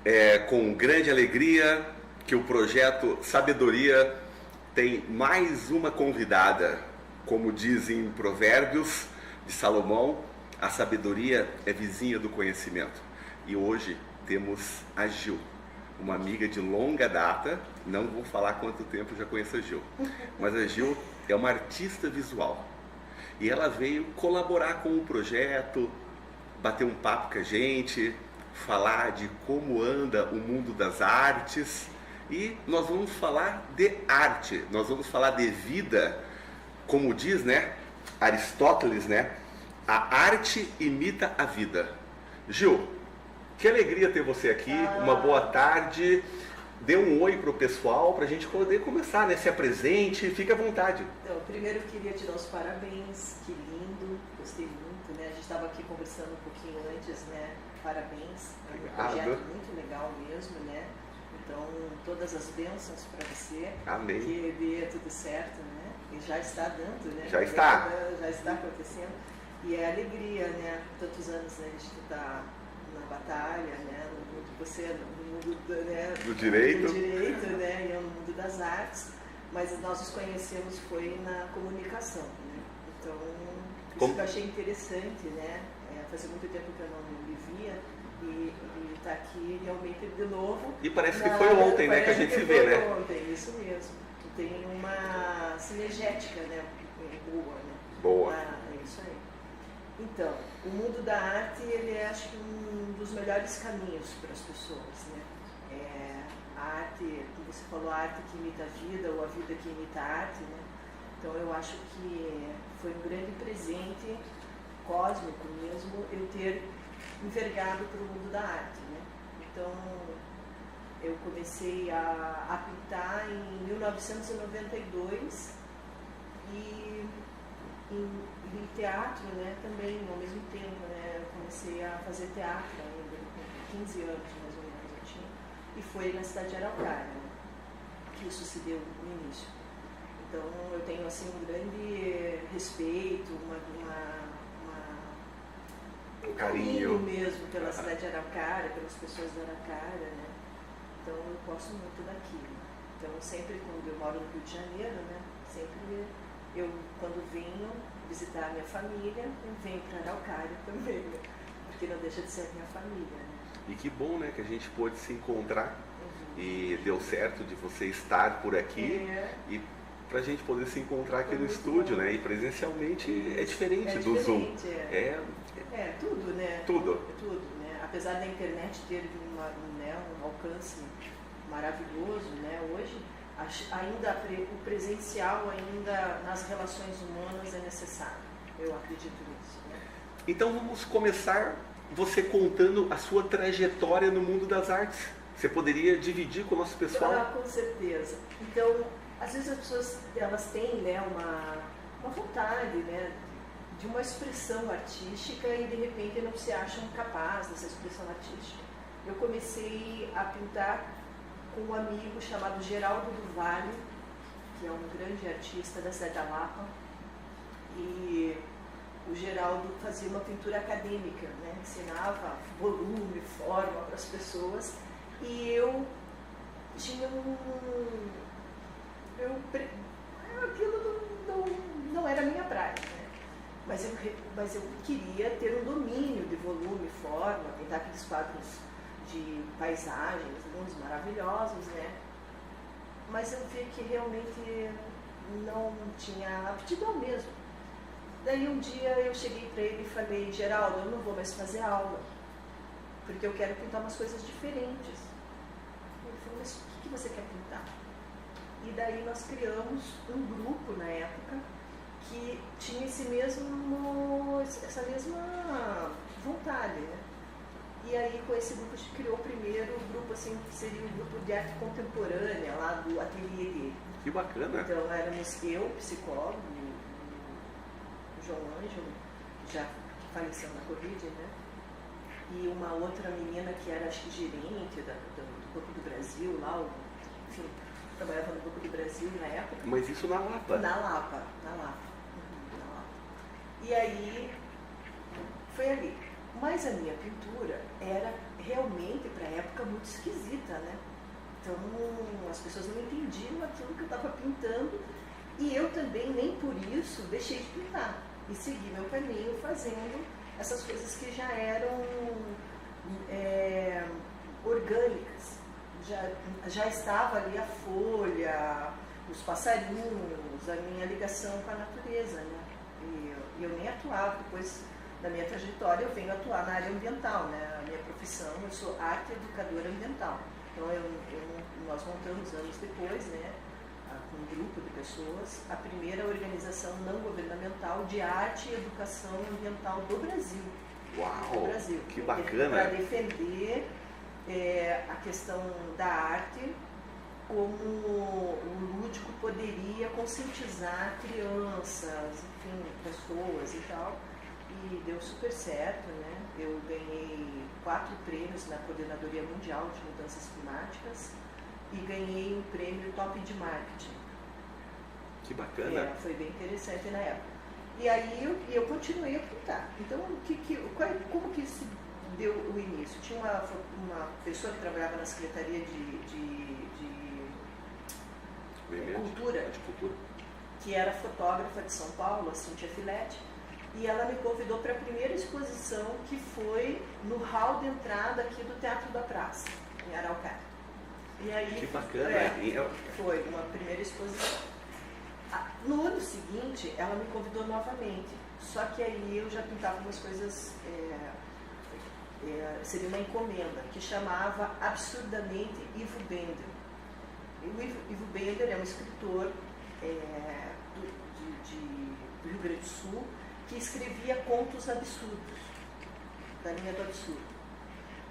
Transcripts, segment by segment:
É com grande alegria que o projeto Sabedoria tem mais uma convidada. Como dizem Provérbios de Salomão, a sabedoria é vizinha do conhecimento. E hoje temos a Gil, uma amiga de longa data. Não vou falar quanto tempo já conheço a Gil, mas a Gil é uma artista visual. E ela veio colaborar com o projeto, bater um papo com a gente, falar de como anda o mundo das artes. E nós vamos falar de arte, nós vamos falar de vida, como diz, né, Aristóteles, né? A arte imita a vida. Gil, que alegria ter você aqui, uma boa tarde. Dê um oi pro pessoal para a gente poder começar, né? Se apresente, fique à vontade. Então, primeiro eu queria te dar os parabéns, que lindo, gostei muito, né? A gente estava aqui conversando um pouquinho antes, né? Parabéns, é um projeto muito legal mesmo, né? Então, todas as bênçãos para você. Amém. Que dê tudo certo, né? E já está dando, né? Já está. Já está acontecendo. E é alegria, né? Tantos anos, né? A gente está na batalha, né? No mundo, você no mundo né? Do direito. Do direito, né? E no mundo das artes. Mas nós nos conhecemos foi na comunicação, né? Então, isso que eu achei interessante, né? Fazia muito tempo que eu não me via e tá aqui realmente de novo. E parece que foi ontem, né, que a gente se vê, né? Foi ontem, isso mesmo. Tem uma sinergética, né? Boa, né? Boa. É isso aí. Então, o mundo da arte, ele é, acho que, um dos melhores caminhos para as pessoas, né? A arte, como você falou, a arte que imita a vida, ou a vida que imita a arte, né? Então, eu acho que foi um grande presente cósmico mesmo eu ter envergado para o mundo da arte, né? Então, eu comecei a pintar em 1992 e em teatro, né, também ao mesmo tempo, né, eu comecei a fazer teatro ainda, com 15 anos mais ou menos eu tinha, e foi na cidade de Araucária, né, que isso se deu no início. Então eu tenho assim um grande respeito, um carinho mesmo pela cidade de Araucária, pelas pessoas de Araucária, né, então eu gosto muito daqui. Então sempre quando eu moro no Rio de Janeiro, né, sempre eu, quando venho visitar a minha família, eu venho para Araucária também, né? Porque não deixa de ser a minha família, né? E que bom, né, que a gente pôde se encontrar e deu certo de você estar por aqui e pra gente poder se encontrar aqui no estúdio, né? E presencialmente é diferente do Zoom. Tudo, né? Tudo. É tudo, né? Apesar da internet ter um alcance maravilhoso, né? Hoje ainda o presencial ainda nas relações humanas é necessário. Eu acredito nisso, né? Então vamos começar você contando a sua trajetória no mundo das artes. Você poderia dividir com o nosso pessoal? Com certeza. Então, às vezes as pessoas elas têm, né, uma vontade, né, de uma expressão artística e de repente não se acham capazes dessa expressão artística. Eu comecei a pintar com um amigo chamado Geraldo do Vale, que é um grande artista da cidade da Lapa, e o Geraldo fazia uma pintura acadêmica, né? Ensinava volume, forma para as pessoas, e eu tinha aquilo não era a minha praia, né? Mas eu queria ter um domínio de volume, forma, pintar aqueles quadros de paisagens, alguns maravilhosos, né? Mas eu vi que realmente não tinha aptidão mesmo. Daí um dia eu cheguei para ele e falei, Geraldo, eu não vou mais fazer aula, porque eu quero pintar umas coisas diferentes. Ele falou, mas o que você quer pintar? E daí nós criamos um grupo na época que tinha essa mesma vontade, né? E aí com esse grupo a gente criou primeiro o grupo assim, que seria o grupo de arte contemporânea lá do ateliê dele. Que bacana! Então éramos eu, psicólogo, o João Ângelo, que já faleceu na Covid, né? E uma outra menina que era acho que gerente do Banco do Brasil lá, enfim, trabalhava no Banco do Brasil na época. Mas isso na Lapa? Na Lapa. E aí foi ali. Mas a minha pintura era realmente, para a época, muito esquisita, né? Então, as pessoas não entendiam aquilo que eu estava pintando e eu também, nem por isso, deixei de pintar e segui meu caminho fazendo essas coisas que já eram orgânicas. Já estava ali a folha, os passarinhos, a minha ligação com a natureza, né? E eu nem atuava. Depois da minha trajetória eu venho atuar na área ambiental, né? A minha profissão, eu sou arte educadora ambiental. Então nós montamos anos depois, né, com um grupo de pessoas, a primeira organização não governamental de arte e educação ambiental do Brasil. Uau! Do Brasil. Que bacana! Para defender a questão da arte, como o lúdico poderia conscientizar crianças, enfim, pessoas e tal. E deu super certo, né? Eu ganhei 4 prêmios na Coordenadoria Mundial de Mudanças Climáticas e ganhei um prêmio Top de Marketing. Que bacana! Foi bem interessante na época. E aí eu continuei a pintar. Então, como que se deu o início? Tinha uma pessoa que trabalhava na Secretaria de Cultura, que era fotógrafa de São Paulo, a Cíntia Filete, e ela me convidou para a primeira exposição, que foi no hall de entrada aqui do Teatro da Praça, em Araucária. E aí, que bacana! Foi uma primeira exposição. No ano seguinte, ela me convidou novamente, só que aí eu já pintava umas coisas, seria uma encomenda, que chamava Absurdamente Ivo Bender. O Ivo Bender é um escritor do Rio Grande do Sul, que escrevia contos absurdos, da linha do absurdo.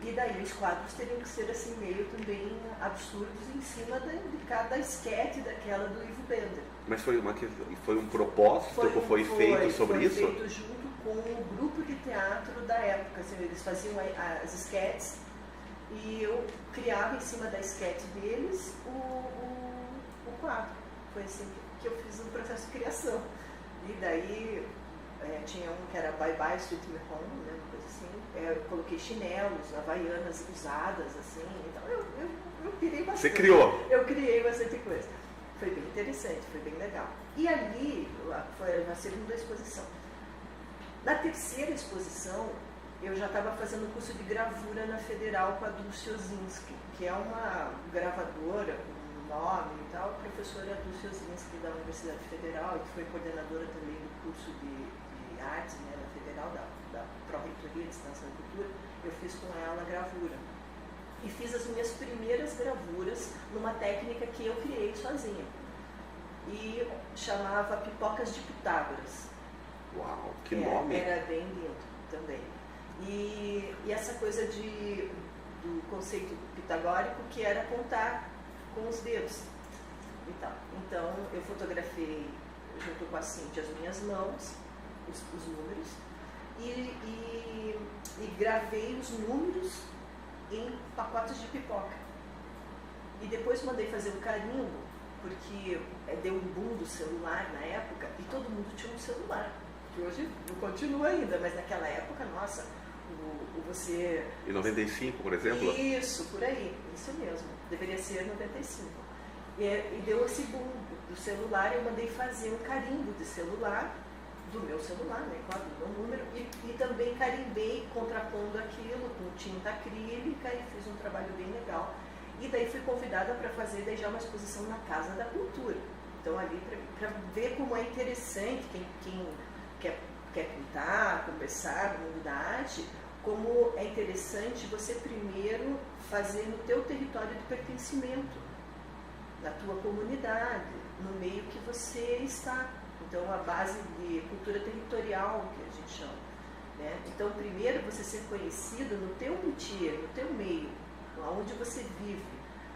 E daí os quadros teriam que ser assim, meio também absurdos em cima de cada esquete daquela do Ivo Bender. Mas foi um propósito que foi feito sobre isso? Foi feito junto com o grupo de teatro da época. Assim, eles faziam as esquetes e eu criava em cima da esquete deles o quadro. Foi assim que eu fiz o processo de criação. E daí tinha um que era Bye Bye Sweet Me Home, né, uma coisa assim. Eu coloquei chinelos, havaianas usadas, assim. Então eu pirei bastante. Você criou? Eu criei bastante coisa. Foi bem interessante, foi bem legal. E ali foi a segunda exposição. Na terceira exposição, eu já estava fazendo curso de gravura na Federal com a Dulce Osinski, que é uma gravadora com nome e tal, professora Dulce Osinski da Universidade Federal, que foi coordenadora também do curso de artes, né, na Federal, da Pró-Reitoria de Extensão e Cultura. Eu fiz com ela gravura. E fiz as minhas primeiras gravuras numa técnica que eu criei sozinha. E chamava Pipocas de Pitágoras. Uau, que nome! Era bem lindo também. E essa coisa do conceito pitagórico, que era contar com os dedos. Então eu fotografei junto com a Cíntia as minhas mãos, os números, e gravei os números em pacotes de pipoca. E depois mandei fazer um carimbo, porque deu um boom do celular na época e todo mundo tinha um celular, que hoje não continua ainda, mas naquela época, nossa, você... Em 95, por exemplo? Isso, por aí, isso mesmo, deveria ser 95. E deu esse boom do celular, eu mandei fazer um carimbo de celular, do meu celular, né, claro, do meu número, e também carimbei contrapondo aquilo com tinta acrílica e fiz um trabalho bem legal. E daí fui convidada para fazer daí já uma exposição na Casa da Cultura. Então ali para ver como é interessante quem quer pintar, conversar no mundo da arte, como é interessante você primeiro fazer no teu território de pertencimento, na tua comunidade, no meio que você está. Então, a base de cultura territorial, que a gente chama. Né? Então, primeiro, você ser conhecido no teu métier, no teu meio, onde você vive,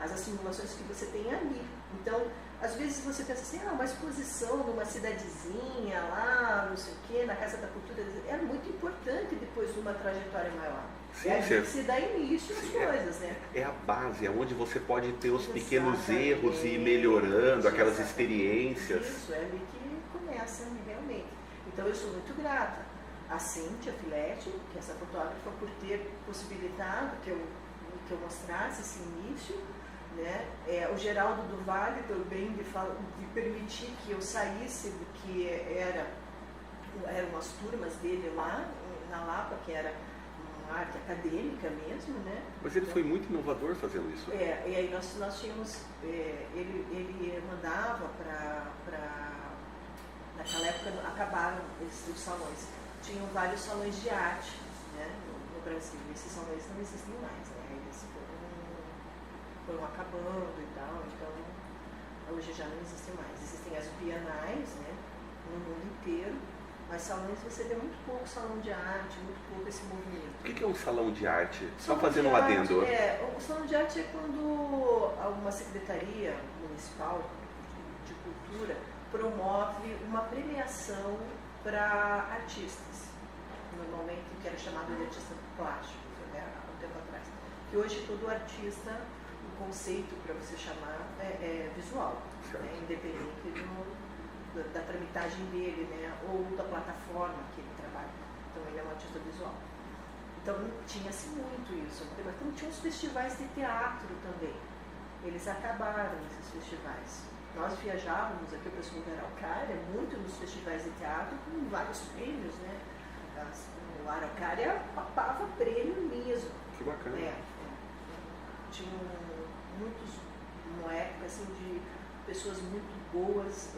as assimilações que você tem ali. Então, às vezes você pensa assim, uma exposição numa cidadezinha lá, não sei o quê, na Casa da Cultura, é muito importante depois de uma trajetória maior. Sim, é ali que se dá início às coisas, né? É a base, é onde você pode ter os pequenos erros e ir melhorando aquelas experiências. Isso, é ali que começa realmente. Então eu sou muito grata a Cíntia Filete, que é essa fotógrafa, por ter possibilitado que eu mostrasse esse início, né? O Geraldo do Vale também de permitir que eu saísse do que eram as turmas dele lá na Lapa, que era uma arte acadêmica mesmo, né? Mas ele foi muito inovador fazendo isso. E aí nós tínhamos, ele mandava naquela época acabaram os salões, tinham vários salões de arte, né, no Brasil, esses salões não existem mais, né? Eles foram acabando e tal, então hoje já não existem mais. Existem as bienais, né, no mundo inteiro, mas salões você vê muito pouco salão de arte, muito pouco esse movimento. O que é um salão de arte? Só Salão fazendo um de arte, adendo. o salão de arte é quando uma secretaria municipal de cultura promove uma premiação para artistas, normalmente que era chamado de artista plástico, né, há um tempo atrás. Que hoje todo artista, o conceito para você chamar é visual, né, independente da tramitagem dele, né, ou da plataforma que ele trabalha. Então ele é um artista visual. Então tinha-se muito isso. Então tinha os festivais de teatro também. Eles acabaram, esses festivais. Nós viajávamos aqui, o pessoal da Araucária, muito nos festivais de teatro, com vários prêmios, né? O Araucária papava prêmio mesmo. Que bacana. Tinham uma época assim, de pessoas muito boas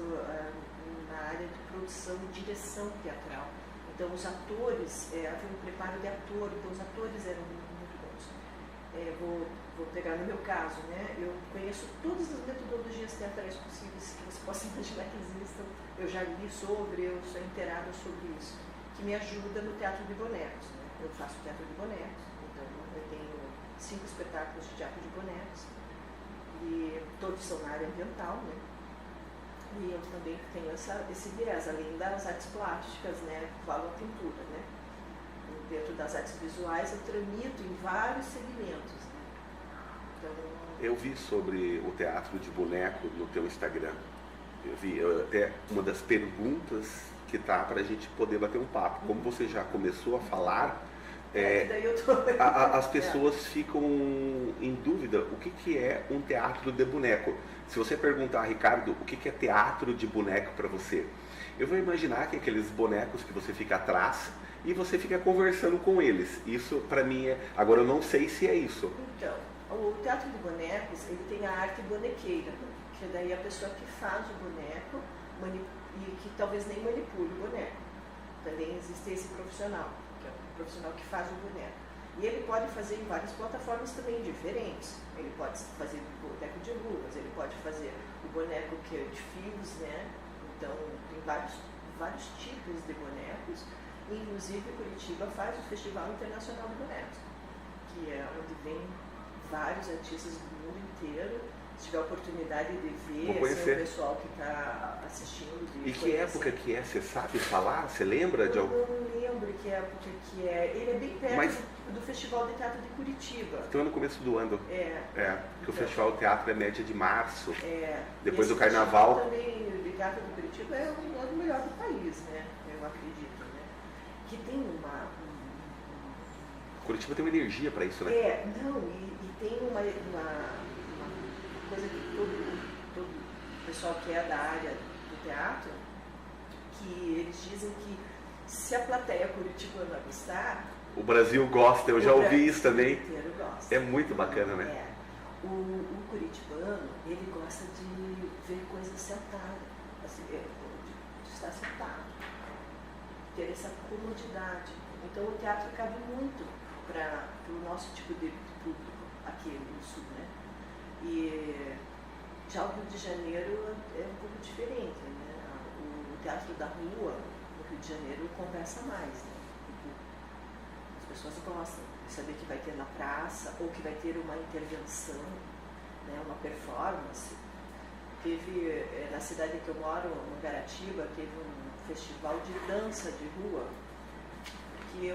na área de produção e direção teatral. Então os atores, havia um preparo de ator, então os atores eram muito bons. Vou pegar no meu caso, né? Eu conheço todas as metodologias teatrais possíveis que você possa imaginar que existam. Eu já li sobre, eu sou inteirada sobre isso, que me ajuda no teatro de bonecos, né? Eu faço teatro de bonecos, então eu tenho 5 espetáculos de teatro de bonecos, e todos são na área ambiental, né? E eu também tenho esse viés, além das artes plásticas, né? Falo a pintura, né? Dentro das artes visuais eu tramito em vários segmentos, né? Então, eu vi sobre o teatro de boneco no teu Instagram. Eu vi até uma das perguntas que tá para a gente poder bater um papo. Como você já começou a falar, as pessoas ficam em dúvida o que é um teatro de boneco. Se você perguntar, Ricardo, o que é teatro de boneco para você? Eu vou imaginar que aqueles bonecos que você fica atrás e você fica conversando com eles. Isso para mim é... Agora eu não sei se é isso. Então, o teatro de bonecos, ele tem a arte bonequeira, que daí a pessoa que faz o boneco e que talvez nem manipule o boneco. Também existe esse profissional, que é o profissional que faz o boneco. E ele pode fazer em várias plataformas também diferentes. Ele pode fazer o boneco de luvas, ele pode fazer o boneco que é de fios, né? Então, tem vários tipos de bonecos. Inclusive, Curitiba faz o Festival Internacional de Bonecos, que é onde vem vários artistas do mundo inteiro. Se tiver a oportunidade de ver o pessoal que está assistindo. E que época que é? Você sabe falar? Você lembra de algum? Eu não lembro que época que é. Ele é bem perto do Festival de Teatro de Curitiba. Então é no começo do ano. Porque o Festival de Teatro é média de março. Depois do esse Carnaval. Também o Teatro de Curitiba é o melhor do país, né? Eu acredito, né? Que tem uma... Curitiba tem uma energia para isso, né? E tem uma coisa que todo pessoal que é da área do teatro, que eles dizem que se a plateia curitibana gostar... O Brasil gosta, eu já ouvi isso também. O inteiro gosta. É muito bacana, né? O curitibano, ele gosta de ver coisas sentadas, assim, de estar sentado, ter essa comodidade. Então o teatro cabe muito para o nosso tipo de público aqui no Sul, né? E já o Rio de Janeiro é um pouco diferente, né? O teatro da rua, no Rio de Janeiro, conversa mais, né? As pessoas gostam de saber que vai ter na praça ou que vai ter uma intervenção, né? Uma performance. Teve, na cidade que eu moro, no Garatiba, teve um festival de dança de rua que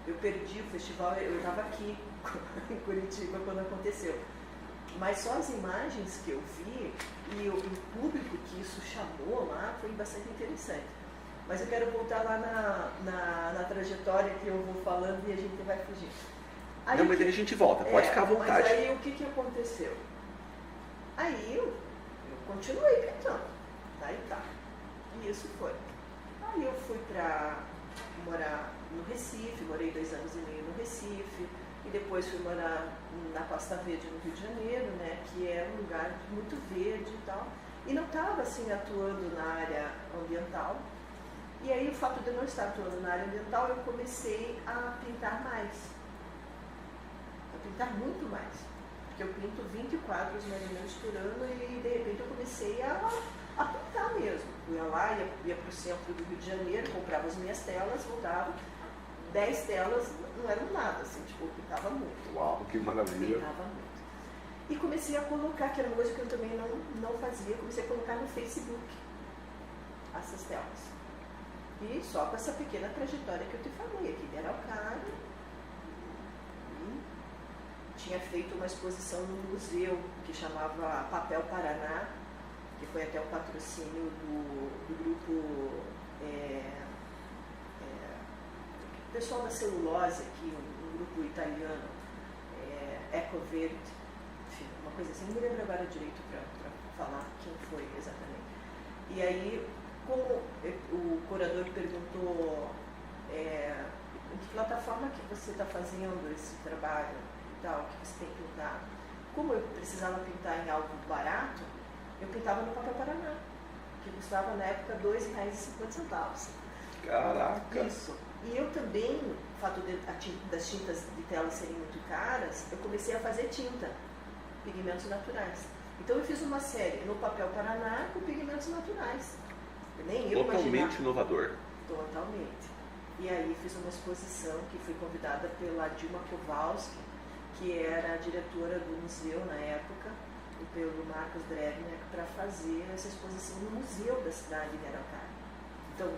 eu perdi o festival, eu estava aqui em Curitiba quando aconteceu. Mas só as imagens que eu vi e o público que isso chamou lá foi bastante interessante. Mas eu quero voltar lá na trajetória que eu vou falando e a gente vai fugir. Aí, não, mas aí a gente volta, pode ficar à vontade. Mas aí o que aconteceu? Aí eu continuei pintando. Aí tá. E isso foi. Aí eu fui para morar no Recife, morei 2 anos e meio no Recife, e depois fui morar na Costa Verde, no Rio de Janeiro, né, que é um lugar muito verde e tal. E não estava assim atuando na área ambiental. E aí o fato de eu não estar atuando na área ambiental, eu comecei a pintar mais. A pintar muito mais. Porque eu pinto 20 quadros mais ou menos por ano e de repente eu comecei a pintar mesmo. Eu ia lá, ia para o centro do Rio de Janeiro, comprava as minhas telas, voltava. 10 telas não eram nada, assim, tipo, eu pintava muito. Uau, que maravilha. Pintava muito. E comecei a colocar, que era uma coisa que eu também não fazia, comecei a colocar no Facebook essas telas. E só com essa pequena trajetória que eu te falei, aqui de Araucária. Tinha feito uma exposição no museu que chamava Papel Paraná, que foi até o patrocínio do grupo pessoal da celulose aqui, um grupo italiano, Ecoverde, enfim, uma coisa assim, não me lembro agora direito para falar quem foi exatamente. E aí, como o curador perguntou em que plataforma que você está fazendo esse trabalho e tal, o que você tem pintado, como eu precisava pintar em algo barato, eu pintava no Papel Paraná, que custava na época R$ 2,50. Caraca! Isso. E eu também, o fato das tintas de tela serem muito caras, eu comecei a fazer tinta, pigmentos naturais. Então eu fiz uma série no Papel Paraná com pigmentos naturais. Nem eu Totalmente inovador. Totalmente. E aí fiz uma exposição que fui convidada pela Dilma Kowalski, que era a diretora do museu na época, e pelo Marcos Drebner, para fazer essa exposição no museu da cidade de Araucária. Então,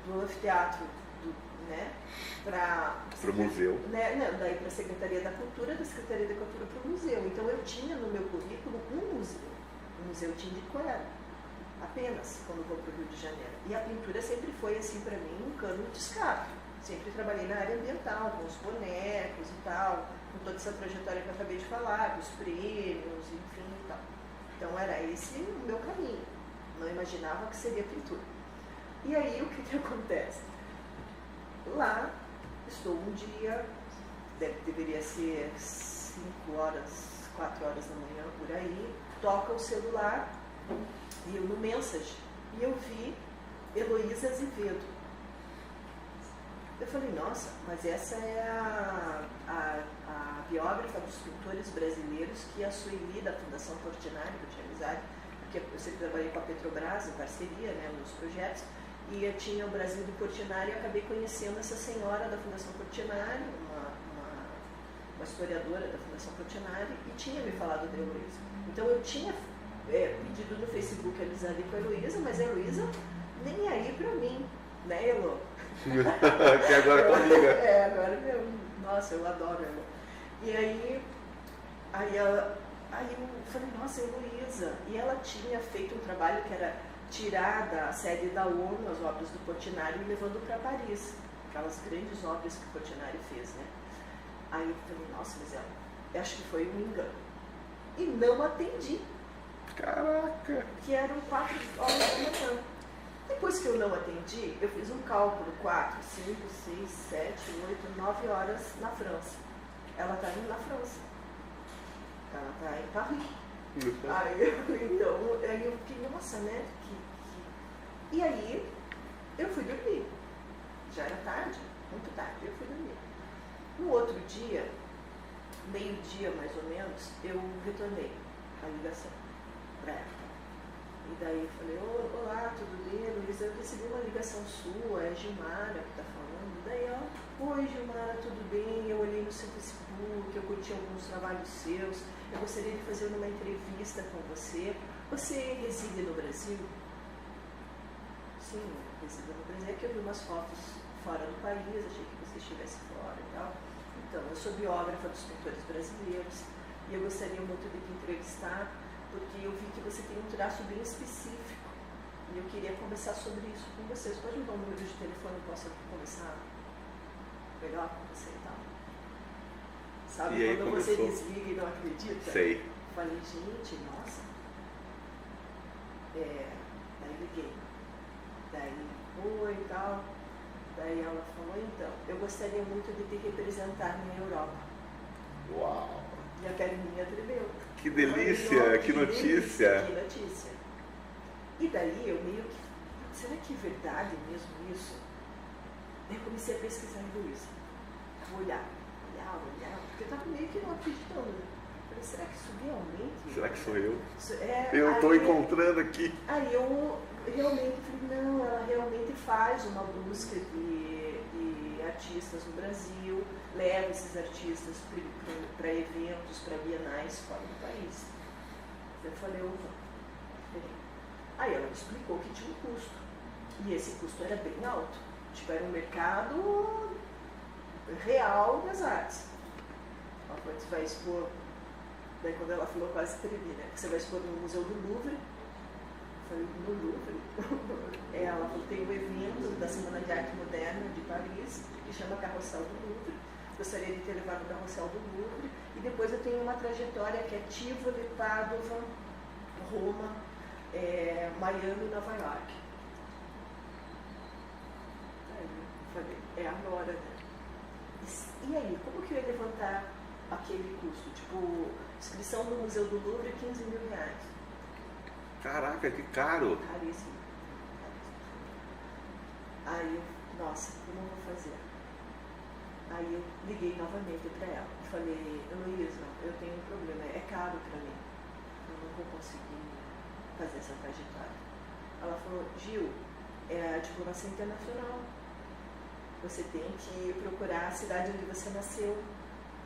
do anfiteatro, né, para o museu. Né, daí para a Secretaria da Cultura, da Secretaria da Cultura para o museu. Então, eu tinha no meu currículo um museu de Indicoara, apenas, quando vou para o Rio de Janeiro. E a pintura sempre foi, assim, para mim, um cano de escape. Sempre trabalhei na área ambiental, com os bonecos e tal, com toda essa trajetória que eu acabei de falar, dos prêmios, enfim e tal. Então era esse o meu caminho. Não imaginava que seria pintura. E aí o que acontece? Lá estou um dia, deveria ser 5 horas, 4 horas da manhã, por aí, toca o celular e eu no Message, e eu vi Heloísa Azevedo. Eu falei, nossa, mas essa é a biógrafa dos pintores brasileiros que a Sueli, da Fundação Portinari, que eu tinha amizade, porque eu sempre trabalhei com a Petrobras, em parceria, né, nos projetos, e eu tinha o Brasil do Portinari e acabei conhecendo essa senhora da Fundação Portinari, uma historiadora da Fundação Portinari, e tinha me falado da Heloísa. Então eu tinha pedido no Facebook a amizade com a Heloísa, mas a Heloísa nem aí pra mim, né, Elo? Que agora tô amiga. Agora mesmo. Nossa, eu adoro ela. E aí eu falei, nossa, Heloísa. E ela tinha feito um trabalho que era tirar da sede da ONU as obras do Portinari e levando para Paris. Aquelas grandes obras que o Portinari fez, né? Aí eu falei, nossa, mas eu acho que foi um engano. E não atendi. Caraca! Que eram 4 horas da manhã. Depois que eu não atendi, eu fiz um cálculo, 4, 5, 6, 7, 8, 9 horas na França. Ela está indo na França. Ela está em Paris. Aí eu fiquei, nossa, né? E aí eu fui dormir. Já era tarde, muito tarde, eu fui dormir. No outro dia, meio-dia mais ou menos, eu retornei a ligação para ela. E daí eu falei, olá, tudo bem, Luísa? Eu recebi uma ligação sua, é a Gilmara que está falando. Daí ela, oi Gilmara, tudo bem? Eu olhei no seu Facebook, eu curti alguns trabalhos seus, eu gostaria de fazer uma entrevista com você. Você reside no Brasil? Sim, eu resido no Brasil. É que eu vi umas fotos fora do país, achei que você estivesse fora e tal. Então, eu sou biógrafa dos pintores brasileiros e eu gostaria muito de te entrevistar porque eu vi que você tem um traço bem específico e eu queria conversar sobre isso com vocês. Pode me dar um número de telefone, eu posso conversar melhor com você e tal? Sabe, e aí quando começou. você desliga e não acredita? Sei. Eu falei, gente, nossa. Daí liguei. Daí, oi e tal. Daí ela falou, então, eu gostaria muito de te representar na Europa. Uau! E a perninha tremeu. Que delícia, que notícia! Delícia, que notícia. E daí eu meio que, será que é verdade mesmo isso? Daí eu comecei a pesquisar em Luísa. Olhar, porque eu estava meio que não acreditando. Eu falei, será que isso realmente... Será que sou eu? Eu estou encontrando aqui. Aí eu realmente falei, não, ela realmente faz uma busca de artistas no Brasil, leva esses artistas para eventos, para bienais fora do país. Eu falei, opa. Aí ela me explicou que tinha um custo. E esse custo era bem alto. Tipo, era um mercado real das artes. Ela falou, você vai expor... Daí quando ela falou, quase tremi, né? Você vai expor no Museu do Louvre. Eu falei, no Louvre? Ela falou, tem um evento da Semana de Arte Moderna de Paris, que chama Carrossel do Louvre. Gostaria de ter levado o Carrossel do Louvre. E depois eu tenho uma trajetória que é Tivoli, Padova, Roma, Miami e Nova York. Aí eu falei, é agora, né? E aí, como que eu ia levantar aquele custo? Tipo, inscrição no Museu do Louvre, R$15.000. Caraca, que caro! Caríssimo. Aí eu, nossa, como eu vou fazer? Aí eu liguei novamente para ela e falei, Heloísa, eu tenho um problema, é caro para mim, eu não vou conseguir fazer essa trajetória. Ela falou, Gil, é a diplomacia internacional, você tem que procurar a cidade onde você nasceu,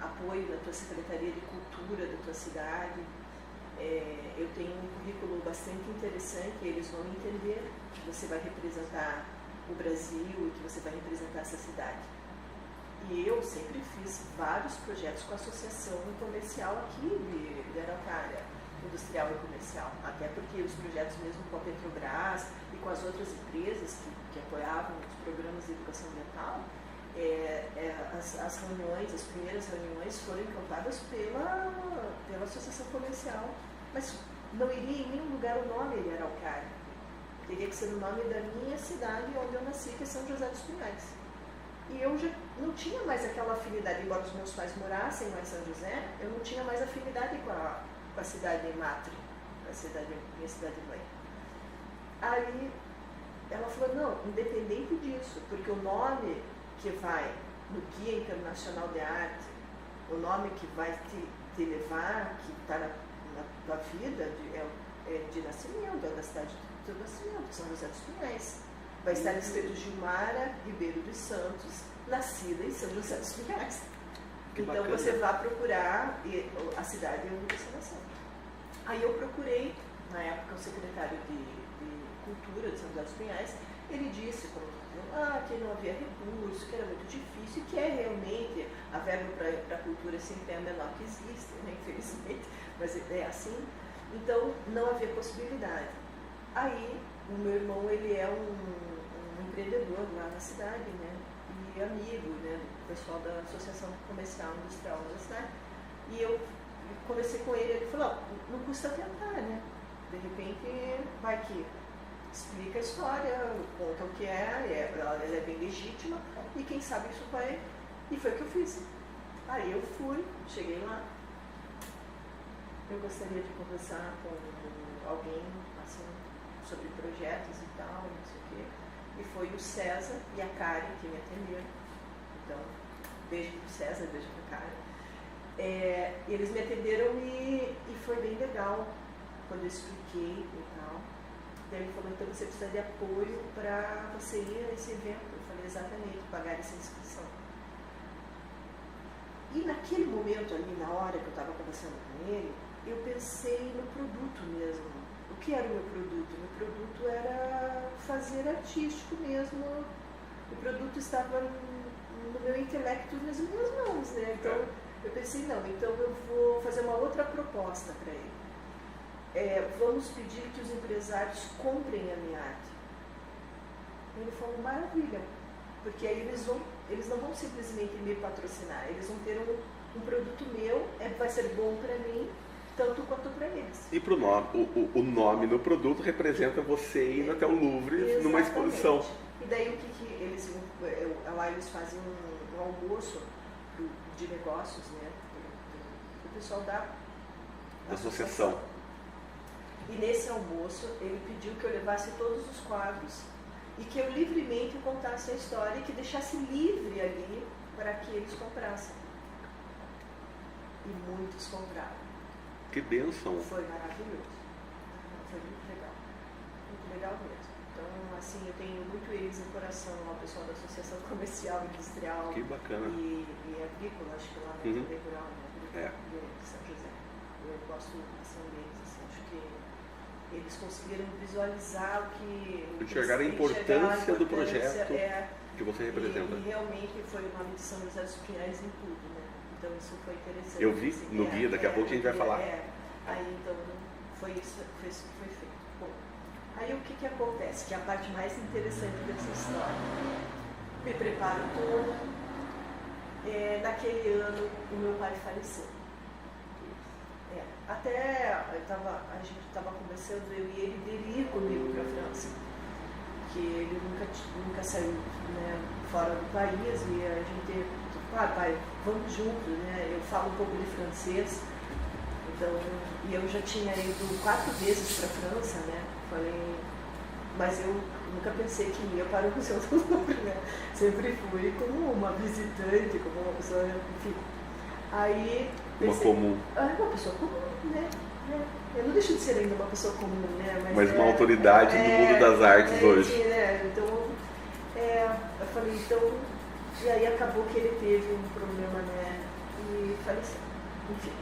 apoio da tua Secretaria de Cultura da tua cidade. Eu tenho um currículo bastante interessante, eles vão entender que você vai representar o Brasil e que você vai representar essa cidade. E eu sempre fiz vários projetos com a associação comercial aqui de Araucária, industrial e comercial, até porque os projetos mesmo com a Petrobras e com as outras empresas que apoiavam os programas de educação ambiental, as reuniões, as primeiras reuniões foram encampadas pela associação comercial, mas não iria em nenhum lugar o nome de Araucária, teria que ser o nome da minha cidade onde eu nasci, que é São José dos Pinhais. E eu já não tinha mais aquela afinidade, embora os meus pais morassem lá em São José, eu não tinha mais afinidade com a cidade matre, minha cidade mãe. Aí ela falou, não, independente disso, porque o nome que vai no Guia Internacional de Arte, o nome que vai te levar, que está na tua vida, de nascimento, é da cidade do teu nascimento, São José dos Pinhais. Vai estar escrito Gilmara Ribeiro dos Santos, nascida em São José dos Pinhais. Então bacana. Você vai procurar a cidade onde você nasceu. Aí eu procurei, na época, o secretário de Cultura de São José dos Pinhais, ele disse que não havia recurso, que era muito difícil, e que realmente a verba para a cultura sempre é a menor que existe, né, infelizmente, mas é assim. Então não havia possibilidade. Aí o meu irmão, ele é um empreendedor lá na cidade, né, e amigo, né, do pessoal da Associação Comercial e Industrial da cidade, e eu conversei com ele, ele falou, não custa tentar, né, de repente vai que explica a história, conta o que ela é bem legítima, e quem sabe isso vai, e foi o que eu fiz. Aí eu fui, cheguei lá, eu gostaria de conversar com alguém, assim, sobre projetos e tal, não sei o quê. E foi o César e a Karen que me atenderam. Então, beijo pro César, beijo pra Karen. Eles me atenderam e foi bem legal quando eu expliquei e tal. Daí ele falou, então você precisa de apoio para você ir a esse evento. Eu falei, exatamente, pagar essa inscrição. E naquele momento ali, na hora que eu estava conversando com ele, eu pensei no produto mesmo. O que era o meu produto? O meu produto era fazer artístico mesmo. O produto estava no meu intelecto, nas minhas mãos, né? Então eu pensei, não, então eu vou fazer uma outra proposta para ele. vamos pedir que os empresários comprem a minha arte. Ele falou, maravilha, porque aí eles não vão simplesmente me patrocinar, eles vão ter um produto meu, vai ser bom para mim, tanto quanto para eles. E pro nome, o nome no produto representa você indo até o Louvre. Exatamente. Numa exposição. E daí o que eles lá eles fazem um almoço de negócios, né? O pessoal da associação. E nesse almoço ele pediu que eu levasse todos os quadros e que eu livremente contasse a história e que deixasse livre ali para que eles comprassem. E muitos compraram. Que bênção! Foi maravilhoso. Foi muito legal mesmo. Então, assim, eu tenho muito eles no coração, o pessoal da Associação Comercial e Industrial. Que bacana. E agrícola, acho que lá na Câmara Rural, né? De São José. Eu gosto assim deles, assim, acho que eles conseguiram visualizar o que... Enxergar a importância do projeto que você representa. E realmente foi o nome de São José dos Pinhais em tudo, né? Então isso foi interessante. Eu vi assim, no guia, daqui a pouco a gente vai falar. Aí então foi isso que foi feito. Bom, aí o que acontece? Que é a parte mais interessante dessa história. Me preparo toda. Naquele ano o meu pai faleceu. Até a gente estava conversando, eu e ele, dele ir comigo para a França. Que ele nunca saiu, né, fora do país e a gente, pai, vamos juntos, né? Eu falo um pouco de francês, então, e eu já tinha ido 4 vezes para a França, né? Falei, mas eu nunca pensei que ia para o Museu do Louvre, né? Sempre fui como uma visitante, como uma pessoa, enfim. Aí pensei, uma pessoa comum, né? Eu não deixo de ser ainda uma pessoa comum, né? Mas uma autoridade do mundo das artes hoje. Sim, né? Então, eu falei, então... E aí acabou que ele teve um problema, né? E faleceu. Enfim.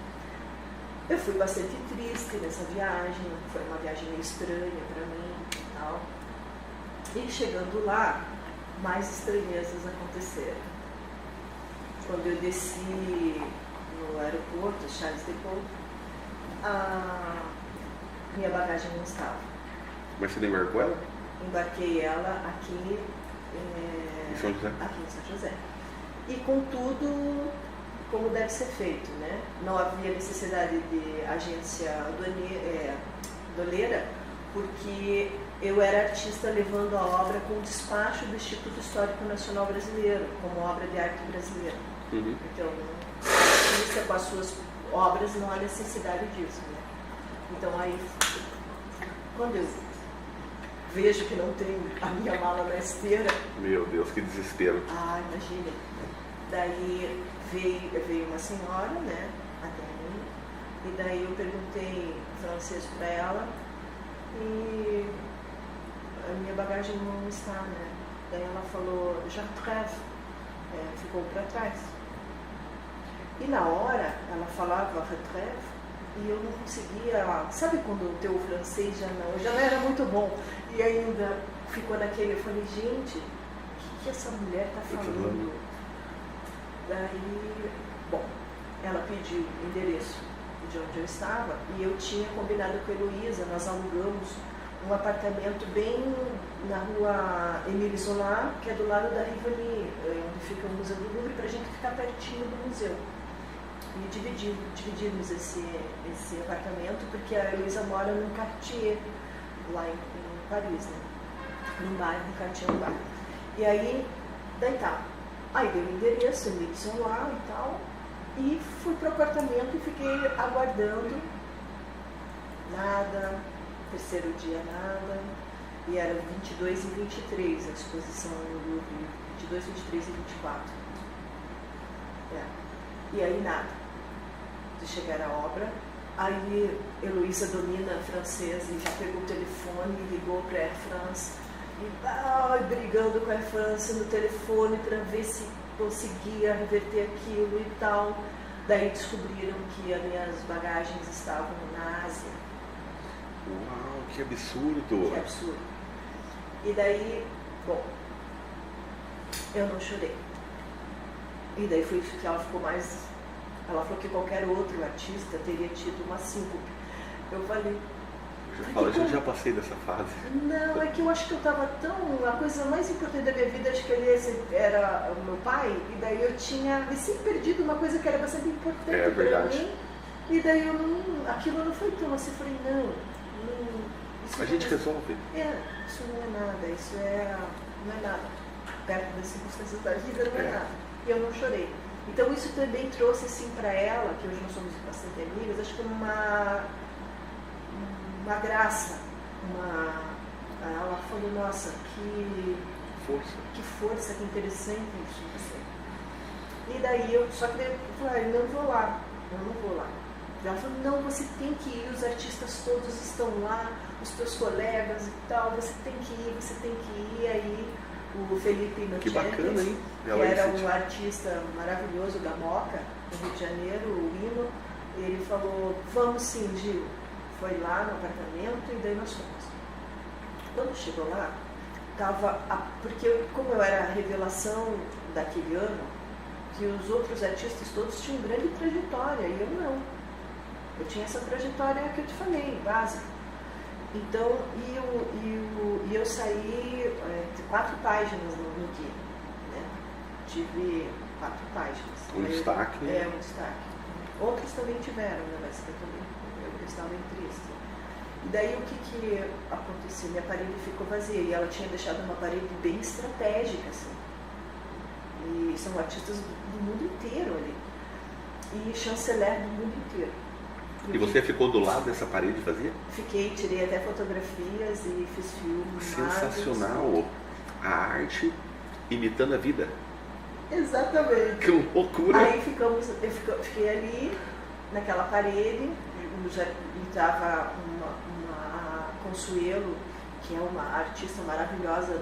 Eu fui bastante triste nessa viagem. Foi uma viagem meio estranha para mim e tal. E chegando lá, mais estranhezas aconteceram. Quando eu desci no aeroporto, Charles de Gaulle, a minha bagagem não estava. Mas você não embarcou ela? Embarquei ela aqui em São José. Aqui em São José. E com tudo como deve ser feito, né? Não havia necessidade de agência doleira, porque eu era artista levando a obra com despacho do Instituto Histórico Nacional Brasileiro, como obra de arte brasileira. Uhum. Então, artista com as suas obras não há necessidade disso, né? Então aí, quando eu vejo que não tem a minha mala na esteira... Meu Deus, que desespero. Imagina. Daí veio uma senhora, né, até mim, e daí eu perguntei francês para ela e a minha bagagem não está, né? Daí ela falou, j'entrave, ficou para trás. E na hora, ela falava retrève, e eu não conseguia, sabe quando o teu francês já não era muito bom, e ainda ficou naquele, eu falei, gente, o que essa mulher está falando? Daí, bom, ela pediu o endereço de onde eu estava, e eu tinha combinado com a Heloísa, nós alugamos um apartamento bem na rua Émile Zola, que é do lado da Rivoli, onde fica o Museu do Louvre, para a gente ficar pertinho do museu. E dividimos esse apartamento, porque a Heloísa mora num quartier, lá em Paris, né? Num bairro, no quartier, um bairro. E aí, daí tá. Aí dei o endereço, Émile Zola e tal, e fui pro apartamento e fiquei aguardando. Nada, terceiro dia nada, e era 22 e 23 a exposição no Louvre, 22, 23 e 24. E aí nada, de chegar à obra. Aí Heloísa domina francês e já pegou o telefone e ligou para a Air France, e brigando com a Air France no telefone para ver se conseguia reverter aquilo e tal. Daí descobriram que as minhas bagagens estavam na Ásia. Uau, que absurdo! Que absurdo. E daí, bom, eu não chorei. E daí foi que ela ficou mais... Ela falou que qualquer outro artista teria tido uma síncope. Eu falei, Já fala, eu já passei dessa fase. Não, é que eu acho que eu estava tão... A coisa mais importante da minha vida, acho que era o meu pai, e daí eu tinha recém perdido uma coisa que era bastante importante para mim, e daí aquilo não foi tão assim, eu falei, não a gente resolve. Isso não é nada, não é nada. Perto das circunstâncias da vida não é nada. E eu não chorei. Então isso também trouxe assim para ela, que hoje nós somos bastante amigas, acho que uma graça, ela falou, nossa, que força, que interessante isso você. E daí só que eu falei, eu não vou lá. Ela falou, não, você tem que ir, os artistas todos estão lá, os teus colegas e tal, você tem que ir. Aí o Felipe Inocentes, que bacana, hein? Que era um artista maravilhoso da Moca, no Rio de Janeiro, o Hino, ele falou, vamos sim, Gil. Foi lá no apartamento e daí nós fomos. Quando chegou lá, porque como eu era a revelação daquele ano, que os outros artistas todos tinham grande trajetória e eu não. Eu tinha essa trajetória que eu te falei, básica. Então, eu saí de 4 páginas no guia, né? Tive 4 páginas. Um destaque. Um destaque. Outros também tiveram, né? Mas eu também estava em triste. E daí o que aconteceu? Minha parede ficou vazia e ela tinha deixado uma parede bem estratégica, assim. E são artistas do mundo inteiro ali. E chanceler do mundo inteiro. E você ficou do lado dessa parede vazia? Fiquei, tirei até fotografias e fiz filmes. Sensacional! A arte imitando a vida. Exatamente. Que loucura! Aí fiquei ali, naquela parede, e estava uma Consuelo, que é uma artista maravilhosa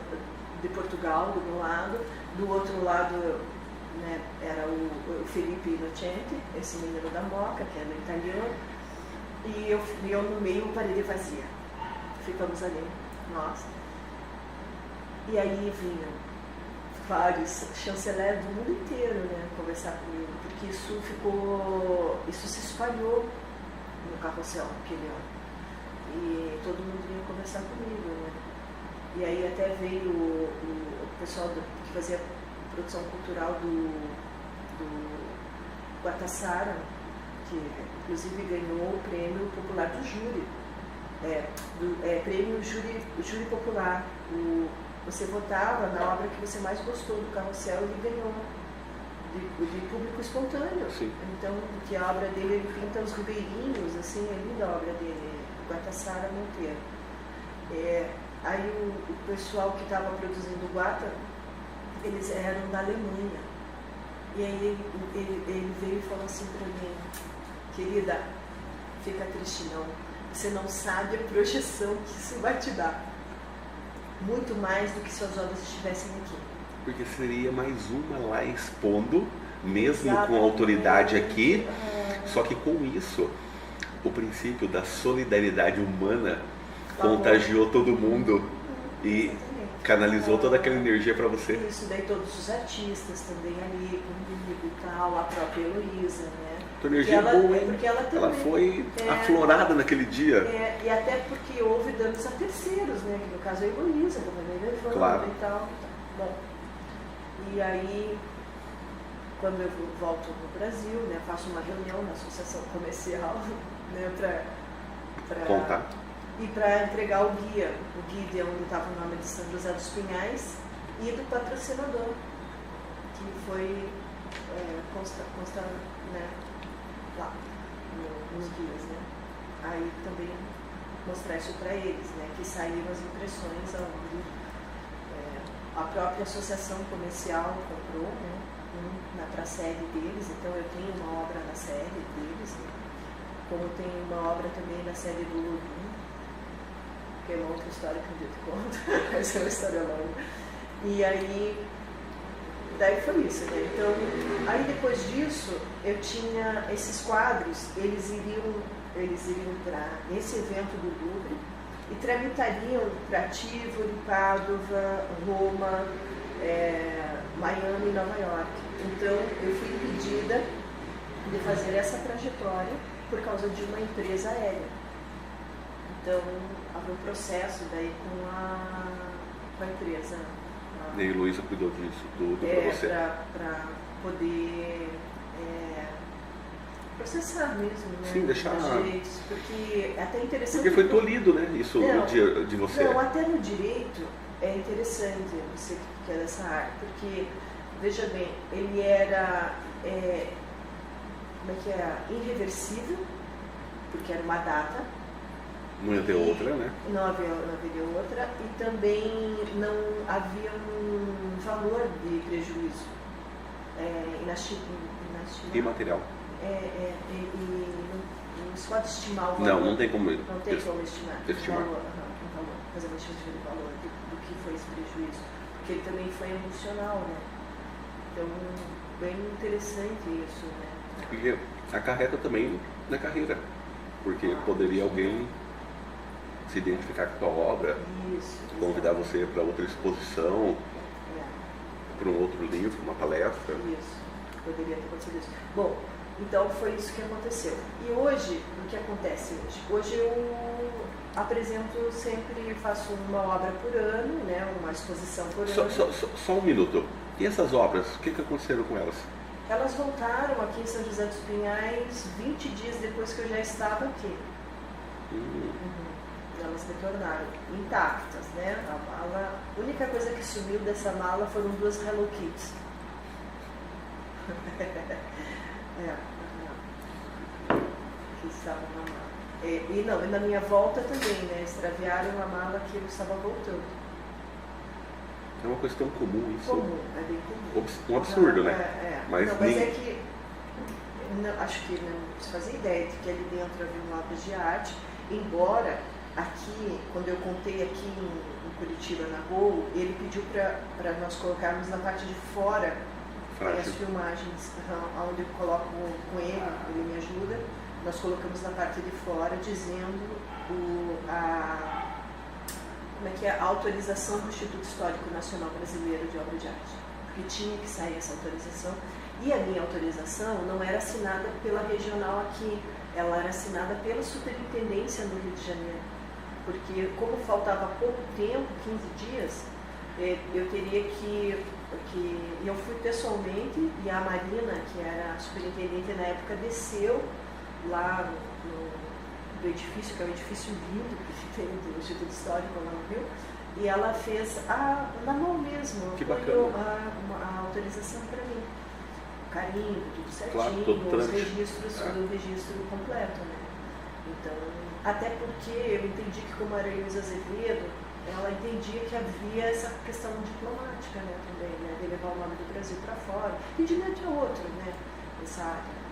de Portugal, do meu lado. Do outro lado, né, era o Felipe Inocenti, esse menino da Moca, que era italiano. E eu no meio, parede vazia. Ficamos ali, nossa. E aí vinham vários chanceleres do mundo inteiro, né, conversar comigo, porque isso se espalhou no Carrossel aquele ano. E todo mundo vinha conversar comigo, né. E aí até veio o pessoal que fazia produção cultural do Guatassara, que inclusive ganhou o prêmio popular do júri, prêmio júri popular. Você votava na obra que você mais gostou do Carrossel e ele ganhou de público espontâneo. Sim. Então, que a obra dele, ele pinta os ribeirinhos, assim, é linda a obra dele, Guatassara Monteiro. Aí o pessoal que estava produzindo o Guata, eles eram da Alemanha. E aí ele veio e falou assim para mim, querida, fica triste não, você não sabe a projeção que isso vai te dar. Muito mais do que se as obras estivessem aqui. Porque seria mais uma lá expondo, mesmo com autoridade aqui, só que com isso, o princípio da solidariedade humana contagiou todo mundo e canalizou toda aquela energia para você. Isso, daí todos os artistas também ali, comigo e tal, a própria Heloísa, né? A energia é boa, hein? Porque ela também, foi aflorada naquele dia. E até porque houve danos a terceiros, né? Que no caso a Heloísa, como a Evandro claro. E tal. Bom, e aí, quando eu volto no Brasil, né? Faço uma reunião na associação comercial, né? Para contar. E para entregar o guia de onde estava o nome de São José dos Pinhais e do patrocinador, que foi constado, né, lá nos guias, né. Aí também mostrar isso para eles, né, que saíram as impressões onde a própria associação comercial comprou, né, para a sede deles, então eu tenho uma obra na sede deles, né, como tem uma obra também na sede do Lobinho, que é uma outra história que um dia eu te conto, essa é uma história longa. E aí, daí foi isso, né? Então, aí depois disso, eu tinha esses quadros, eles iriam para esse evento do Louvre e tramitariam para Tivoli, Pádua, Roma, Miami e Nova York. Então, eu fui impedida de fazer essa trajetória por causa de uma empresa aérea. Então, havia um processo daí com a empresa. E a Heloísa cuidou disso tudo para você? Para poder processar mesmo, né? Sim, deixar... direitos, porque é até interessante... Porque foi tolido, né? Isso no dia de você. Não, até no direito é interessante você que é dessa área, porque, veja bem, ele era, como é que é, irreversível, porque era uma data. Não ia ter outra, né? Não haveria outra, e também não havia um valor de prejuízo imaterial. Não se pode estimar o valor. Não tem como. Não tem como estimar. Estimar. Um valor, fazer uma estimativa de valor do que foi esse prejuízo. Porque ele também foi emocional, né? Então, bem interessante isso, né? Porque acarreta também na carreira. Porque poderia alguém se identificar com a tua obra, convidar você para outra exposição, para um outro livro, uma palestra. Isso, poderia ter acontecido isso. Bom, então foi isso que aconteceu. E hoje, o que acontece hoje? Hoje eu apresento sempre, faço uma obra por ano, né, uma exposição por ano. Só um minuto. E essas obras, o que aconteceram com elas? Elas voltaram aqui em São José dos Pinhais 20 dias depois que eu já estava aqui. Elas retornaram intactas, né? A mala, a única coisa que sumiu dessa mala foram 2 Hello Kitties. Que estavam na mala. E na minha volta também, né? Extraviaram a mala que eu estava voltando. É uma coisa tão comum isso. Comum, é bem comum. Um absurdo, né? Mas é que acho que não se fazia ideia de que ali dentro havia uma obra de arte, embora aqui, quando eu contei aqui em Curitiba, na Gol, ele pediu para nós colocarmos na parte de fora as filmagens, onde eu coloco com ele me ajuda, nós colocamos na parte de fora dizendo como é que é a autorização do Instituto Histórico Nacional Brasileiro de Obra de Arte, porque tinha que sair essa autorização, e a minha autorização não era assinada pela regional aqui, ela era assinada pela superintendência no Rio de Janeiro, porque como faltava pouco tempo, 15 dias, eu teria que eu fui pessoalmente, e a Marina, que era a superintendente na época, desceu lá do edifício, que é um edifício lindo que tem do Instituto Histórico lá no Rio, e ela fez na mão mesmo, a autorização para mim. Carimbo, tudo certinho, claro, os registros, o registro completo, né? Então, até porque eu entendi que como era Heloísa Azevedo, ela entendia que havia essa questão diplomática, né, também, né, de levar o nome do Brasil para fora, e de um a outro, né, essa área.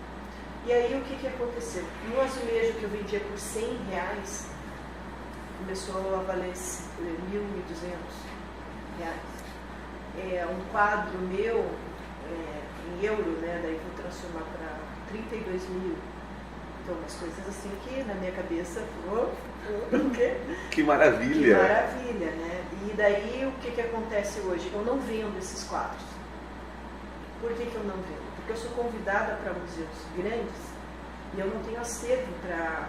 E aí o que aconteceu? No azulejo que eu vendia por R$100, começou a valer R$1.200. Um quadro meu, em euro, né, daí vou transformar para 32 mil. Então, umas coisas assim que na minha cabeça Que maravilha! Que maravilha, né? E daí o que acontece hoje? Eu não vendo esses quadros. Por que eu não vendo? Porque eu sou convidada para museus grandes e eu não tenho acervo para...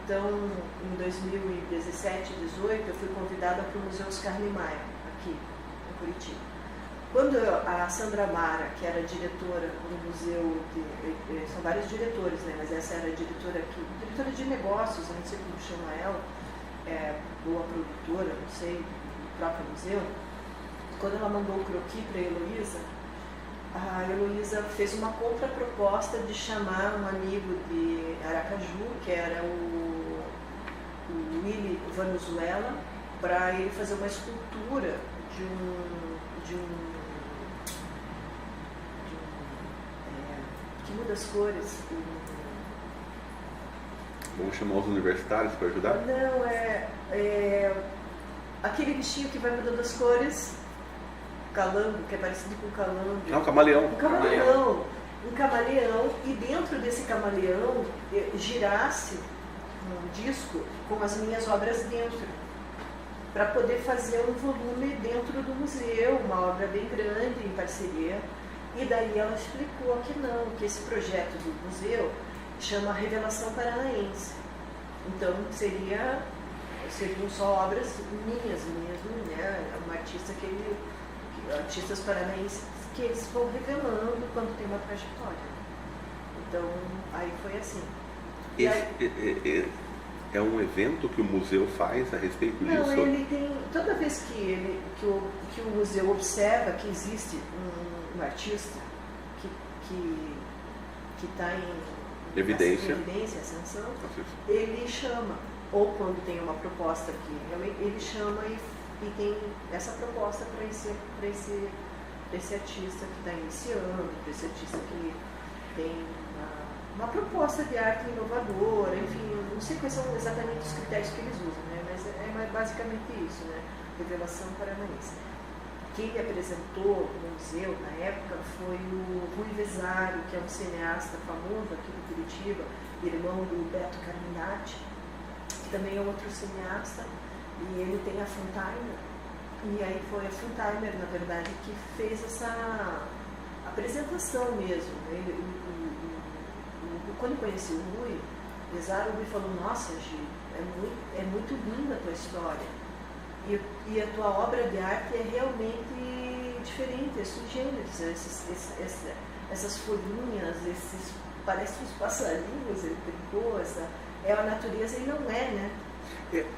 Então, em 2017, 2018, eu fui convidada para o Museu Oscar Niemeyer, aqui em Curitiba. Quando a Sandra Mara, que era diretora do museu, são vários diretores, né, mas essa era a diretora aqui, diretora de negócios, eu não sei como chama ela, boa produtora, não sei, do próprio museu, quando ela mandou o croquis para a Heloísa fez uma contraproposta de chamar um amigo de Aracaju, que era o Willy Vanuzuela, para ele fazer uma escultura que muda as cores. Vamos chamar os universitários para ajudar? Não, aquele bichinho que vai mudando as cores, calango, que é parecido com calango. Não, camaleão. Um camaleão, e dentro desse camaleão girasse um disco com as minhas obras dentro, para poder fazer um volume dentro do museu, uma obra bem grande, em parceria. E daí ela explicou que não, que esse projeto do museu chama Revelação Paranaense. Então seria seriam só obras minhas mesmo, né? Uma artista artistas paranaenses que eles vão revelando quando tem uma trajetória. Então, aí foi assim. É um evento que o museu faz a respeito disso? Não, ele tem. Toda vez que o museu observa que existe um artista que está em evidência, ascensão, ele chama. Ou quando tem uma proposta que realmente ele chama e tem essa proposta para esse artista que está iniciando, para esse artista que tem uma proposta de arte inovadora, enfim, não sei quais são exatamente os critérios que eles usam, né? Mas é basicamente isso, né? Revelação paranaense. Quem me apresentou no museu na época foi o Rui Vesário, que é um cineasta famoso aqui de Curitiba, irmão do Beto Carminati, que também é outro cineasta, e ele tem a Funtimer, e aí foi a Funtimer, na verdade, que fez essa apresentação mesmo. Quando eu conheci o Rui Vesário, o Rui falou: nossa, Gi, é muito linda a tua história, e a tua obra de arte é realmente diferente, é sui generis, essas folhinhas, parece uns passarinhos, ele brincou, é a natureza e não é, né?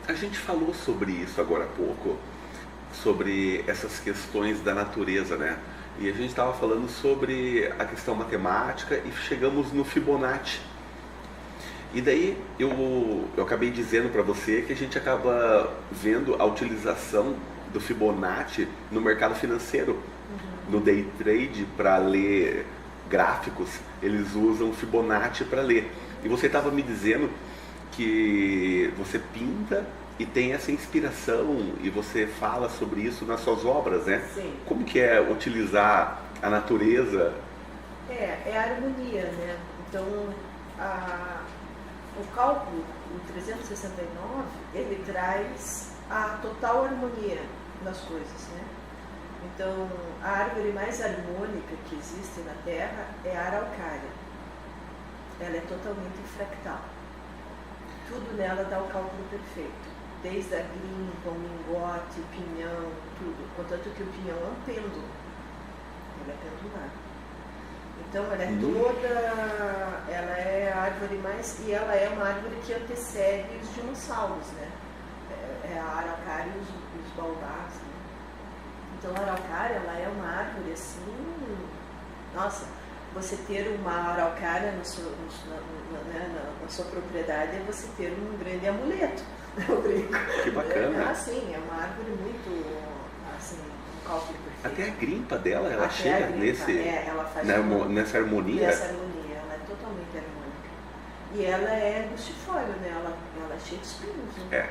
A gente falou sobre isso agora há pouco, sobre essas questões da natureza, né? E a gente estava falando sobre a questão matemática e chegamos no Fibonacci. E daí eu acabei dizendo para você que a gente acaba vendo a utilização do Fibonacci no mercado financeiro. No day trade, para ler gráficos, eles usam Fibonacci para ler. E você estava me dizendo que você pinta e tem essa inspiração e você fala sobre isso nas suas obras, né? Sim. Como que é utilizar a natureza? É a harmonia, né? Então, o cálculo, o 369, ele traz a total harmonia das coisas, né? Então, a árvore mais harmônica que existe na Terra é a araucária. Ela é totalmente fractal. Tudo nela dá o cálculo perfeito. Desde a grimpa, o mingote, o pinhão, tudo. Contanto que o pinhão é um pêndulo. Ele é pendular. Então, ela é toda... Ela é a árvore mais... E ela é uma árvore que antecede os dinossauros, né? É a araucária e os baobás, né? Então, a araucária, ela é uma árvore assim... Nossa, você ter uma araucária na sua propriedade é você ter um grande amuleto. Eu brinco. Que bacana. Sim, é uma árvore muito, assim, um cálculo perfeito. Até a grimpa dela, ela Até chega ela faz nessa harmonia. Nessa harmonia, ela é totalmente harmônica. E ela é gustifólia, né? Ela é cheia de espinhos, né? É.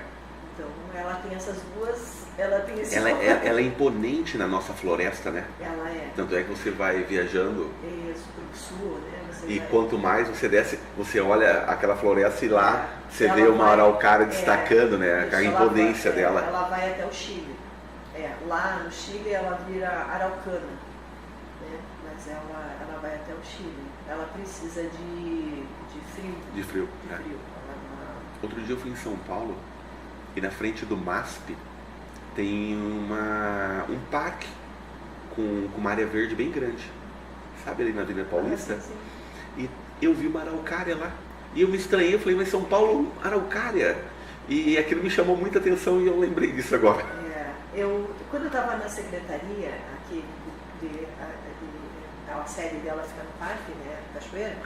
Então, ela tem essas duas... Ela tem esse... Ela é imponente na nossa floresta, né? Ela é. Tanto é que você vai viajando... Isso, pro sul, né? E quanto mais você desce, você olha aquela floresta e lá você vê ela uma araucária destacando, né? Isso, A imponência dela. Ela vai até o Chile. Lá no Chile ela vira araucana, né? Mas ela vai até o Chile. Ela precisa de frio. De frio. De frio. Outro dia eu fui em São Paulo e na frente do MASP tem um parque com uma área verde bem grande. Sabe, ali na Avenida Paulista? Sim. E eu vi uma araucária lá. E eu me estranhei, eu falei, mas São Paulo, araucária? E aquilo me chamou muita atenção e eu lembrei disso agora. Quando eu estava na secretaria, aqui, a sede dela fica no parque, né, Cachoeira,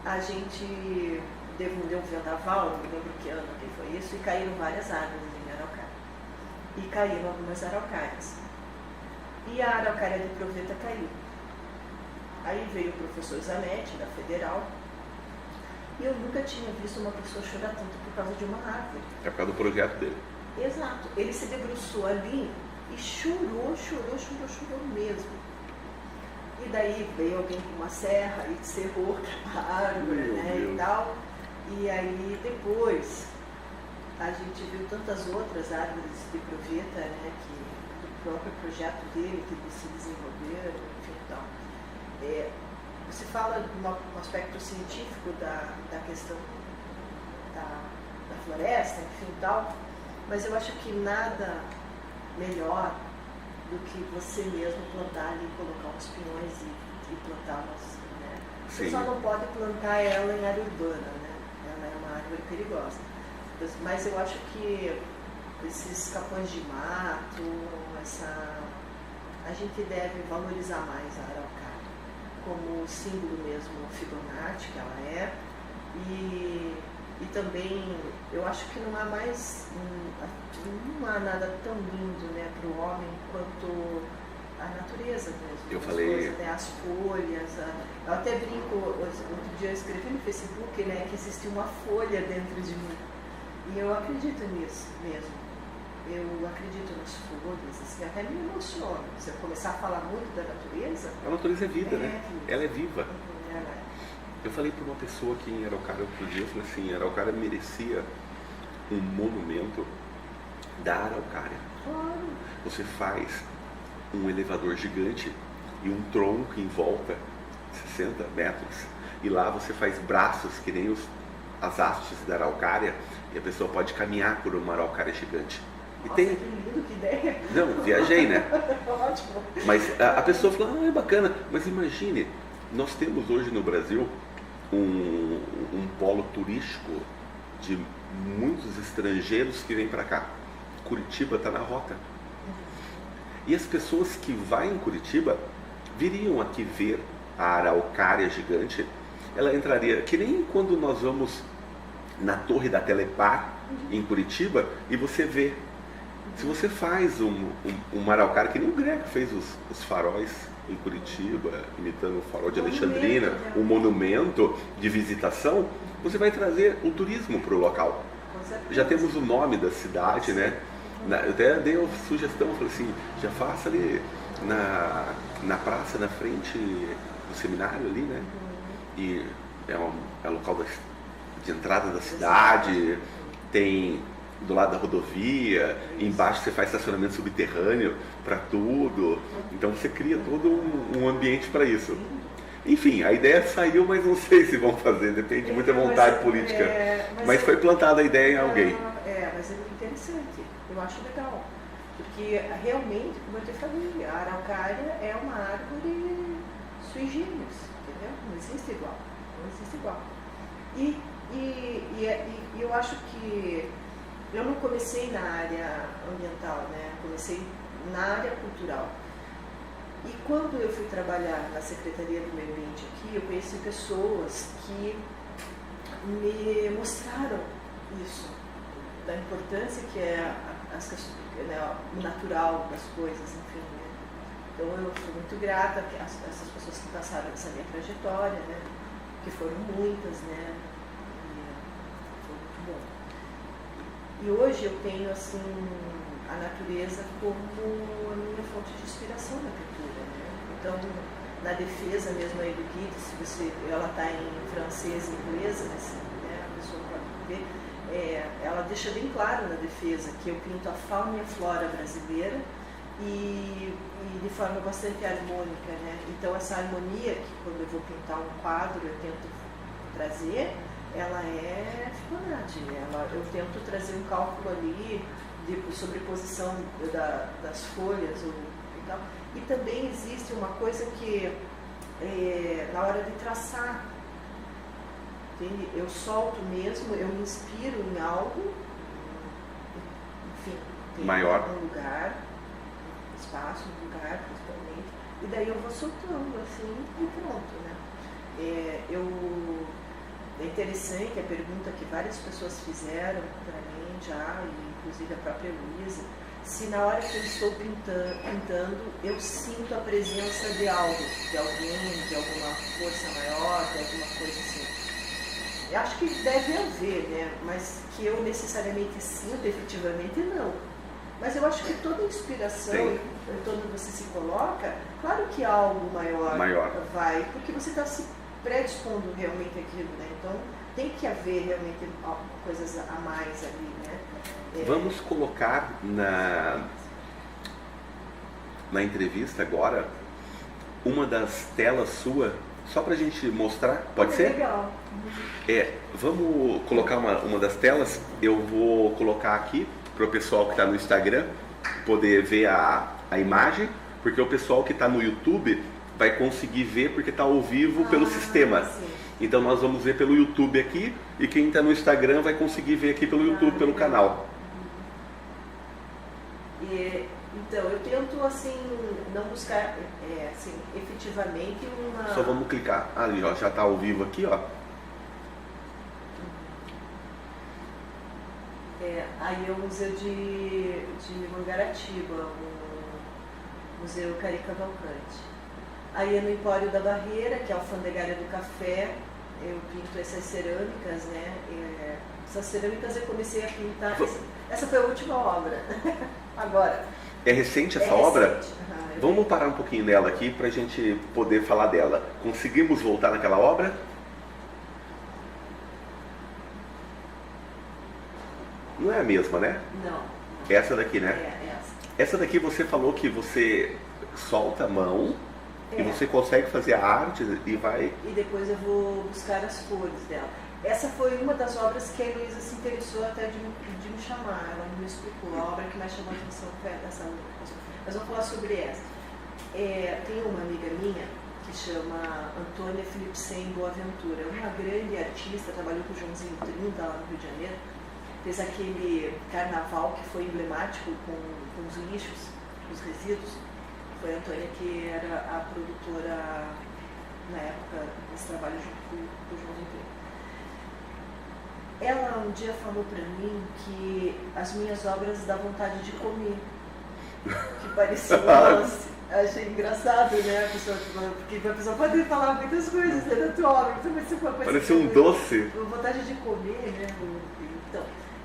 a gente deu um vendaval, não me lembro que ano que foi isso, e caíram várias árvores em araucária. E caíram algumas araucárias. E a araucária de Proveta caiu. Aí veio o professor Zanetti, da Federal, e eu nunca tinha visto uma pessoa chorar tanto por causa de uma árvore. É por causa do projeto dele. Exato. Ele se debruçou ali e chorou mesmo. E daí veio alguém com uma serra e serrou a árvore, né, e tal. E aí depois a gente viu tantas outras árvores de Proveta, né, que do próprio projeto dele, que se desenvolveram, enfim, tal. Você fala no aspecto científico da questão da floresta, enfim, tal. Mas eu acho que nada melhor do que você mesmo plantar ali, colocar uns pinhões e plantar umas, né? Você só não pode plantar ela em área urbana, né? Ela é uma árvore perigosa. Mas eu acho que esses capões de mato, a gente deve valorizar mais a araucária como símbolo mesmo Fibonacci que ela é. E também, eu acho que não há nada tão lindo, né, para o homem quanto a natureza mesmo. Eu falei... coisas, né, as folhas. Eu até brinco, outro dia eu escrevi no Facebook, né, que existe uma folha dentro de mim. E eu acredito nisso mesmo. Eu acredito nas folhas, assim, até me emociona. Se eu começar a falar muito da natureza... A natureza é vida, né? Vida. Ela é viva. Ela é. Eu falei para uma pessoa aqui em Araucária outro dia, eu falei assim, Araucária merecia um monumento da Araucária. Claro. Você faz um elevador gigante e um tronco em volta, 60 metros, e lá você faz braços que nem as hastes da Araucária, e a pessoa pode caminhar por uma Araucária gigante. Nossa, que lindo, que ideia! Não, viajei, né? Ótimo! Mas a pessoa falou, é bacana, mas imagine, nós temos hoje no Brasil um polo turístico de muitos estrangeiros que vêm para cá. Curitiba está na rota. E as pessoas que vão em Curitiba viriam aqui ver a araucária gigante. Ela entraria, que nem quando nós vamos na Torre da Telepar, em Curitiba, e você vê. Se você faz uma araucária, que nem o Greco fez os faróis em Curitiba, imitando o farol de Alexandrina, um monumento de visitação, você vai trazer o turismo para o local. Já temos o nome da cidade, né? Eu até dei uma sugestão, falei assim, já faça ali na praça, na frente do seminário ali, né? E é um local de entrada da cidade, tem do lado da rodovia, embaixo você faz estacionamento subterrâneo para tudo, então você cria todo um ambiente para isso. Enfim, a ideia saiu, mas não sei se vão fazer, depende de muita vontade política. Mas foi plantada a ideia em alguém. Mas é interessante, eu acho legal, porque realmente, como eu te falei, a araucária é uma árvore sui generis, entendeu? Não existe igual, não existe igual. E eu acho que eu não comecei na área ambiental, né? Comecei na área cultural. E quando eu fui trabalhar na Secretaria do Meio Ambiente aqui, eu conheci pessoas que me mostraram isso, da importância que é o natural das coisas, enfim. Né? Então eu fui muito grata a essas pessoas que passaram essa minha trajetória, né? Que foram muitas, né? E foi muito bom. E hoje eu tenho assim a natureza como a minha fonte de inspiração na pintura, né? Então, na defesa mesmo aí do Guide, ela está em francês e inglês, né? A pessoa pode ver, ela deixa bem claro na defesa que eu pinto a fauna e a flora brasileira e de forma bastante harmônica, né? Então essa harmonia que quando eu vou pintar um quadro eu tento trazer, ela é Fibonacci, eu tento trazer um cálculo ali de sobreposição das folhas e tal. E também existe uma coisa que na hora de traçar, entende? Eu solto mesmo, eu me inspiro em algo, enfim, maior, um lugar, um espaço, um lugar principalmente, e daí eu vou soltando assim e pronto, né? É interessante a pergunta que várias pessoas fizeram para mim já, e inclusive a própria Luísa, se na hora que eu estou pintando, eu sinto a presença de algo, de alguém, de alguma força maior, de alguma coisa assim. Eu acho que deve haver, né? Mas que eu necessariamente sinto, efetivamente não. Mas eu acho que toda inspiração, quando você se coloca, claro que algo maior vai, porque você está se predispondo realmente aquilo, né? Então tem que haver realmente coisas a mais ali, né? Vamos colocar na entrevista agora uma das telas sua, só para a gente mostrar, pode ser? Legal. Vamos colocar uma das telas, eu vou colocar aqui para o pessoal que está no Instagram poder ver a imagem, porque o pessoal que está no YouTube vai conseguir ver porque está ao vivo pelo sistema. Sim. Então nós vamos ver pelo YouTube aqui, e quem está no Instagram vai conseguir ver aqui pelo YouTube, pelo canal. Então, eu tento assim, não buscar assim, efetivamente uma... Só vamos clicar ali, ó, já está ao vivo aqui, ó. Aí é o Museu de Mangaratiba, o Museu Cari Cavalcante. Aí é no Empório da Barreira, que é a Alfandegária do Café, eu pinto essas cerâmicas, né? Essas cerâmicas eu comecei a pintar, essa foi a última obra, agora. É recente essa obra? Recente. Vamos parar um pouquinho nela aqui para a gente poder falar dela. Conseguimos voltar naquela obra? Não é a mesma, né? Não. Essa daqui, né? Essa. Essa daqui você falou que você solta a mão e você consegue fazer a arte e vai... E depois eu vou buscar as cores dela. Essa foi uma das obras que a Heloísa se interessou até de me chamar. Ela me explicou. A obra que mais chamou a atenção foi essa. Mas vamos falar sobre essa. Tem uma amiga minha que chama Antônia Philipsen Boaventura. É uma grande artista, trabalhou com o Joãozinho 30 lá no Rio de Janeiro. Fez aquele carnaval que foi emblemático com os lixos, os resíduos. Foi a Antônia que era a produtora na época desse trabalho junto com o Joãozinho 30. Ela um dia falou para mim que as minhas obras dão vontade de comer. Que parecia um doce. Achei engraçado, né? Porque a pessoa pode falar muitas coisas da tua obra. Então, mas uma coisa parecia um doce. Vontade de comer, né? Então,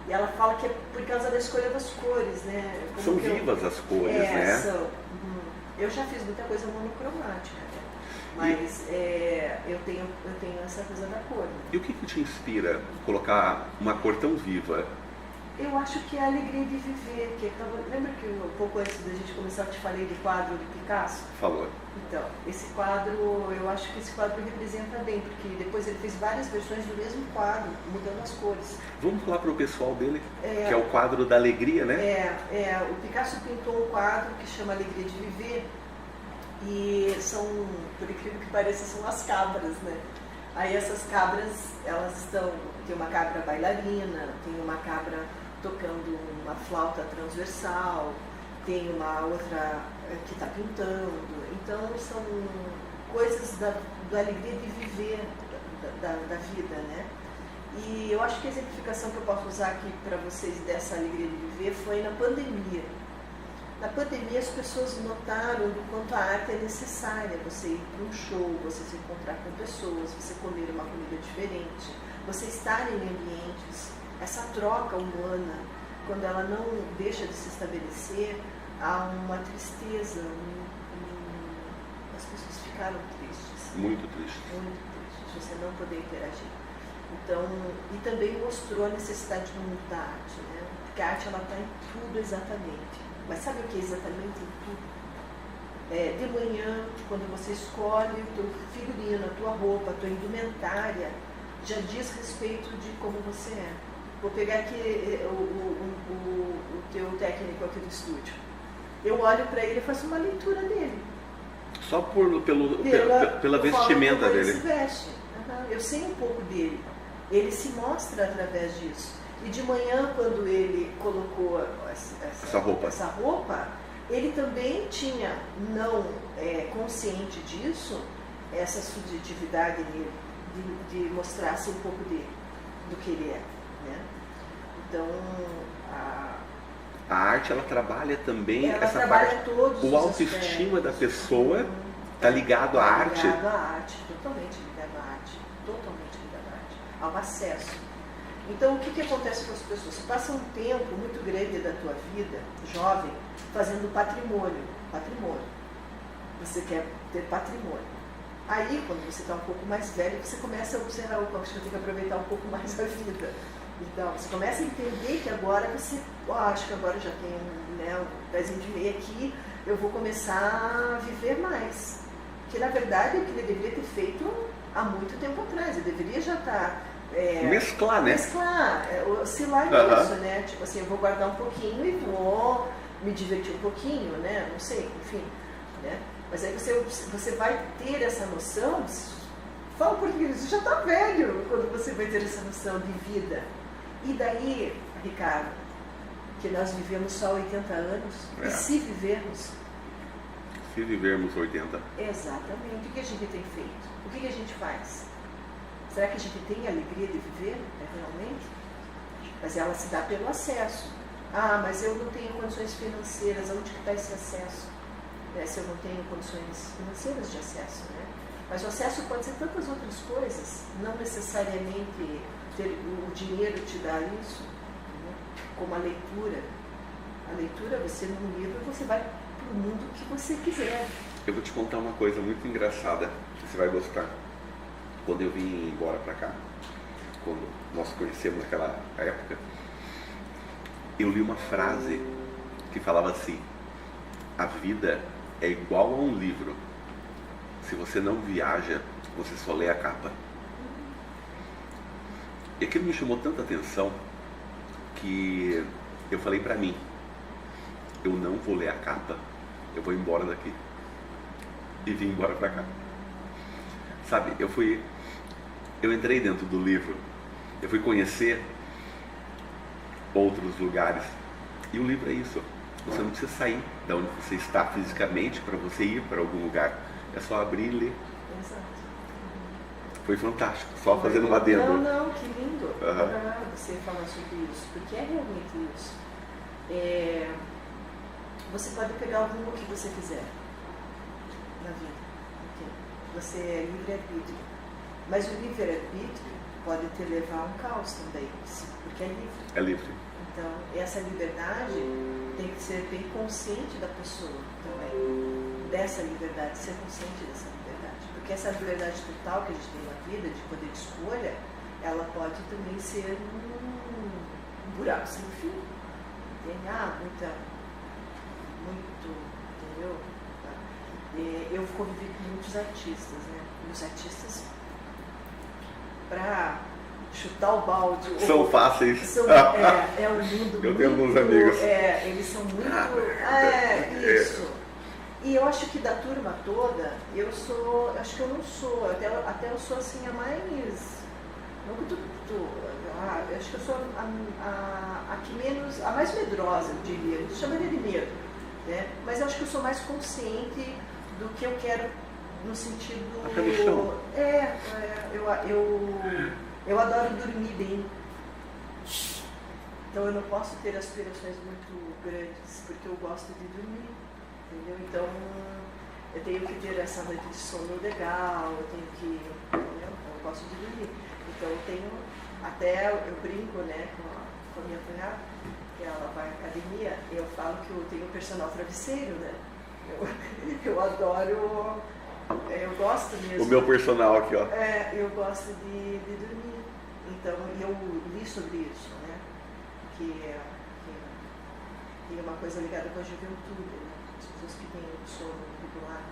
e ela fala que é por causa da escolha das cores, né? São vivas as cores, né? São. Eu já fiz muita coisa monocromática, né? Mas eu tenho essa coisa da cor. Né? E o que te inspira colocar uma cor tão viva? Eu acho que é a alegria de viver. Lembra que um pouco antes da gente começar eu te falei do quadro do Picasso? Falou. Então, esse quadro, eu acho que esse quadro representa bem, porque depois ele fez várias versões do mesmo quadro, mudando as cores. Vamos falar para o pessoal dele, que é o quadro da alegria, né? O Picasso pintou um quadro que chama Alegria de Viver, e são, por incrível que pareça, são as cabras, né? Aí essas cabras, tem uma cabra bailarina, tem uma cabra tocando uma flauta transversal, tem uma outra que está pintando. Então são coisas da alegria de viver, da vida, né? E eu acho que a exemplificação que eu posso usar aqui para vocês dessa alegria de viver foi na pandemia. Na pandemia as pessoas notaram do quanto a arte é necessária, você ir para um show, você se encontrar com pessoas, você comer uma comida diferente, você estar em ambientes, essa troca humana, quando ela não deixa de se estabelecer, há uma tristeza, as pessoas ficaram tristes. Muito tristes. Muito tristes, você não poder interagir. Então, e também mostrou a necessidade do mundo da arte, né? Porque a arte ela está em tudo exatamente. Mas sabe o que é exatamente em tudo? De manhã, quando você escolhe o teu figurino, a tua roupa, a tua indumentária, já diz respeito de como você é. Vou pegar aqui o teu técnico aqui do estúdio. Eu olho para ele e faço uma leitura dele. Só pela vestimenta dele. Ele se veste. Eu sei um pouco dele. Ele se mostra através disso. E de manhã, quando ele colocou essa roupa, ele também tinha, não consciente disso, essa subjetividade de mostrar-se um pouco dele, do que ele é. Né? Então, a arte, ela trabalha também essa parte, o autoestima da pessoa está ligado à arte. Ligado à arte, totalmente ligado à arte, ao acesso. Então, o que acontece com as pessoas? Você passa um tempo muito grande da tua vida, jovem, fazendo patrimônio. Você quer ter patrimônio. Aí, quando você está um pouco mais velho, você começa a observar, acho que eu tenho que aproveitar um pouco mais a vida. Então, você começa a entender que agora acho que agora eu já tenho um pezinho de meia aqui, eu vou começar a viver mais. Que, na verdade, é o que ele deveria ter feito há muito tempo atrás. Ele deveria já estar mesclar, né? Mesclar, oscilar nisso, né? Tipo assim, eu vou guardar um pouquinho e vou me divertir um pouquinho, né? Não sei, enfim, né? Mas aí você vai ter essa noção, fala português, você já está velho quando você vai ter essa noção de vida. E daí, Ricardo, que nós vivemos só 80 anos, e se vivermos? Se vivermos 80. Exatamente. O que a gente tem feito? O que a gente faz? Será que a gente tem a alegria de viver, realmente? Mas ela se dá pelo acesso. Ah, mas eu não tenho condições financeiras. Onde que está esse acesso? Se eu não tenho condições financeiras de acesso, né? Mas o acesso pode ser tantas outras coisas. Não necessariamente o dinheiro te dá isso, né? Como a leitura. A leitura, você num livro, você vai para o mundo que você quiser. Eu vou te contar uma coisa muito engraçada, que você vai gostar. Quando eu vim embora para cá, quando nós conhecemos naquela época, eu li uma frase que falava assim: a vida é igual a um livro. Se você não viaja, você só lê a capa. E aquilo me chamou tanta atenção que eu falei para mim: eu não vou ler a capa, eu vou embora daqui. E vim embora para cá. Sabe, eu entrei dentro do livro, eu fui conhecer outros lugares. E o livro é isso. Você não precisa sair de onde você está fisicamente para você ir para algum lugar. É só abrir e ler. Exato. Foi fantástico, só fazendo uma adendo. Não, que lindo. Você falar sobre isso, porque é realmente isso. Você pode pegar o rumo que você quiser na vida. Okay? Você é livre-arbítrio. Mas o livre-arbítrio pode te levar a um caos também, porque é livre. É livre. Então, essa liberdade tem que ser bem consciente da pessoa também. Dessa liberdade, ser consciente dessa liberdade. Porque essa liberdade total que a gente tem na vida, de poder de escolha, ela pode também ser um buraco sem fim. Entende? Entendeu? Eu convivi com muitos artistas, né? E os artistas, para chutar o balde... São fáceis. É um mundo eu tenho alguns amigos. Eles são muito... isso. E eu acho que da turma toda, acho que eu não sou, até eu sou assim a mais... Não que eu acho que eu sou a que menos, a mais medrosa, eu diria. Eu chamaria de medo, né? Mas eu acho que eu sou mais consciente do que eu quero no sentido... Eu adoro dormir bem. Então eu não posso ter aspirações muito grandes, porque eu gosto de dormir, entendeu? Então eu tenho que ter essa noite de sono legal, eu gosto de dormir. Então eu tenho, até eu brinco, né, com a minha cunhada, que ela vai à academia, e eu falo que eu tenho personal travesseiro, né? Eu adoro, eu gosto mesmo. O meu personal aqui, ó. Eu gosto de dormir. Então, eu li sobre isso, né? Que tem uma coisa ligada com a juventude, né? As pessoas que têm sono regular.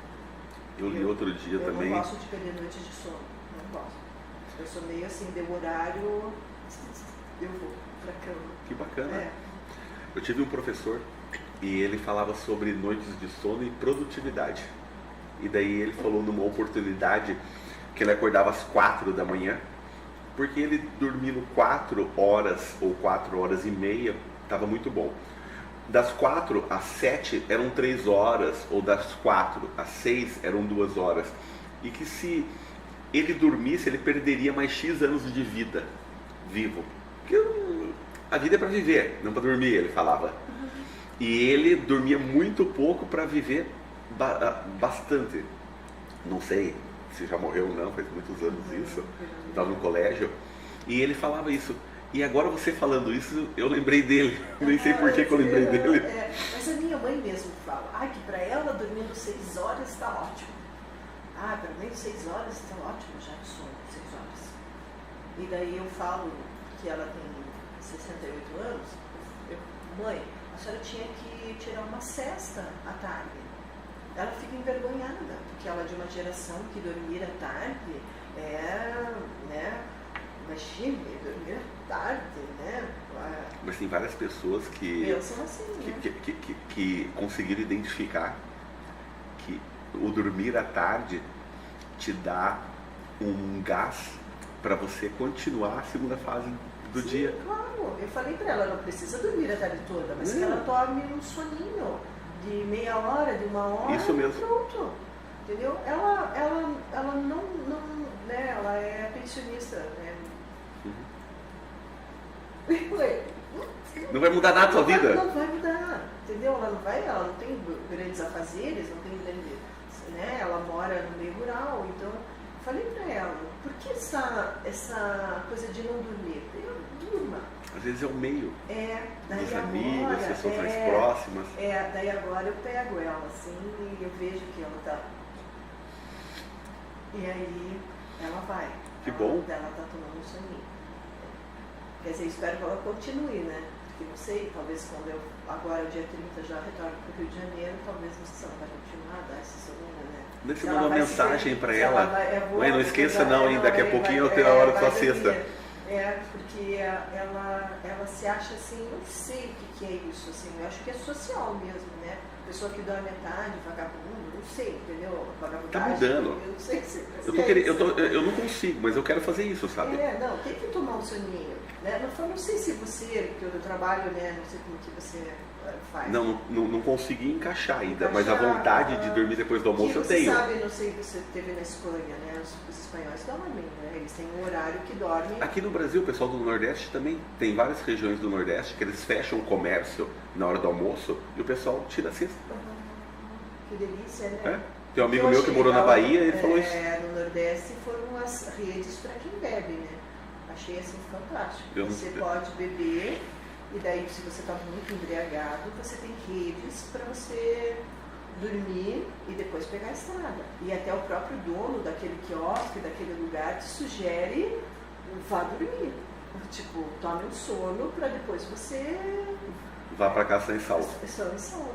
Eu li outro dia também. Eu não gosto de perder noites de sono, não gosto. Eu sou meio assim, deu horário, eu vou pra cama. Que bacana. Eu tive um professor e ele falava sobre noites de sono e produtividade. E daí ele falou numa oportunidade que ele acordava às 4 da manhã, porque ele dormindo 4 horas ou 4 horas e meia, estava muito bom. Das 4 às 7 eram 3 horas, ou das 4 às 6 eram 2 horas. E que se ele dormisse, ele perderia mais X anos de vida vivo. Porque a vida é para viver, não para dormir, ele falava. E ele dormia muito pouco para viver bastante. Não sei se já morreu ou não, faz muitos anos isso. Estava no colégio. E ele falava isso. E agora você falando isso, eu lembrei dele. Nem sei por que eu lembrei dele. Mas a minha mãe mesmo fala, que para ela dormindo 6 horas está ótimo. Para mim 6 horas está ótimo já de sono, 6 horas. E daí eu falo que ela tem 68 anos. Mãe, a senhora tinha que tirar uma siesta à tarde. Ela fica envergonhada, porque ela é de uma geração que dormir à tarde imagine, dormir tarde, né? Mas tem várias pessoas que Pensam assim, né? que conseguiram identificar que o dormir à tarde te dá um gás para você continuar a segunda fase do Sim, dia. Claro, eu falei para ela, não precisa dormir a tarde toda, mas que ela dorme um soninho de meia hora, de uma hora, Isso mesmo. Pronto. Entendeu? Ela não, né, ela é pensionista, né? Não vai mudar nada a tua vida. Não vai mudar, entendeu? Ela não tem grandes afazeres, não tem grandes, né? Ela mora no meio rural, então falei pra ela, por que essa coisa de não dormir? Durma. Às vezes é o meio. Daí dos agora, amigos, as pessoas mais próximas. Daí agora eu pego ela assim e eu vejo que ela tá. E aí ela vai. Que bom. Ela tá tomando um soninho. Quer dizer, espero que ela continue, né? Porque não sei, talvez quando eu, agora dia 30 já retorno para o Rio de Janeiro, talvez você não vai continuar a dar essa soninho, né? Daí você manda uma mensagem para ela. Mãe, não esqueça não, hein? Daqui a pouquinho eu tenho a hora da sua cesta. Porque ela se acha assim, não sei o que é isso, assim, eu acho que é social mesmo, né? Pessoa que dorme à tarde, vagabundo, não sei, entendeu? Vagabundagem. Tá mudando. Eu não sei se eu não consigo, mas eu quero fazer isso, sabe? Não, tem que tomar um soninho. Né? Não sei se você, porque eu trabalho, né? Não sei como que você faz. Não consegui encaixar ainda, mas a vontade de dormir depois do almoço eu tenho. Você sabe, não sei, você teve na Espanha, né? Os espanhóis dormem, né? Eles têm um horário que dormem. Aqui no Brasil, o pessoal do Nordeste também tem várias regiões do Nordeste que eles fecham o comércio na hora do almoço e o pessoal tira a cesta. Que delícia, né? Tem um amigo meu que morou na Bahia e ele falou isso. No Nordeste foram as redes para quem bebe, né? Achei assim fantástico. Você pode beber e daí se você está muito embriagado, você tem redes para você dormir e depois pegar a estrada. E até o próprio dono daquele quiosque, daquele lugar, te sugere vá dormir. Tipo, tome um sono para depois você vá para casa sem salvo. Sem salvo.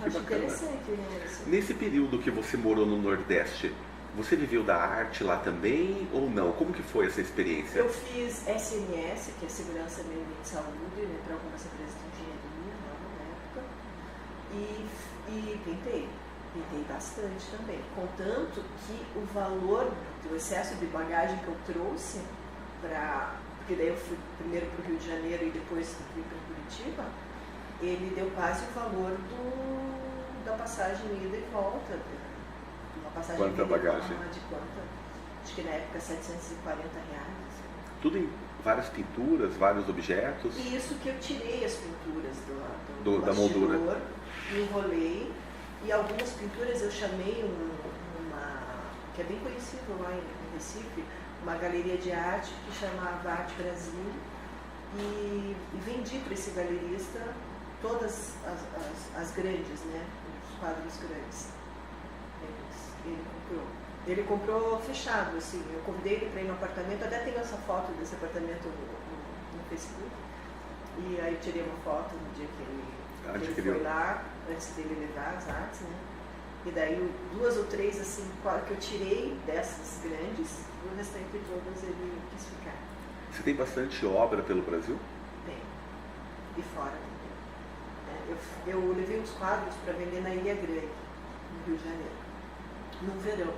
Acho interessante, né? Nesse período que você morou no Nordeste, você viveu da arte lá também ou não? Como que foi essa experiência? Eu fiz SNS, que é Segurança Meio Ambiente e Saúde, né, para algumas empresas de engenharia na época, e pintei bastante também. Contanto que o valor do excesso de bagagem que eu trouxe, porque daí eu fui primeiro para o Rio de Janeiro e depois fui para Curitiba, ele deu quase o valor da passagem ida e volta. Quanta bagagem? De quanta? Acho que na época R$740. Tudo em várias pinturas, vários objetos? E isso que eu tirei as pinturas da moldura. Enrolei. E algumas pinturas eu chamei que é bem conhecido lá em Recife, uma galeria de arte que chamava Arte Brasil. E vendi para esse galerista todas as grandes, né? Os quadros grandes. Ele comprou fechado, assim. Eu convidei ele para ir no apartamento, até tenho essa foto desse apartamento no Facebook. E aí tirei uma foto no dia que ele foi lá, antes dele levar as artes, né? E daí 2 ou 3, assim, que eu tirei dessas grandes, o restante de todas ele quis ficar. Você tem bastante obra pelo Brasil? Tem. E fora também. Eu levei uns quadros para vender na Ilha Grande, no Rio de Janeiro. No verão,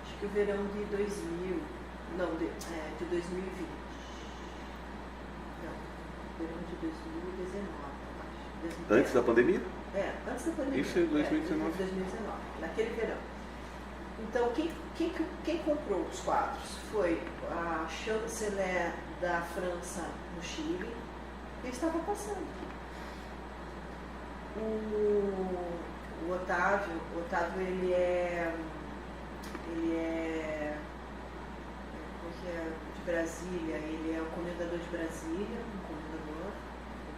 acho que o verão de 2000, não, de 2020. Não, verão de 2019, acho. Antes da pandemia? Antes da pandemia. Isso em 2019. 2019, naquele verão. Então, quem comprou os quadros foi a chanceler da França no Chile e estava passando. O Otávio, ele é de Brasília, ele é o comendador de Brasília, o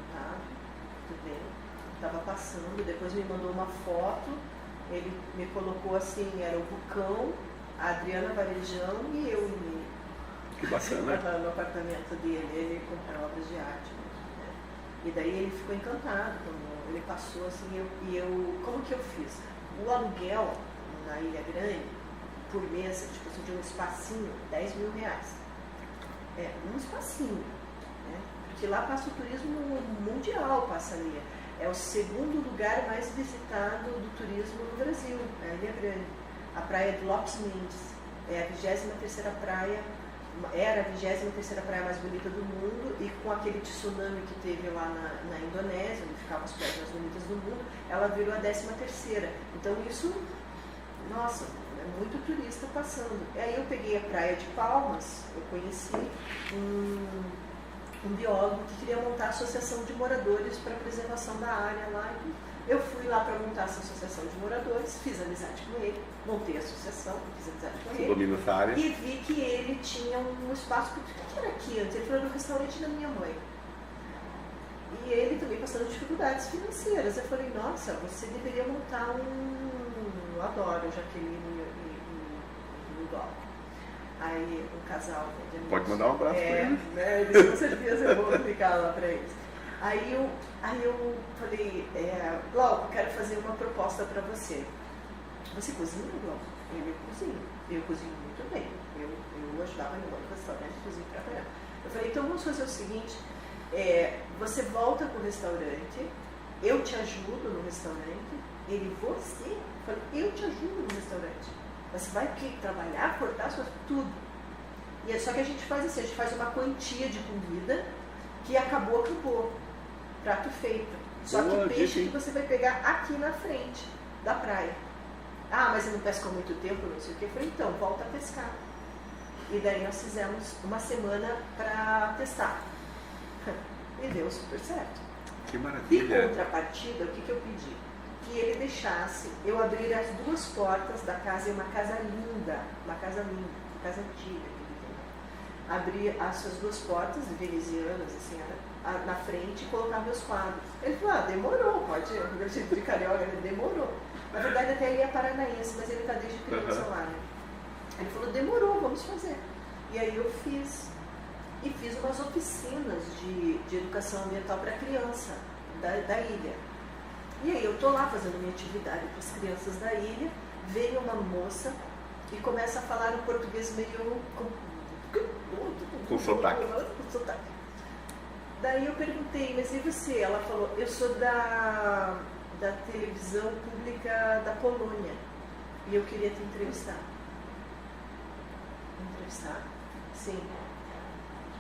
Otávio, tudo bem, estava passando, depois me mandou uma foto, ele me colocou assim, era o Bucão, a Adriana Varejão e eu no meio. Que bacana. No apartamento dele, ele comprava obras de arte, né? E daí ele ficou encantado quando ele passou assim, como que eu fiz? O aluguel na Ilha Grande, por mês, tipo assim, de um espacinho, R$10 mil. um espacinho, né? Porque lá passa o turismo mundial, passa ali. É o segundo lugar mais visitado do turismo no Brasil, é a Ilha Grande. A praia de Lopes Mendes é a 23ª praia, era a 23ª praia mais bonita do mundo, e com aquele tsunami que teve lá na Indonésia, onde ficavam as praias mais bonitas do mundo, ela virou a 13ª. Então isso, nossa, é muito turista passando. E aí eu peguei a Praia de Palmas, eu conheci um biólogo que queria montar a associação de moradores para a preservação da área lá. Eu fui lá para montar essa associação de moradores, fiz amizade com ele, montei a associação, fiz amizade com ele. Domina essa área. E vi que ele tinha um espaço, o que era aqui antes? Ele foi no restaurante da minha mãe. E ele também passando dificuldades financeiras. Eu falei, nossa, você deveria montar eu adoro Jaqueline e Ludol. Aí um casal de amigos. Pode mandar um abraço para eles. Né, eles com certeza eu vou ficar lá para eles. Aí eu falei, Glauco, quero fazer uma proposta para você. Você cozinha, Glauco? Ele cozinha. Eu cozinho muito bem. Eu ajudava no outro restaurante, cozinho pra caramba. Eu falei, então vamos fazer o seguinte, você volta pro restaurante, eu te ajudo no restaurante, você? Eu falei, eu te ajudo no restaurante. Você vai trabalhar, cortar tudo. E só que a gente faz assim, a gente faz uma quantia de comida que acabou. Prato feito. Só que peixe que você vai pegar aqui na frente da praia. Ah, mas eu não pesco há muito tempo, não sei o que. Eu falei, então, volta a pescar. E daí nós fizemos uma semana para testar. E deu super certo. Que maravilha. De contrapartida, o que eu pedi? Que ele deixasse eu abrir as duas portas da casa, uma casa linda, uma casa antiga que ele tem. Abrir essas duas portas venezianas, assim, na frente e colocar meus quadros. Ele falou, demorou, pode, o jeito de carioca, ele demorou. Na verdade até ele é paranaense, mas ele está desde criança lá, né? Ele falou, demorou, vamos fazer. E aí eu fiz. E fiz umas oficinas de educação ambiental para criança da ilha. E aí eu tô lá fazendo minha atividade para as crianças da ilha, veio uma moça e começa a falar um português meio com sotaque. Daí eu perguntei, mas e você? Ela falou, eu sou da televisão pública da Polônia e eu queria te entrevistar. Entrevistar? Sim.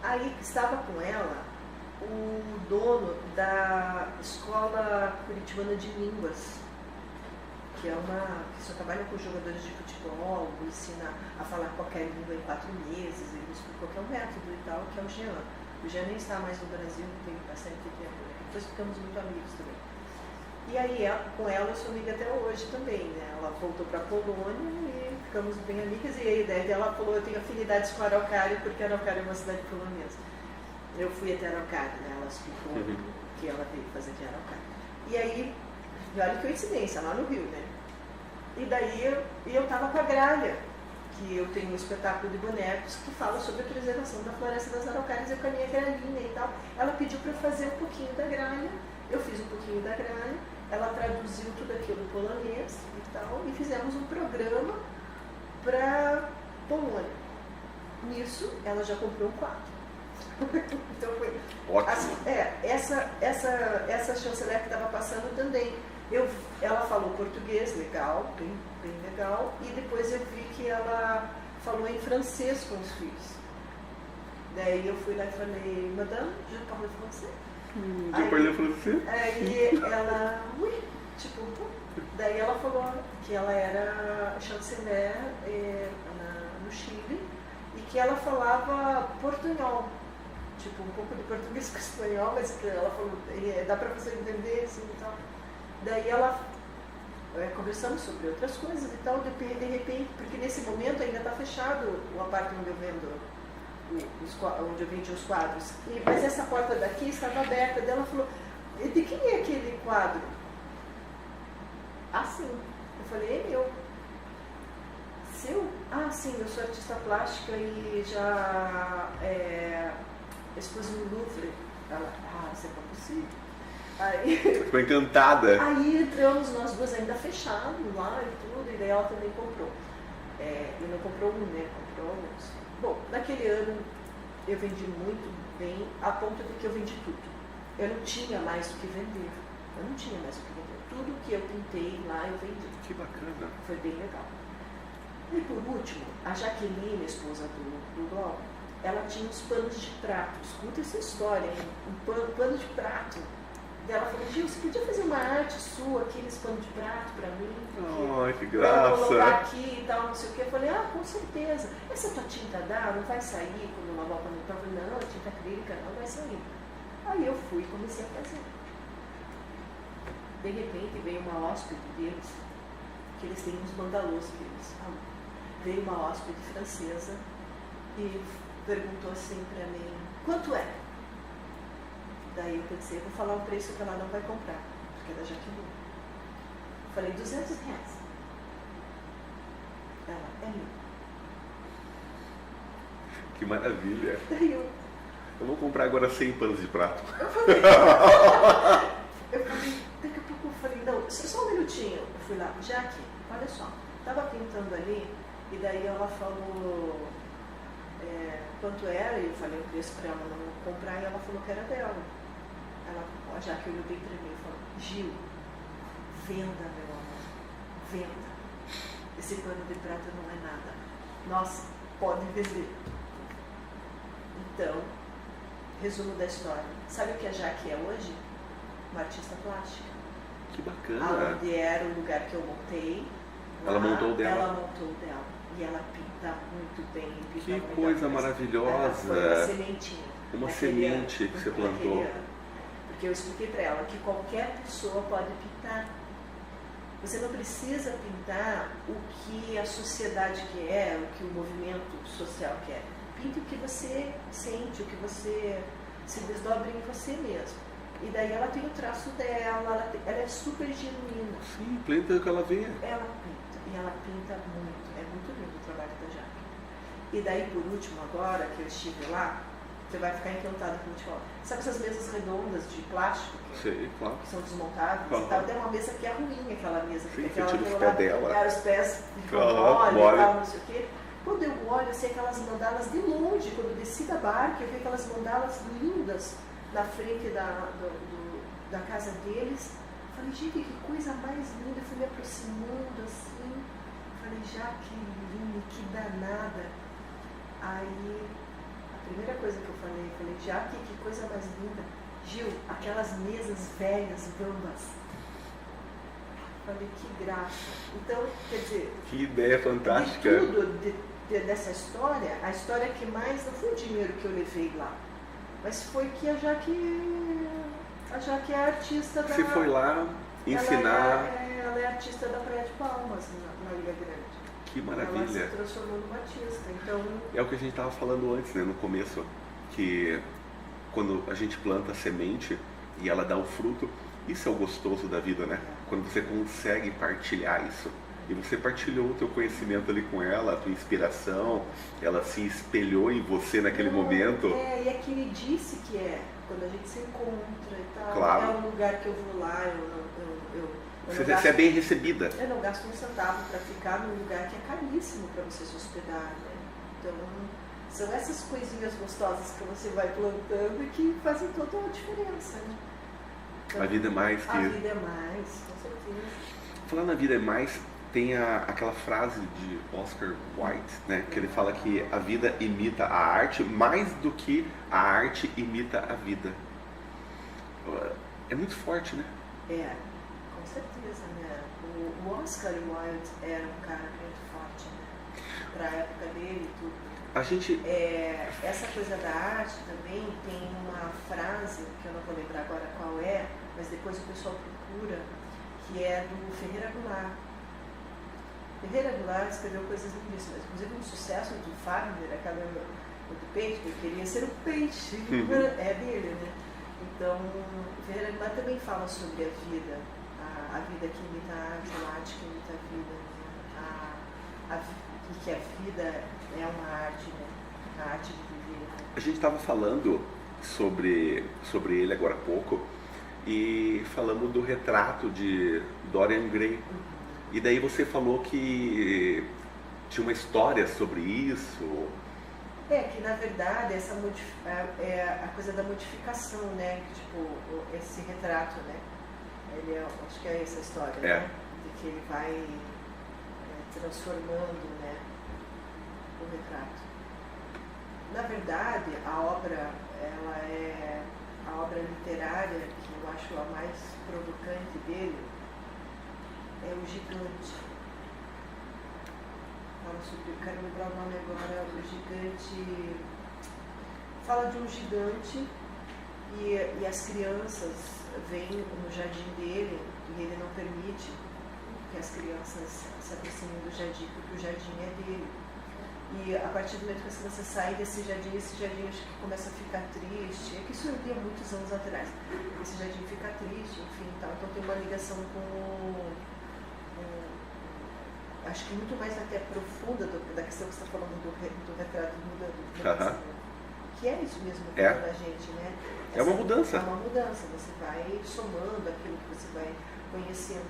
Aí estava com ela o dono da Escola Curitibana de Línguas, que que só trabalha com jogadores de futebol, ensina a falar qualquer língua em 4 meses, ele explicou que é um método e tal, que é o Jean. O Jean nem está mais no Brasil, tem bastante tempo, né? Depois ficamos muito amigos também. E aí, com ela eu sou amiga até hoje também, né? Ela voltou para a Polônia e ficamos bem amigas. E a ideia dela falou, eu tenho afinidades com Araucária, porque Araucária é uma cidade polonesa. Eu fui até Araucária, né? Ela explicou que ela veio fazer aqui em Araucária. E aí, olha que coincidência, lá no Rio, né? E daí eu estava com a Gralha, que eu tenho um espetáculo de bonecos que fala sobre a preservação da floresta das araucárias, eu com a minha gralhinha e tal. Ela pediu para eu fazer um pouquinho da gralha, eu fiz um pouquinho da gralha, ela traduziu tudo aquilo em polonês e tal, e fizemos um programa para Polônia. Nisso, ela já comprou um quadro. Então foi ótimo. Essa chanceler que estava passando também. Ela falou português, legal, bem legal, e depois eu vi que ela falou em francês com os filhos. Daí eu fui lá e falei, madame, je parle français? Je parle français? Aí ela, oui, tipo, daí ela falou que ela era chanceler no Chile e que ela falava portunhol, tipo, um pouco de português com espanhol, mas que ela falou, dá para você entender assim e tal. Daí conversamos sobre outras coisas e tal, de repente, porque nesse momento ainda está fechado a parte onde eu vendo, onde eu vendi os quadros. Mas essa porta daqui estava aberta, daí ela falou, de quem é aquele quadro? Ah, sim. Eu falei, é meu. Seu? Ah, sim, eu sou artista plástica e já expus no Louvre. Ela, isso é não possível. Aí, ficou encantada. Aí entramos nós duas ainda fechados lá e tudo, e daí ela também comprou. E não comprou um, né? Comprou alguns. Bom, naquele ano eu vendi muito bem, a ponto de que eu vendi tudo. Eu não tinha mais o que vender. Eu não tinha mais o que vender. Tudo que eu pintei lá, eu vendi. Que bacana. Foi bem legal. E por último, a Jaqueline, esposa do Glauco, ela tinha uns panos de prato. Escuta essa história, hein? Um pano de prato. Ela falou, Gil, você podia fazer uma arte sua aqui nesse pano de prato pra mim? Ai, que Pra eu colocar graça. aqui e tal, não sei o que. Eu falei, com certeza. Essa tua tinta dá? Não vai sair quando lavar o pano de prato? Eu falei, não, a tinta acrílica não vai sair. Aí eu fui e comecei a fazer. De repente veio uma hóspede deles, que eles têm uns bandalôs que eles falam. Veio uma hóspede francesa e perguntou assim pra mim, quanto é? Daí eu pensei, vou falar um preço que ela não vai comprar, porque é da Jaqueline. Falei, R$200. Ela, é meu. Que maravilha. Daí Eu vou comprar agora 100 panos de prato. eu falei, daqui a pouco eu falei, não, só um minutinho. Eu fui lá, Jaque, olha só, estava pintando ali, e daí ela falou quanto era, e eu falei o preço para ela não comprar, e ela falou que era dela. A Jaque olhou bem para mim e falou, Gil, venda, meu amor, venda. Esse pano de prata não é nada. Nossa, pode vender. Então, resumo da história. Sabe o que a Jaque é hoje? Uma artista plástica. Que bacana. Onde era o lugar que eu montei. Ela montou o dela. Ela montou o dela. E ela pinta muito bem. Pinta Que muito coisa bem. maravilhosa. Foi uma sementinha. Uma Naquele semente ano, que você plantou. naquele ano. Porque eu expliquei para ela que qualquer pessoa pode pintar. Você não precisa pintar o que a sociedade quer, o que o movimento social quer. Pinte o que você sente, o que você se desdobre em você mesmo. E daí ela tem o traço dela, ela é super genuína. Sim, planta que ela vê. Ela pinta, e ela pinta muito. É muito lindo o trabalho da Jaque. E daí, por último, agora que eu estive lá, você vai ficar encantado com o que eu te falo. Sabe essas mesas redondas de plástico? Sei, claro. Que são desmontáveis Uhum. e tal. Tem uma mesa que é ruim, aquela mesa. Sim, aquela você tira os lá, pés dela. Os pés ficam Uhum, mole e tal, não sei o quê. Quando eu olho, eu sei aquelas mandalas de longe. Quando eu desci da barca, eu vi aquelas mandalas lindas na frente da casa deles. Falei, gente, que coisa mais linda. Eu fui me aproximando assim. Falei, que linda, que danada. Aí, a primeira coisa que eu falei, que coisa mais linda. Gil, aquelas mesas velhas, bambas. Falei, que graça. Então, quer dizer... Que ideia fantástica. De tudo, dessa história, a história que mais... Não foi o dinheiro que eu levei lá, mas foi que a Jaque é a artista da... Você foi lá ensinar... Ela é artista da Praia de Palmas, na Ilha Grande. Que maravilha. Ela se transformou numa artista, então... É o que a gente estava falando antes, né, no começo, que quando a gente planta a semente e ela dá o fruto, isso é o gostoso da vida, né? Quando você consegue partilhar isso. E você partilhou o teu conhecimento ali com ela, a tua inspiração, ela se espelhou em você naquele momento. E é que ele disse que quando a gente se encontra e tal, claro. É um lugar que eu vou lá, você é bem recebida. Eu não gasto um centavo para ficar num lugar que é caríssimo para você se hospedar, né? Então, são essas coisinhas gostosas que você vai plantando e que fazem toda a diferença, né? Então, a vida é mais que... A vida é mais, com certeza. Falando na vida é mais, tem aquela frase de Oscar Wilde, né? Que ele fala que a vida imita a arte mais do que a arte imita a vida. É muito forte, né? Com certeza, né? O Oscar Wilde era um cara muito forte, né? Para a época dele e tudo. A gente... essa coisa da arte também tem uma frase, que eu não vou lembrar agora qual é, mas depois o pessoal procura, que é do Ferreira Goulart. Ferreira Goulart escreveu coisas lindíssimas, inclusive um sucesso do Fagner, aquela do peixe, que ele queria ser o peixe, é dele, né? Então, Ferreira Goulart também fala sobre a vida que imita a arte que imita a vida, e que a vida é uma arte, né? A arte de viver. Né? A gente estava falando sobre ele agora há pouco e falamos do retrato de Dorian Gray. E daí você falou que tinha uma história sobre isso Que na verdade é a coisa da modificação, né? Tipo, esse retrato, né? Acho que é essa a história, né? De que ele vai transformando, né, o retrato. Na verdade, a obra literária que eu acho a mais provocante dele é O Gigante. Fala sobre, quero lembrar o nome agora, O Gigante. Fala de um gigante e as crianças vêm no jardim dele e ele não permite que as crianças se aproximem do jardim, porque o jardim é dele. E a partir do momento que as crianças saem desse jardim, esse jardim acho que começa a ficar triste. É que isso eu li há muitos anos atrás. Esse jardim fica triste, enfim, tal. Então tem uma ligação com acho que muito mais até profunda da questão que você está falando do retrato mudando. Que é isso mesmo que é da gente, né? É uma mudança. É uma mudança. Você vai somando aquilo que você vai conhecendo.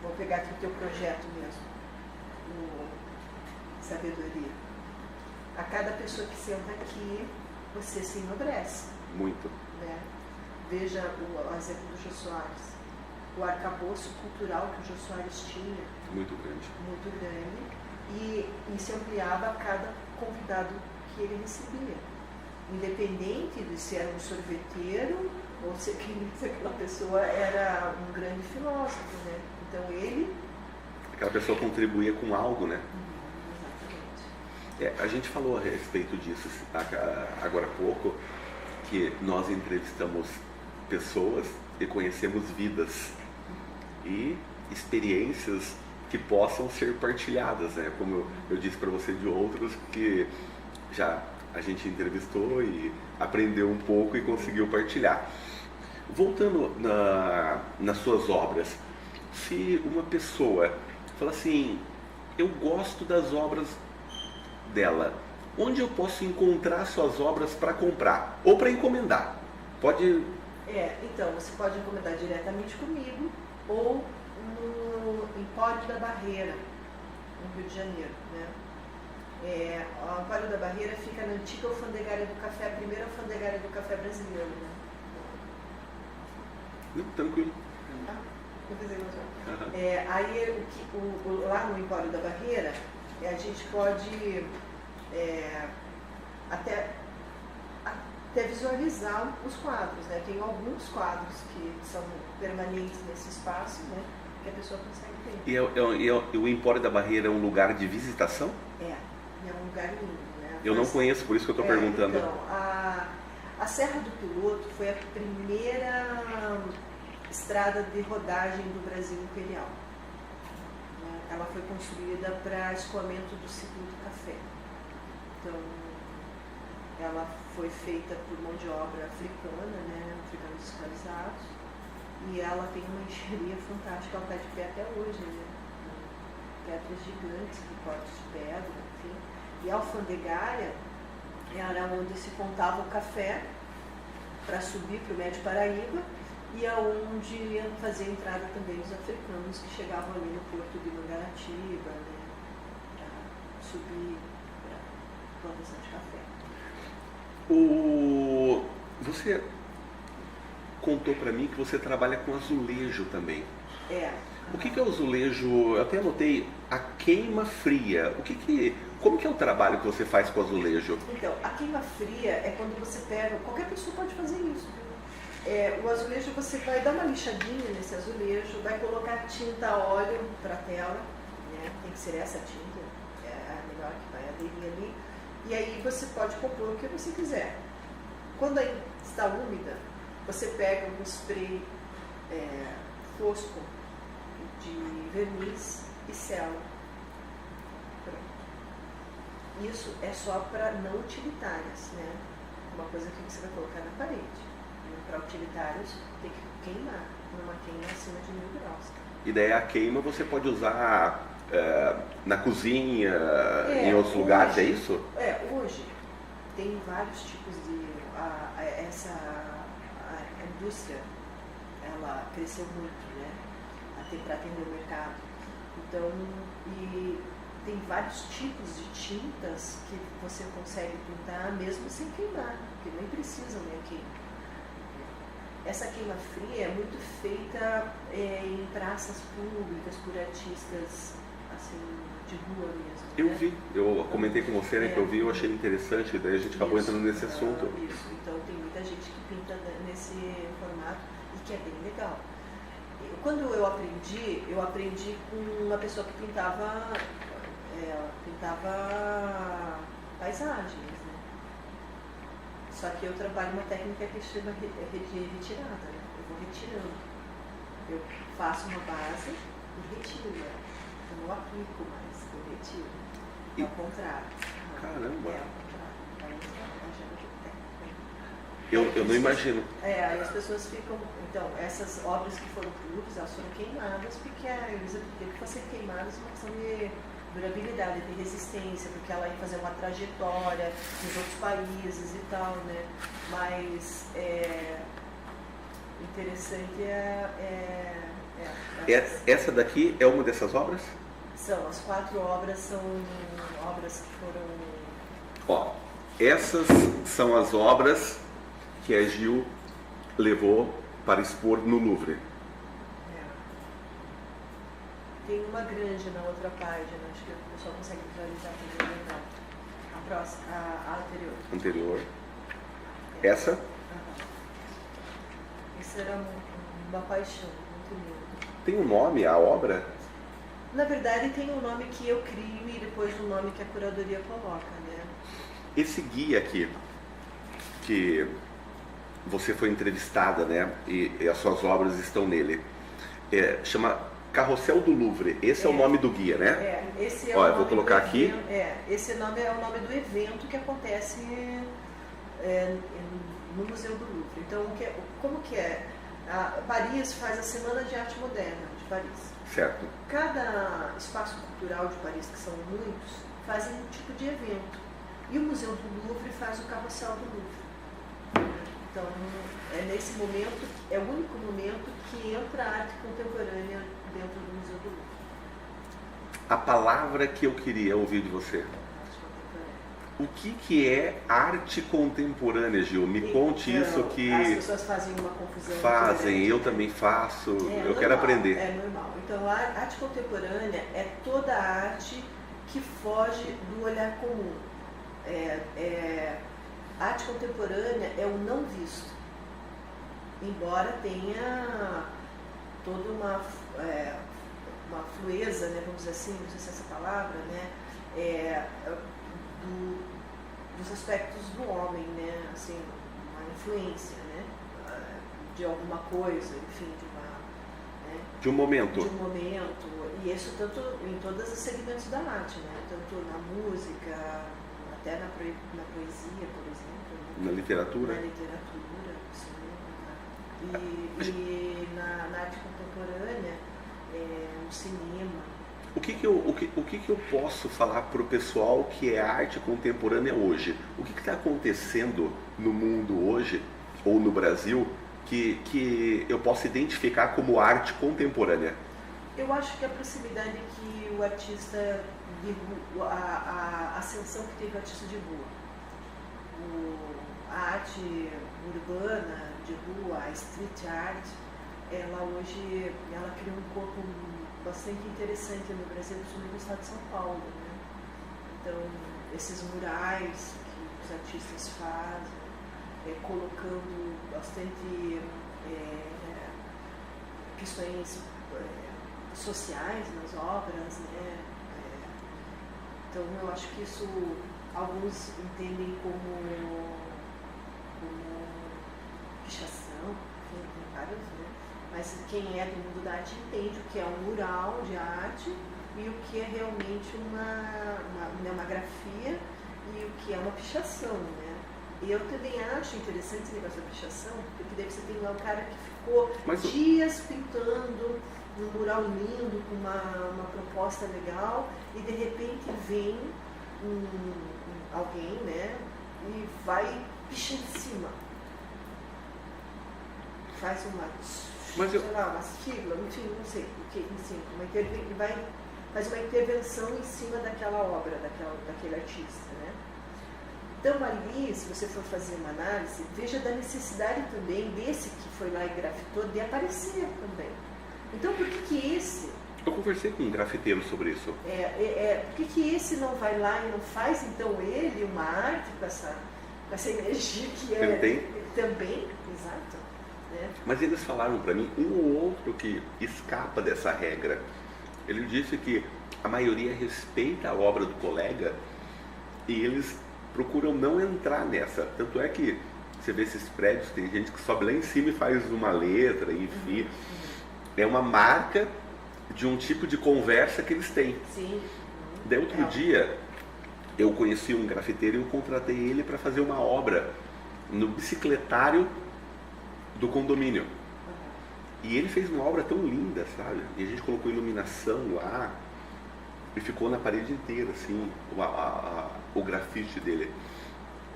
Vou pegar aqui o teu projeto mesmo, o Sabedoria. A cada pessoa que senta aqui, você se enobrece. Muito. Né? Veja o exemplo do Jô Soares. O arcabouço cultural que o Jô Soares tinha. Muito grande. Muito grande. E se ampliava a cada convidado que ele recebia. Independente de se era um sorveteiro ou se aquela pessoa era um grande filósofo, né? Então ele... Aquela pessoa contribuía com algo, né? Exatamente. A gente falou a respeito disso agora há pouco, que nós entrevistamos pessoas e conhecemos vidas e experiências que possam ser partilhadas, né? Como eu disse para você de outros que já a gente entrevistou e aprendeu um pouco e conseguiu partilhar. Voltando nas suas obras, se uma pessoa fala assim, eu gosto das obras dela, onde eu posso encontrar suas obras para comprar ou para encomendar? Pode... Então, você pode encomendar diretamente comigo ou no Empório da Barreira, no Rio de Janeiro, né? O Empório da Barreira fica na antiga alfandegária do café, a primeira alfandegária do café brasileiro, né? Não, tranquilo. Aí lá no Empório da Barreira a gente pode até visualizar os quadros, né? Tem alguns quadros que são permanentes nesse espaço, né? Que a pessoa consegue ver. E o Empório da Barreira é um lugar de visitação? É um lugar lindo, né? Eu não conheço, por isso que eu estou perguntando. Então, a Serra do Piloto foi a primeira estrada de rodagem do Brasil Imperial. Ela foi construída para escoamento do ciclo do café. Então, ela foi feita por mão de obra africana, né, africanos escravizados, e ela tem uma engenharia fantástica, ela está de pé até hoje, né? Pedras gigantes, cortes de pedra, enfim. E a alfandegária era onde se contava o café para subir para o Médio Paraíba, e aonde fazia a entrada também os africanos que chegavam ali no porto de Mangaratiba, né, para subir para a plantação de café. Você contou para mim que você trabalha com azulejo também. O que é o azulejo? Eu até anotei a queima fria. Como que é o trabalho que você faz com azulejo? Então, a queima fria é quando você pega, qualquer pessoa pode fazer isso. O azulejo, você vai dar uma lixadinha nesse azulejo, vai colocar tinta a óleo para a tela, né? Tem que ser essa tinta, é a melhor que vai aderir ali. E aí você pode compor o que você quiser. Quando ainda está úmida, você pega um spray fosco de verniz e sela. Pronto. Isso é só para não utilitárias, né? Uma coisa que você vai colocar na parede. Para utilitários tem que queimar, numa queima acima de 1000 graus. E daí a queima você pode usar na cozinha, em outros lugares, é isso? Hoje tem vários tipos de... A indústria, ela cresceu muito, né? Para atender o mercado. Então, e tem vários tipos de tintas que você consegue pintar mesmo sem queimar, porque nem precisam nem queimar. Essa queima fria é muito feita em praças públicas por artistas assim, de rua mesmo. Eu vi, eu comentei com você, né, que eu vi, eu achei interessante, daí a gente acabou entrando nesse assunto. Isso, então tem muita gente que pinta nesse formato e que é bem legal. Quando eu aprendi com uma pessoa que pintava paisagens, né? Só que eu trabalho uma técnica que chama retirada, né? Eu vou retirando. Eu faço uma base e retiro ela. Eu não aplico mais, eu retiro. É ao contrário. Caramba! É ao contrário. Eu não imagino. Aí as pessoas ficam. Então, essas obras que foram públicas, elas foram queimadas, porque eles acreditam que fossem queimadas uma questão de durabilidade, de resistência, porque ela ia fazer uma trajetória nos outros países e tal, né? Mas interessante Essa daqui é uma dessas obras? São, as 4 obras são obras que foram... Ó, essas são as obras que a Gil levou para expor no Louvre. Tem uma grande na outra página, acho que o pessoal consegue visualizar também legal. A próxima, a anterior. Anterior. Essa? Uhum. Isso era uma paixão, muito lindo. Tem um nome a obra? Na verdade tem um nome que eu crio e depois um nome que a curadoria coloca, né? Esse guia aqui, que você foi entrevistada, né? E as suas obras estão nele. Chama Carrossel do Louvre. Esse é o nome do guia, né? Esse é o nome eu vou colocar aqui. Esse nome é o nome do evento que acontece no Museu do Louvre. Então, como que é? Paris faz a Semana de Arte Moderna de Paris. Certo. Cada espaço cultural de Paris, que são muitos, fazem um tipo de evento. E o Museu do Louvre faz o Carrossel do Louvre. Então, nesse momento, é o único momento que entra a arte contemporânea dentro do Museu do Louvre. A palavra que eu queria ouvir de você. O que é arte contemporânea, Gil? Me conte isso que... As pessoas fazem uma confusão. Fazem, eu também faço, eu quero aprender. É normal. Então, a arte contemporânea é toda a arte que foge do olhar comum. A arte contemporânea é o não visto. Embora tenha toda uma flueza, né, vamos dizer assim, não sei se é essa palavra, né, dos aspectos do homem, né, assim, uma influência, né, de alguma coisa, enfim, de um momento. De um momento, e isso tanto em todos os segmentos da arte, né, tanto na música, até na poesia, por exemplo. Né? Na literatura? Na literatura, sim. E na arte contemporânea, no cinema. O que eu posso falar para o pessoal que é arte contemporânea hoje? O que está acontecendo no mundo hoje, ou no Brasil, que eu posso identificar como arte contemporânea? Eu acho que a proximidade que o artista de rua, a ascensão que teve o artista de rua, a arte urbana de rua, a street art, ela hoje criou um corpo bastante interessante no Brasil, principalmente no estado de São Paulo, né? Então, esses murais que os artistas fazem, colocando bastante questões sociais nas obras, né? Então, eu acho que isso alguns entendem como pichação, enfim, tem vários, né? Mas quem é do mundo da arte entende o que é um mural de arte e o que é realmente uma grafia e o que é uma pichação, né? E eu também acho interessante esse negócio da pichação, porque daí você tem lá um cara que ficou dias pintando um mural lindo, com uma proposta legal, e de repente vem alguém, né, e vai pichar em cima. Faz uma sigla, enfim, não sei o que em cima, mas ele vai faz uma intervenção em cima daquela obra, daquele artista, né? Então ali, se você for fazer uma análise, veja da necessidade também desse que foi lá e grafitou de aparecer também. Então por que esse... Eu conversei com um grafiteiro sobre isso. Por que esse não vai lá e não faz então ele uma arte com essa energia que é... Ele tem? Também, exato. Né? Mas eles falaram para mim, um ou outro que escapa dessa regra. Ele disse que a maioria respeita a obra do colega e eles procuram não entrar nessa. Tanto é que você vê esses prédios, tem gente que sobe lá em cima e faz uma letra, enfim. É uma marca de um tipo de conversa que eles têm. Sim. Daí outro dia, eu conheci um grafiteiro e eu contratei ele para fazer uma obra no bicicletário do condomínio. E ele fez uma obra tão linda, sabe? E a gente colocou iluminação lá e ficou na parede inteira, assim, o grafite dele.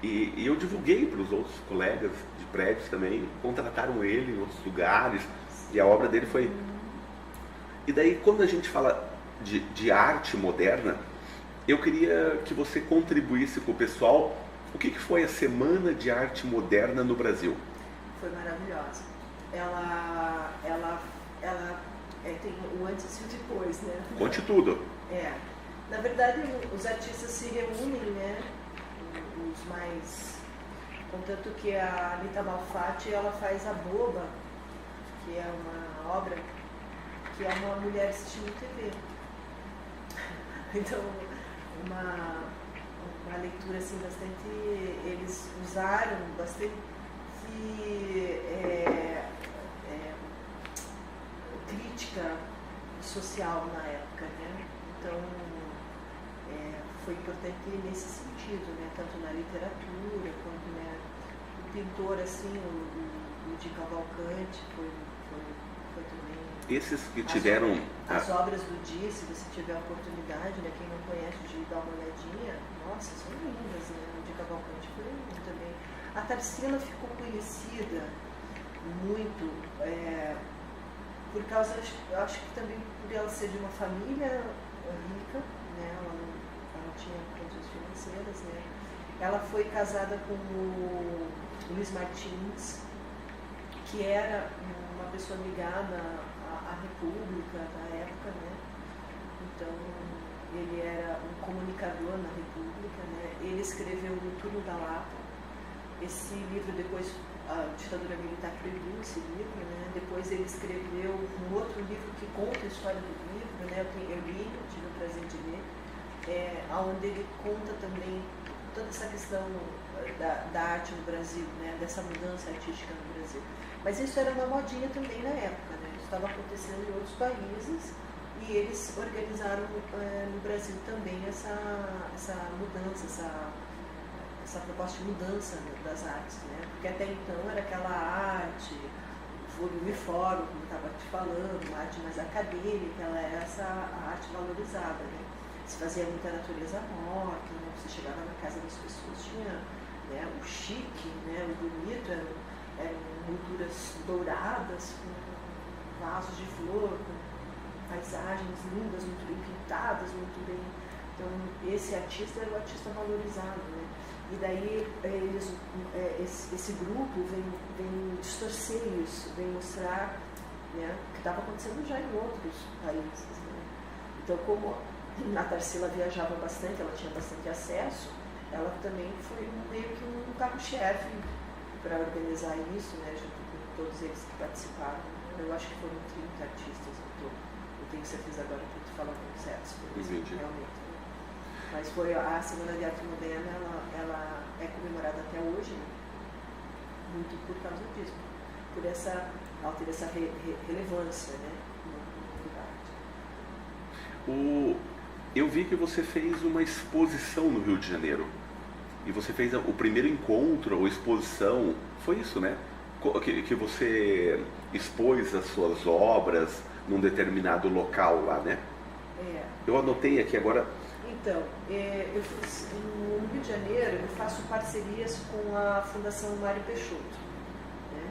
E eu divulguei para os outros colegas de prédios também, contrataram ele em outros lugares, e a obra dele foi... E daí, quando a gente fala de arte moderna, eu queria que você contribuísse com o pessoal. O que foi a Semana de Arte Moderna no Brasil? Foi maravilhosa. Ela tem o antes e o depois, né? Conte tudo. Na verdade, os artistas se reúnem, né? Os mais... Contanto que a Anita Malfatti, ela faz A Boba, que é uma obra que é uma mulher assistindo TV. Então, uma leitura assim bastante... Eles usaram bastante crítica social na época, né? Então, foi importante nesse sentido, né? Tanto na literatura quanto, né, o pintor, assim, o de Cavalcante foi também... Esses que tiveram... As obras do Di, se você tiver a oportunidade, né? Quem não conhece, de dar uma olhadinha, nossa, são lindas, né? O de Cavalcante foi lindo também. A Tarsila ficou conhecida muito por causa, eu acho que também por ela ser de uma família rica, né? Ela não tinha condições financeiras, né? Ela foi casada com o Luiz Martins, que era uma pessoa ligada à República da época, né? Então, ele era um comunicador na República, né? Ele escreveu No Turno da Lapa. Esse livro depois, a ditadura militar proibiu esse livro, né? Depois ele escreveu um outro livro que conta a história do livro, né? Eu li, tive o prazer de ler, onde ele conta também toda essa questão da arte no Brasil, né? Dessa mudança artística no Brasil. Mas isso era uma modinha também na época, né? Isso estava acontecendo em outros países e eles organizaram no Brasil também essa mudança, essa proposta de mudança das artes, né? Porque até então era aquela arte, uniforme, como estava te falando, uma arte mais acadêmica, ela era essa arte valorizada, né? Se fazia muita natureza morta, né? Você chegava na casa das pessoas, tinha, né, o chique, né, o bonito, eram molduras douradas, com vasos de flor, com paisagens lindas, muito bem pintadas, muito bem... Então, esse artista era o artista valorizado, né? E daí esse grupo vem distorcer isso, vem mostrar, né, o que estava acontecendo já em outros países, né? Então, como a Tarsila viajava bastante, ela tinha bastante acesso, ela também foi meio que um carro-chefe para organizar isso, né, junto com todos eles que participaram. Eu acho que foram 30 artistas no todo. Eu tenho certeza agora que eu estou falando certo, realmente. Mas foi a Semana de Arte Moderna, ela é comemorada até hoje, né? Muito por causa disso, por ela ter essa relevância, né, no mundo da arte. Eu vi que você fez uma exposição no Rio de Janeiro. E você fez o primeiro encontro ou exposição, foi isso, né? Que você expôs as suas obras num determinado local lá, né? Eu anotei aqui agora. Então, no Rio de Janeiro, eu faço parcerias com a Fundação Mário Peixoto, né?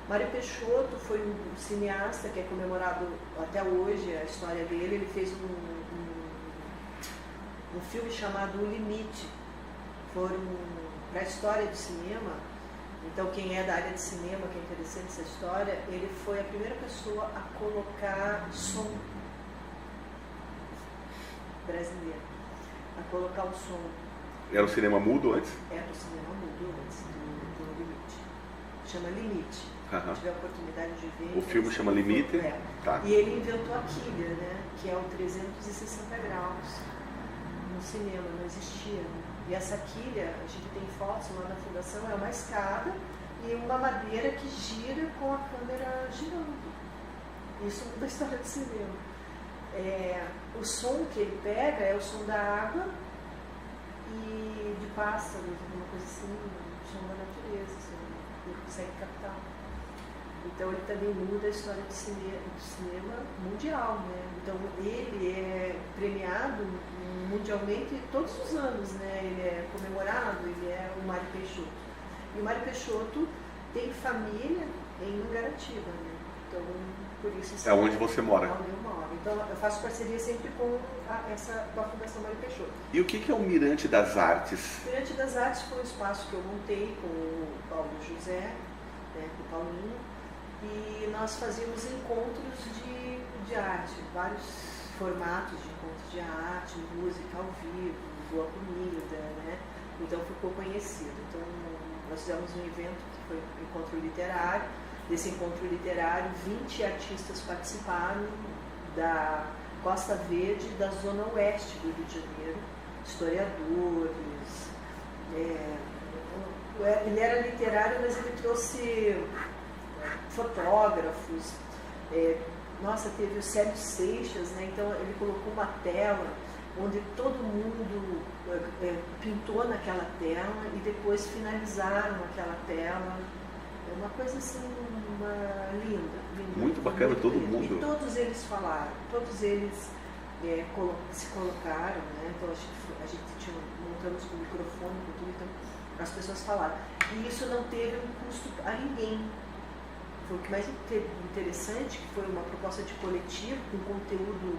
Mário Peixoto foi um cineasta que é comemorado até hoje, a história dele. Ele fez um um filme chamado O Limite. Foram para a história do cinema. Então, quem é da área de cinema, que é interessante essa história, ele foi a primeira pessoa a colocar som brasileiro, a colocar o som. Era o cinema mudo antes? Era o cinema mudo antes do Limite. Chama Limite. Se tiver a oportunidade de ver. O filme chama Limite? Tá. E ele inventou a quilha, né? Que é o 360 graus no cinema, não existia. Né? E essa quilha, a gente tem fotos lá na fundação, é uma escada e uma madeira que gira com a câmera girando. Isso muda a história do cinema. O som que ele pega é o som da água e de pássaros, alguma coisa assim, o som da natureza, assim, ele consegue captar. Então ele também muda a história do cinema mundial, né? Então ele é premiado mundialmente todos os anos, né? Ele é comemorado, ele é o Mário Peixoto. E o Mário Peixoto tem família em Mangaratiba, né? Então, por isso... É onde você mora? É onde eu moro. Então eu faço parceria sempre com a Fundação Mário Peixoto. E o que é o Mirante das Artes? O Mirante das Artes foi um espaço que eu montei com o Paulo José, né, com o Paulinho, e nós fazíamos encontros de arte, vários formatos de encontros de arte, música ao vivo, boa comida, né? Então ficou conhecido. Então nós fizemos um evento que foi um encontro literário. Desse encontro literário, 20 artistas participaram da Costa Verde, da Zona Oeste do Rio de Janeiro, historiadores. Ele era literário, mas ele trouxe fotógrafos. Nossa, teve o Célio Seixas, né? Então ele colocou uma tela onde todo mundo pintou naquela tela e depois finalizaram aquela tela. É uma coisa assim, linda. Muito bacana, todo mundo. E todos eles falaram, todos eles se colocaram, né? Então a gente montamos com o microfone, com tudo, então as pessoas falaram. E isso não teve um custo a ninguém. Foi o que mais interessante, que foi uma proposta de coletivo, com conteúdo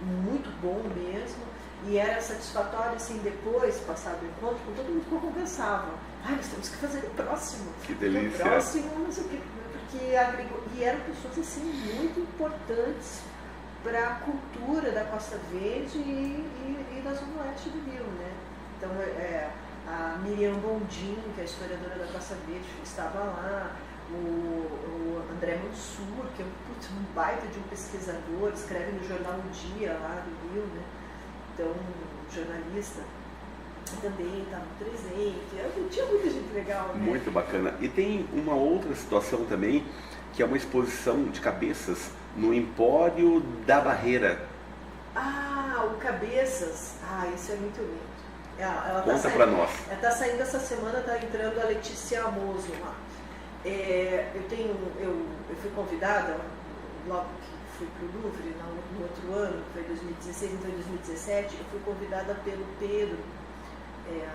muito bom mesmo, e era satisfatório, assim, depois, passado o encontro, todo mundo ficou conversava. Nós temos que fazer o próximo. Que delícia. O próximo, não sei o quê, porque agregou, e eram pessoas, assim, muito importantes para a cultura da Costa Verde e da Zona Oeste do Rio, né? Então, a Miriam Bondim, que é a historiadora da Costa Verde, estava lá. O André Mansur, que é um baita de um pesquisador, escreve no jornal O Dia, lá do Rio, né? Então, um jornalista também estava presente. Tinha muita gente legal, né? Muito bacana. E tem uma outra situação também, que é uma exposição de cabeças no Empório da Barreira. O Cabeças. Isso é muito lindo. Conta para nós. Ela está saindo essa semana, está entrando a Letícia Amoso lá. Eu fui convidada, logo que fui para o Louvre, no outro ano, que foi 2016, então em 2017, eu fui convidada pelo Pedro,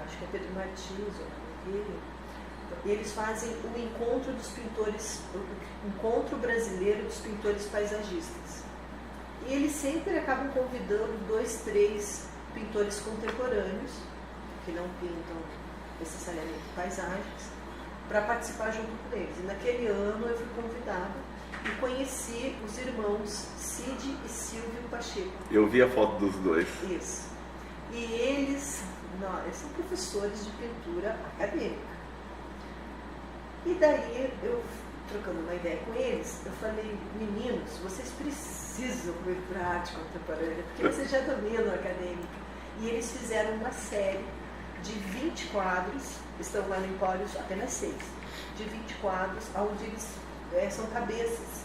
acho que é Pedro Martins, o nome dele. Eles fazem o encontro dos pintores, o encontro brasileiro dos pintores paisagistas. E eles sempre acabam convidando 2, 3 pintores contemporâneos, que não pintam necessariamente paisagens, para participar junto com eles. E naquele ano eu fui convidada e conheci os irmãos Cid e Silvio Pacheco. Eu vi a foto dos dois. Isso. E eles são professores de pintura acadêmica. E daí, eu trocando uma ideia com eles, eu falei, meninos, vocês precisam ir para a arte contemporânea, porque vocês já dominam a acadêmica. E eles fizeram uma série de 20 quadros, estão lá no Empório apenas 6, de 20 quadros, onde eles são cabeças.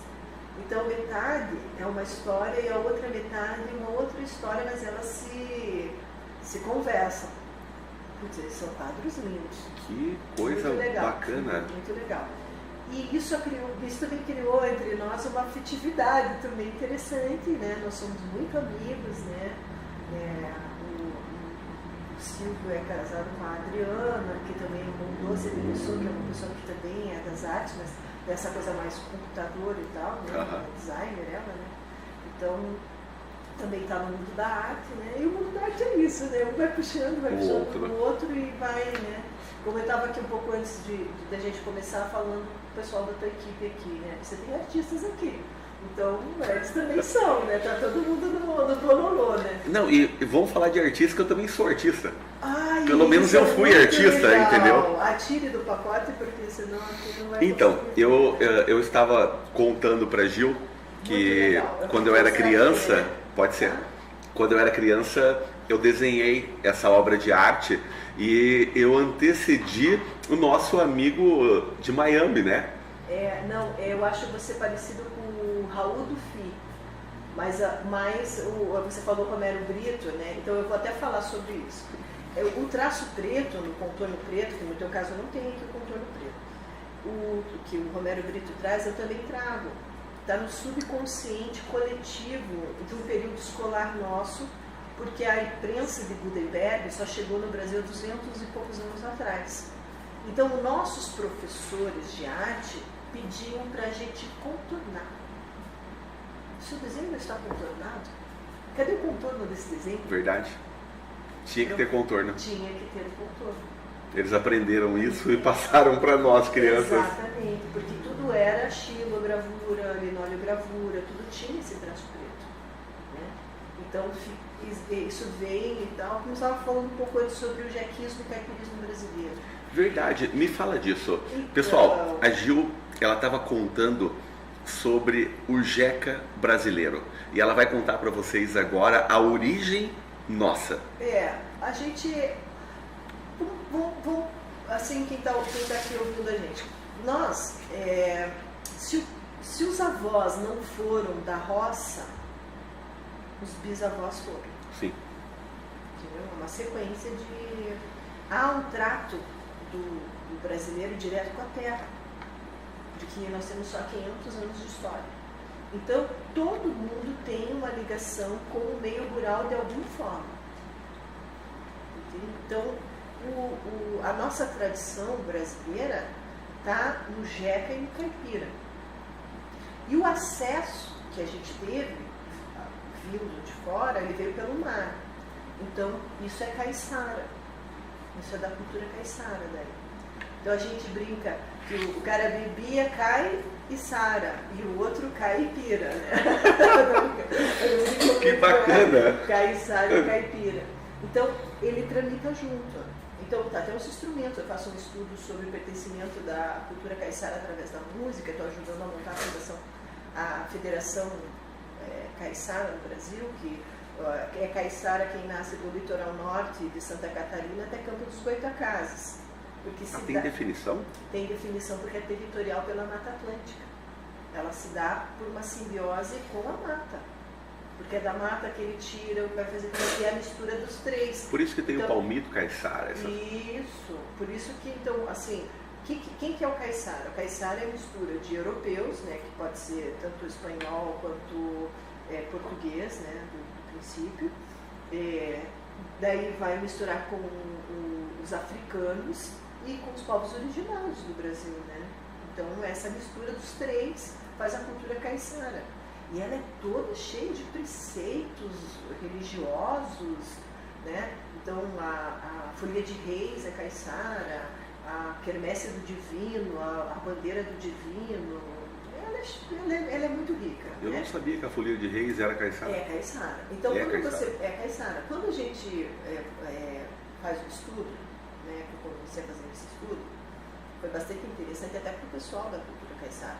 Então metade é uma história e a outra metade é uma outra história, mas elas se conversam. Putz, eles são quadros lindos. Que coisa muito legal, bacana. Muito legal. E isso também criou entre nós uma afetividade também interessante, né? Nós somos muito amigos, né? O Silvio é casado com a Adriana, que também mudou, você pensou que é uma pessoa que também é das artes, mas dessa coisa mais computador e tal, né? Designer ela, né? Então, também está no mundo da arte, né? E o mundo da arte é isso, né? Um vai puxando o outro e vai, né? Como eu estava aqui um pouco antes da gente começar falando com o pessoal da tua equipe aqui, né? Você tem artistas aqui. Então, eles também são, né? Tá todo mundo no bololô, né? Não, e vamos falar de artista, que eu também sou artista. Ai, pelo menos eu fui artista, legal. Entendeu? Atire do pacote, porque senão aqui não vai Então, conseguir. eu estava contando para Gil que quando eu era criança, pode ser, quando eu era criança eu desenhei essa obra de arte e eu antecedi o nosso amigo de Miami, né? Não, eu acho você parecido com o Raul do Fi, mas você falou Romero Brito, né? Então eu vou até falar sobre isso. O traço preto, no contorno preto, que no teu caso eu não tenho aqui o contorno preto, o que o Romero Brito traz, eu também trago. Está no subconsciente coletivo de um período escolar nosso, porque a imprensa de Gutenberg só chegou no Brasil 200 e poucos anos atrás. Então, nossos professores de arte pediam para a gente contornar. Se o desenho não está contornado, cadê o contorno desse desenho? Verdade. Tinha que ter contorno. Tinha que ter contorno. Eles aprenderam isso e passaram para nós, crianças. Exatamente, porque tudo era xilogravura, linoleogravura, tudo tinha esse traço preto, né? Então, isso veio e tal. Como estava falando um pouco antes sobre o jequismo e caipirismo brasileiro. Verdade, me fala disso. Então, pessoal, a Gil, ela estava contando sobre o jeca brasileiro. E ela vai contar para vocês agora a origem nossa. A gente... assim, quem tá aqui ouvindo a gente. Nós, se os avós não foram da roça, os bisavós foram. Sim. Entendeu? Uma sequência de... Há um trato do brasileiro direto com a terra, de que nós temos só 500 anos de história. Então, todo mundo tem uma ligação com o meio rural de alguma forma. Entendeu? Então, a nossa tradição brasileira está no jeca e no caipira. E o acesso que a gente teve, vindo de fora, ele veio pelo mar. Então, isso é caiçara. Isso é da cultura caiçara daí. Então a gente brinca que o cara bebia, cai e sara, e o outro cai e pira, né? Que bacana! Cai e sara e caipira. Então, ele tramita junto. Então, tem uns instrumentos. Eu faço um estudo sobre o pertencimento da cultura caiçara através da música. Estou ajudando a montar a Federação Caiçara no Brasil, que é caiçara quem nasce do litoral norte de Santa Catarina até Campo dos Goitacazes. Porque tem definição? Tem definição porque é territorial pela Mata Atlântica. Ela se dá por uma simbiose com a mata. Porque é da mata que ele tira, vai fazer que é a mistura dos três. Por isso que tem o palmito caiçara. Isso. Por isso que, então, assim, quem que é o caiçara? O caiçara é a mistura de europeus, né, que pode ser tanto espanhol quanto português, né, do princípio. Daí vai misturar com os africanos e com os povos originários do Brasil, né? Então, essa mistura dos três faz a cultura caiçara. E ela é toda cheia de preceitos religiosos, né? Então, a folia de reis é caiçara, a quermesse do divino, a bandeira do divino, ela é muito rica. Eu não sabia que a folia de reis era caiçara. É caiçara. Então, caiçara. Quando a gente faz o estudo, né, que eu comecei a fazer esse estudo, foi bastante interessante até para o pessoal da cultura caiçara,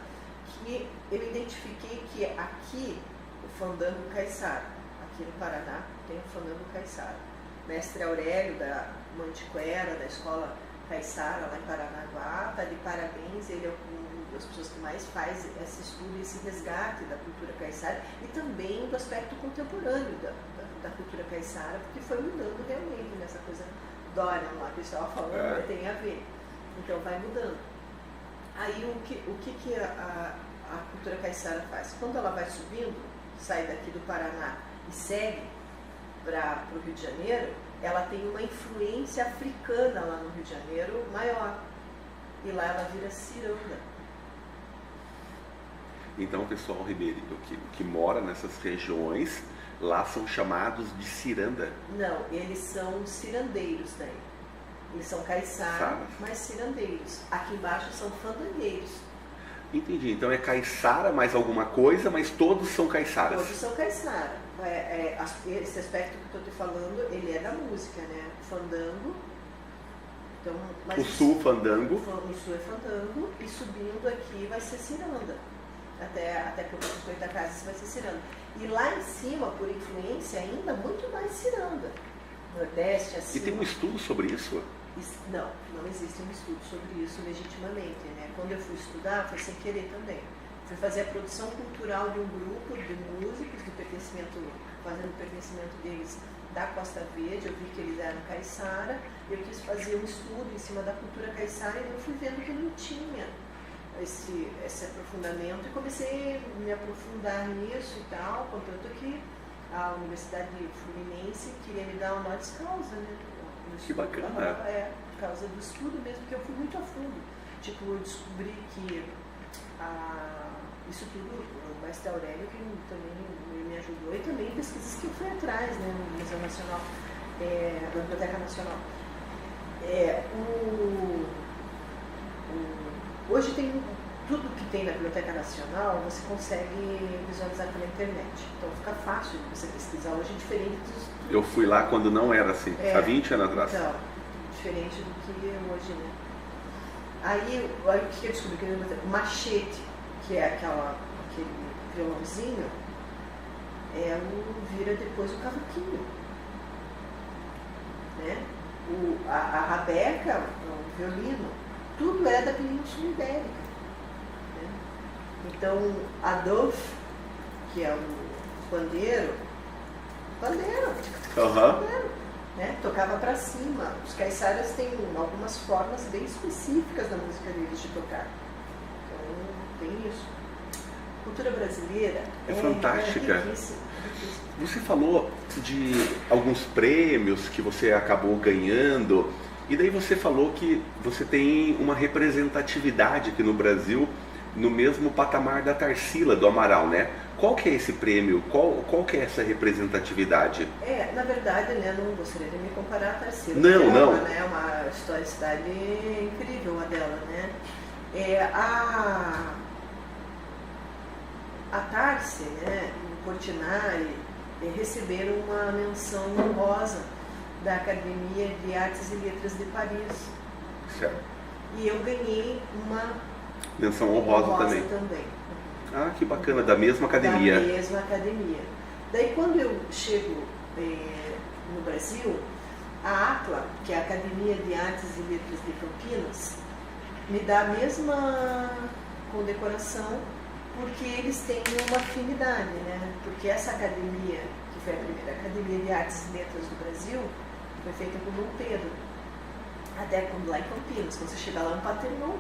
que eu identifiquei que aqui o fandango caiçara, aqui no Paraná tem o fandango caiçara. Mestre Aurélio da Mantiquera, da escola caiçara lá em Paranaguá, está de parabéns, ele é uma das pessoas que mais faz esse estudo e esse resgate da cultura caiçara e também do aspecto contemporâneo da cultura caiçara, porque foi mudando realmente nessa coisa Dorian lá que eu estava falando, tem a ver. Então vai mudando. Aí o que a cultura caiçara faz? Quando ela vai subindo, sai daqui do Paraná e segue para o Rio de Janeiro, ela tem uma influência africana lá no Rio de Janeiro maior. E lá ela vira ciranda. Então o pessoal ribeirinho que mora nessas regiões lá são chamados de ciranda. Não, eles são cirandeiros daí. Eles são caiçara, mas cirandeiros. Aqui embaixo são fandangueiros. Entendi. Então é caiçara mais alguma coisa, mas todos são caiçaras. Todos são caiçara. Esse aspecto que eu estou te falando, ele é da música, né? Fandango. Então, mas o sul, fandango. O sul é fandango e subindo aqui vai ser ciranda. Até que o 50 casas vai ser ciranda. E lá em cima, por influência ainda, muito mais ciranda. Nordeste, assim. E tem um estudo sobre isso? Não existe um estudo sobre isso legitimamente, né? Quando eu fui estudar, foi sem querer também. Fui fazer a produção cultural de um grupo de músicos fazendo o pertencimento deles da Costa Verde. Eu vi que eles eram caiçara, eu quis fazer um estudo em cima da cultura caiçara e eu fui vendo que não tinha esse aprofundamento e comecei a me aprofundar nisso e tal, contanto que a Universidade Fluminense queria me dar honoris causa, né? Que bacana. Por causa do estudo mesmo, porque eu fui muito a fundo. Tipo, eu descobri que isso tudo, o mestre Aurélio, que também me ajudou, e também pesquisas que eu fui atrás, né, no Museu Nacional, da Biblioteca Nacional. Hoje tem tudo que tem na Biblioteca Nacional, você consegue visualizar pela internet. Então fica fácil de você pesquisar hoje, diferente dos... Eu fui lá quando não era assim, há 20 anos atrás. Então, diferente do que hoje, né? Aí o que eu descobri? O machete, que é aquele violãozinho, vira depois o cavaquinho. Né? A rabeca, o violino, tudo é da Península Ibérica. Né? Então, a Adolf, que é o pandeiro, né? Tocava para cima. Os caiçaras têm algumas formas bem específicas da música deles de tocar. Então, tem isso. A cultura brasileira é fantástica. Riquíssima. Você falou de alguns prêmios que você acabou ganhando, e daí você falou que você tem uma representatividade aqui no Brasil no mesmo patamar da Tarsila, do Amaral, né? Qual que é esse prêmio? Qual que é essa representatividade? Na verdade, né, não gostaria de me comparar a Tarsila. Não. É uma historicidade incrível a dela, né? A Tarsi, né, e o Portinari receberam uma menção honrosa da Academia de Artes e Letras de Paris. Certo. E eu ganhei uma menção honrosa também. Ah, que bacana, da mesma academia. Da mesma academia. Daí quando eu chego no Brasil, a ACLA, que é a Academia de Artes e Letras de Campinas, me dá a mesma condecoração, porque eles têm uma afinidade, né? Porque essa academia, que foi a primeira Academia de Artes e Letras do Brasil, foi feita por Dom Pedro. Até quando lá em Campinas, quando você chega lá no Paternon,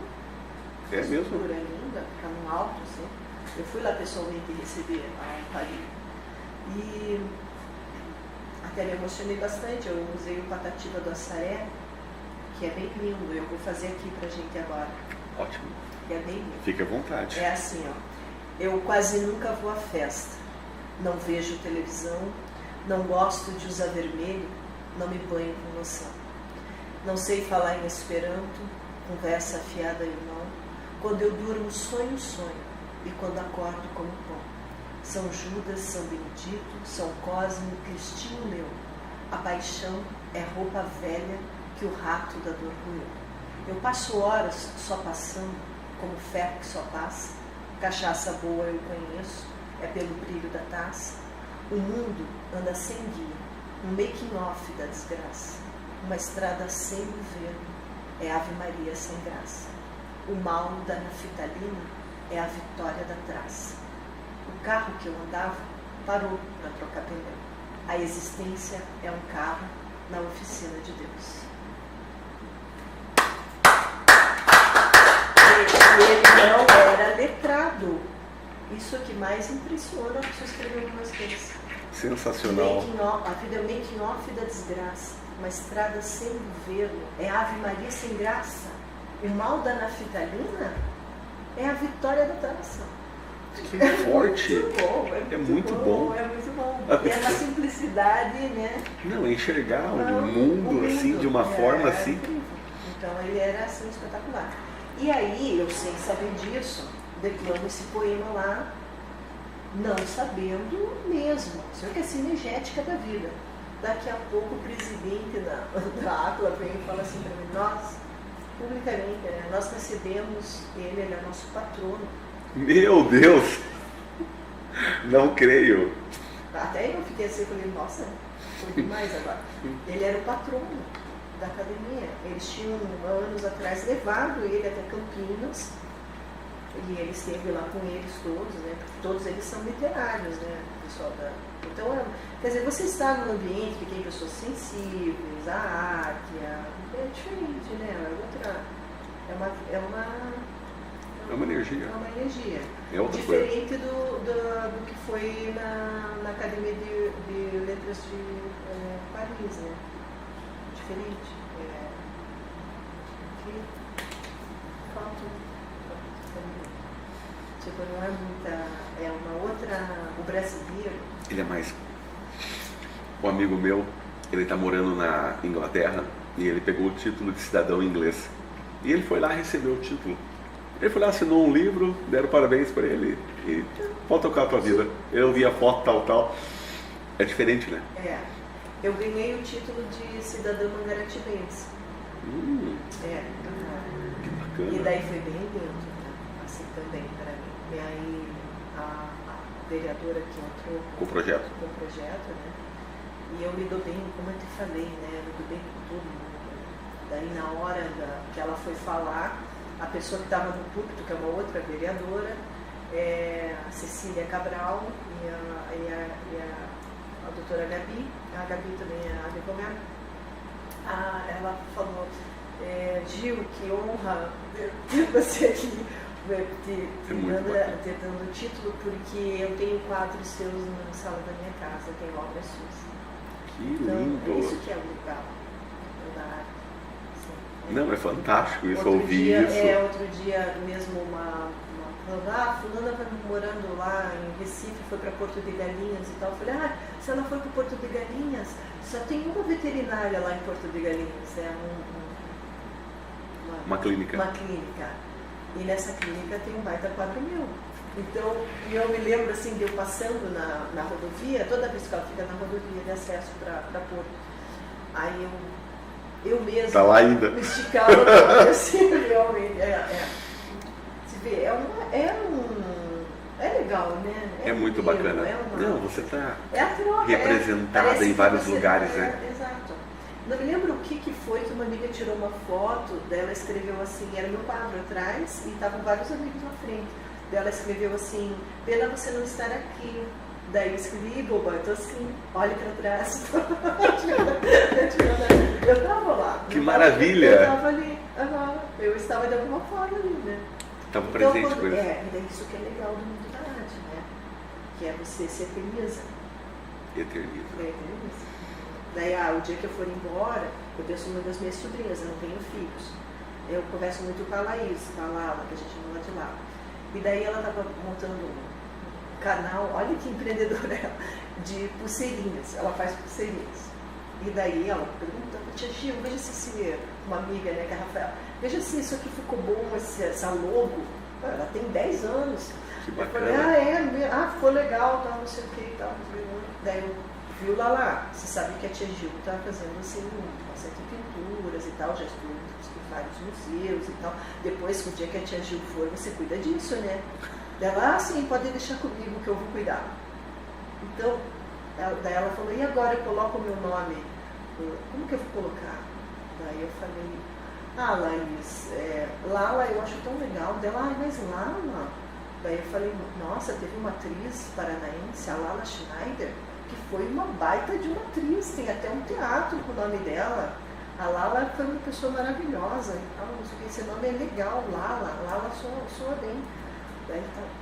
é mesmo? Estrutura linda, fica no alto, assim. Eu fui lá pessoalmente receber a Paris. E até me emocionei bastante. Eu usei o Patativa do Assaré, que é bem lindo. Eu vou fazer aqui pra gente agora. Ótimo. Que é bem lindo. Fique à vontade. É assim, ó. Eu quase nunca vou à festa. Não vejo televisão. Não gosto de usar vermelho. Não me banho com loção. Não sei falar em esperanto. Conversa afiada e não. Quando eu durmo, sonho. E quando acordo, como pão. São Judas, São Benedito, São Cosme, Cristinho meu. A paixão é roupa velha que o rato da dor roeu. Eu passo horas só passando, como ferro que só passa. Cachaça boa eu conheço, é pelo brilho da taça. O mundo anda sem guia, um making-off da desgraça. Uma estrada sem governo, é Ave Maria sem graça. O mal da naftalina é a vitória da traça. O carro que eu andava parou para trocar pneu. A existência é um carro na oficina de Deus. Ele não era letrado. Isso é o que mais impressiona a pessoa escrever umas coisas. Sensacional. A vida é o making-off da desgraça. Uma estrada sem governo é Ave Maria sem graça. O mal da naftalina é a vitória da traça. Que forte! É muito bom. É muito bom. E é uma simplicidade, né? Não, enxergar o mundo assim, de uma forma assim. Incrível. Então ele era assim espetacular. E aí, eu sem saber disso, declamo esse poema lá, não sabendo mesmo. Isso é que é cinegética da vida. Daqui a pouco o presidente da Atla vem e fala assim para mim, nós, publicamente, né, nós recebemos ele é nosso patrono. Meu Deus! Não creio. Até eu fiquei assim, falei, nossa, foi demais agora. Ele era o patrono da academia. Eles tinham, anos atrás, levado ele até Campinas, e ele esteve lá com eles todos, né? Porque todos eles são literários, né? Pessoal da... Então, quer dizer, você está num ambiente que tem pessoas sensíveis, a arte, é diferente, né? É uma energia. É uma energia. É outra diferente coisa. do que foi na Academia de Letras de Paris, né? Diferente. Tipo, não é muita. É uma outra. O brasileiro. Ele é mais. Um amigo meu, ele está morando na Inglaterra e ele pegou o título de cidadão inglês. E ele foi lá receber o título. Ele foi lá, assinou um livro, deram parabéns para ele e pode tocar a tua vida. Eu vi a foto tal. É diferente, né? É. Eu ganhei o título de cidadã mangaratibense. Que bacana. E daí foi bem dentro, né? Assim também para mim. E aí a vereadora que entrou Com o projeto, né? E eu me dou bem, como eu te falei, né? Eu me dou bem com todo mundo. Daí na hora que ela foi falar, a pessoa que estava no púlpito, que é uma outra vereadora, a Cecília Cabral e a doutora Gabi, a Gabi também é advogada, ela falou, Gil, que honra ter você aqui, te dando o título, porque eu tenho quadros seus na sala da minha casa, tem obras suas. Que então, lindo! É isso que é o legal da arte. Não, é fantástico isso, outro ouvir dia, isso. Outro dia mesmo fulana vai morando lá em Recife, foi para Porto de Galinhas e tal. Eu falei, se ela foi para Porto de Galinhas, só tem uma veterinária lá em Porto de Galinhas, uma clínica. Uma clínica. E nessa clínica tem um baita quadro meu. Então, eu me lembro assim de eu passando na rodovia, toda vez que ela fica na rodovia de acesso para Porto. Aí eu mesmo tá lá ainda. Me esticava assim, realmente. Se vê, é legal, né? É muito bacana. Não, você está representada em vários lugares, né? Exato. Não me lembro o que foi que uma amiga tirou uma foto dela, escreveu assim, era meu quadro atrás e estavam vários amigos na frente. Ela escreveu assim, pena você não estar aqui. Daí eu escrevi, boba, eu tô assim, olhe para trás. Eu estava lá. Que maravilha! Eu estava ali, eu estava de alguma forma ali, né? Estava presente com isso. E daí isso que é legal do mundo da arte, né? Que é você se eterniza. Eterniza. Daí, o dia que eu for embora, eu penso uma das minhas sobrinhas, eu não tenho filhos. Eu converso muito com a Laís, com a Lala, que a gente não é de lá. E daí ela estava montando um canal, olha que empreendedora ela, de pulseirinhas. Ela faz pulseirinhas. E daí ela pergunta, tia Gil, veja se uma amiga, né, que é a Rafaela, veja se isso aqui ficou bom, essa logo. Ela tem 10 anos. Que bacana. Eu falei, ficou legal, tal, não sei o que e tal. Daí eu viu lá, você sabe que a tia Gil está fazendo assim, uma série de pinturas e tal, já estou em vários museus e tal. Depois, o dia que a tia Gil for, você cuida disso, né? Ela, sim, pode deixar comigo que eu vou cuidar. Então, daí ela falou, e agora eu coloco o meu nome? Como que eu vou colocar? Daí eu falei, Laís, Lala eu acho tão legal. Dela, mas Lala? Daí eu falei, nossa, teve uma atriz paranaense, a Lala Schneider, que foi uma baita de uma atriz, tem até um teatro com o nome dela. A Lala foi uma pessoa maravilhosa, então, esse nome é legal, Lala soa bem.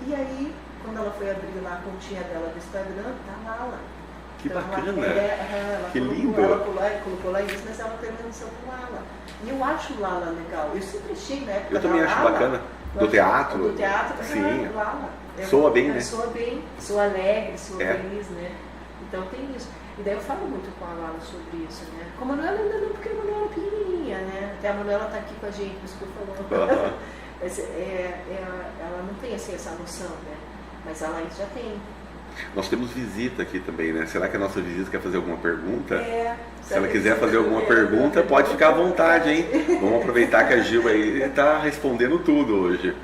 E aí, quando ela foi abrir lá a continha dela do Instagram, tá Lala. Que então, bacana! Ela que lindo! Ela colocou lá isso, mas ela tem menção com Lala. E eu acho Lala legal. Eu sempre achei na época eu também acho bacana. Do teatro? Do teatro, sim. Lala. Soa bem, né? Soa bem, soa alegre, soa É. feliz, né? Então tem isso. E daí eu falo muito com a Lala sobre isso, né? Com a Manuela ainda não, porque a Manuela é pequenininha, né? Até a Manuela tá aqui com a gente, por isso que eu falo. Mas, ela não tem assim, essa noção, né? Mas a Laís já tem. Nós temos visita aqui também, né? Será que a nossa visita quer fazer alguma pergunta? Se ela sabe, quiser fazer alguma pergunta, pode ficar à vontade, hein? Vamos aproveitar que a Gil aí está respondendo tudo hoje.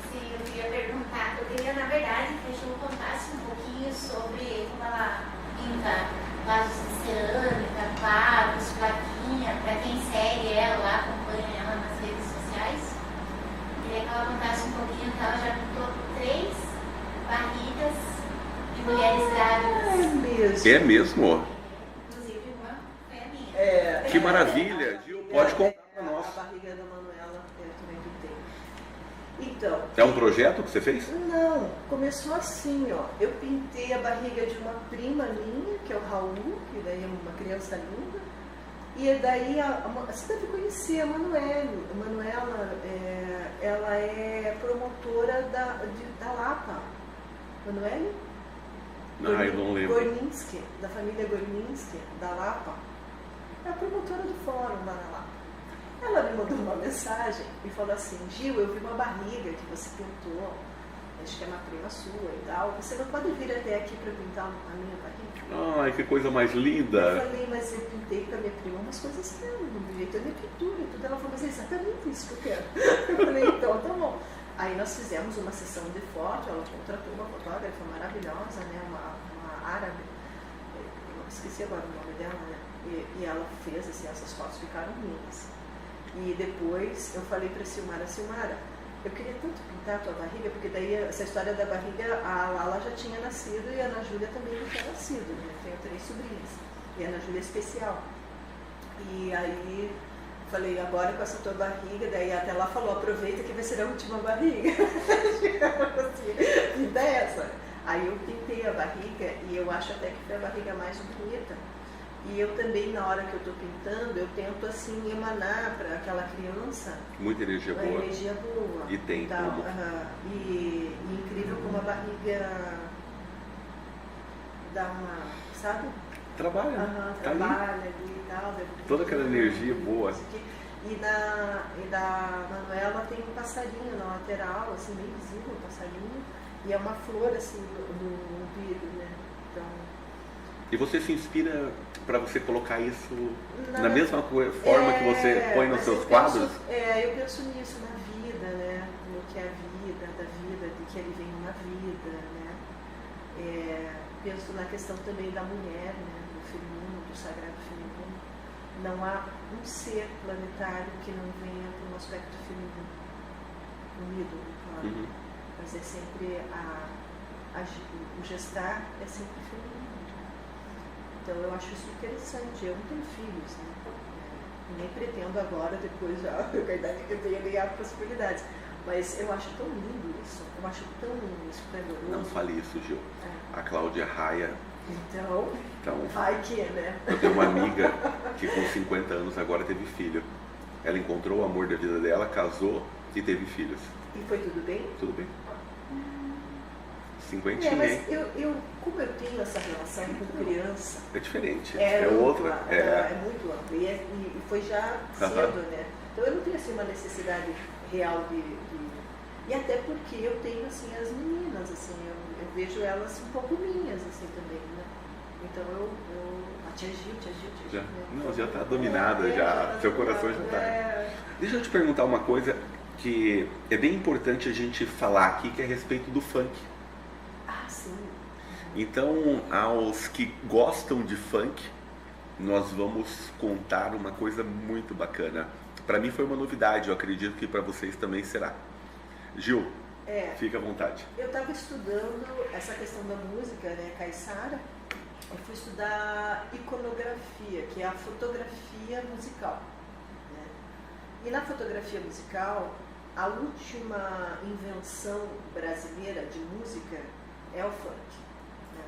Sim, eu queria perguntar, eu queria na verdade que a Gil contasse um pouquinho sobre como ela pinta vasos de cerâmica, quadros, plaquinha, para quem segue ela lá, acompanha ela nas redes sociais. Eu queria que ela contasse um pouquinho que ela já pintou 3 barrigas de mulheres grávidas. É mesmo? Inclusive uma foi a minha. Que maravilha! Gil, pode contar para nós. A barriga da Manuela eu também pintei. Então. É um projeto que você fez? Não, começou assim, ó. Eu pintei a barriga de uma prima minha, que é o Raul, que daí é uma criança linda. E daí você deve conhecer a Manuela. A Manuela, ela é promotora da Lapa. Manuela? Eu não lembro. Gorninski, da família Gorninski, da Lapa. É a promotora do fórum lá na Lapa. Ela me mandou uma mensagem e falou assim: Gil, eu vi uma barriga que você pintou, acho que é uma prima sua e tal. Você não pode vir até aqui para pintar a minha barriga? Ai, que coisa mais linda! Eu falei, mas eu pintei para minha prima umas coisas que eu não jeito da minha pintura e tudo. Ela falou, mas é exatamente isso que eu quero. Eu falei, então tá bom. Aí nós fizemos uma sessão de foto, ela contratou uma fotógrafa maravilhosa, né, uma árabe, eu esqueci agora o nome dela, né, e ela fez, assim, essas fotos ficaram lindas. E depois eu falei para a Silmara, eu queria tanto pintar a tua barriga, porque daí essa história da barriga, a Lala já tinha nascido e a Ana Júlia também já tinha nascido, né, tenho 3 sobrinhas, e a Ana Júlia é especial. E aí falei, agora com essa tua barriga, daí até ela falou, aproveita que vai ser a última barriga. Assim, pinta essa. Aí eu pintei a barriga e eu acho até que foi a barriga mais bonita. E eu também, na hora que eu estou pintando, eu tento assim emanar para aquela criança muita energia uma boa. energia boa. E tem tal, como. e incrível como a barriga dá uma, sabe? Trabalha, né? Tá ali. Trabalha ali e tal. Toda aquela energia boa. E da Manuela tem um passarinho na lateral, assim, bem visível um passarinho. E é uma flor, assim, no vidro, né? Então... E você se inspira para você colocar isso na mesma forma que você põe nos seus quadros? Eu penso nisso, na vida, né? No que é a vida, da vida, de que ele vem uma vida, né? Penso na questão também da mulher, né? Do feminino, do sagrado feminino. Não há um ser planetário que não venha por um aspecto feminino, unido, claro. Uhum. Mas é sempre o gestar é sempre feminino. Então eu acho isso interessante. Eu não tenho filhos, né? Nem pretendo agora, depois já, com a idade que eu tenho, ganhar possibilidades. Mas eu acho tão lindo isso. Eu acho tão lindo, esplendoroso. Não fale isso, Gil. A Cláudia Raia. Então, vai que, né? Eu tenho uma amiga que com 50 anos agora teve filho. Ela encontrou o amor da vida dela, casou e teve filhos. E foi tudo bem? Tudo bem. 50, mas hein? como eu tenho essa relação com criança... É diferente, é outra. É muito ampla. E foi já cedo, né? Então eu não tenho assim, uma necessidade real de... E até porque eu tenho assim, as meninas, assim, eu vejo elas um pouco minhas assim, também, né? Então a tia Gil, já, né? não, já está dominada, já, seu coração já está. Deixa eu te perguntar uma coisa que é bem importante a gente falar aqui, que é a respeito do funk. Sim. Então, aos que gostam de funk, nós vamos contar uma coisa muito bacana. Para mim foi uma novidade, eu acredito que para vocês também será. Gil, fica à vontade. Eu estava estudando essa questão da música, né, Caiçara. Eu fui estudar iconografia, que é a fotografia musical, né? E na fotografia musical, a última invenção brasileira de música é o funk, né?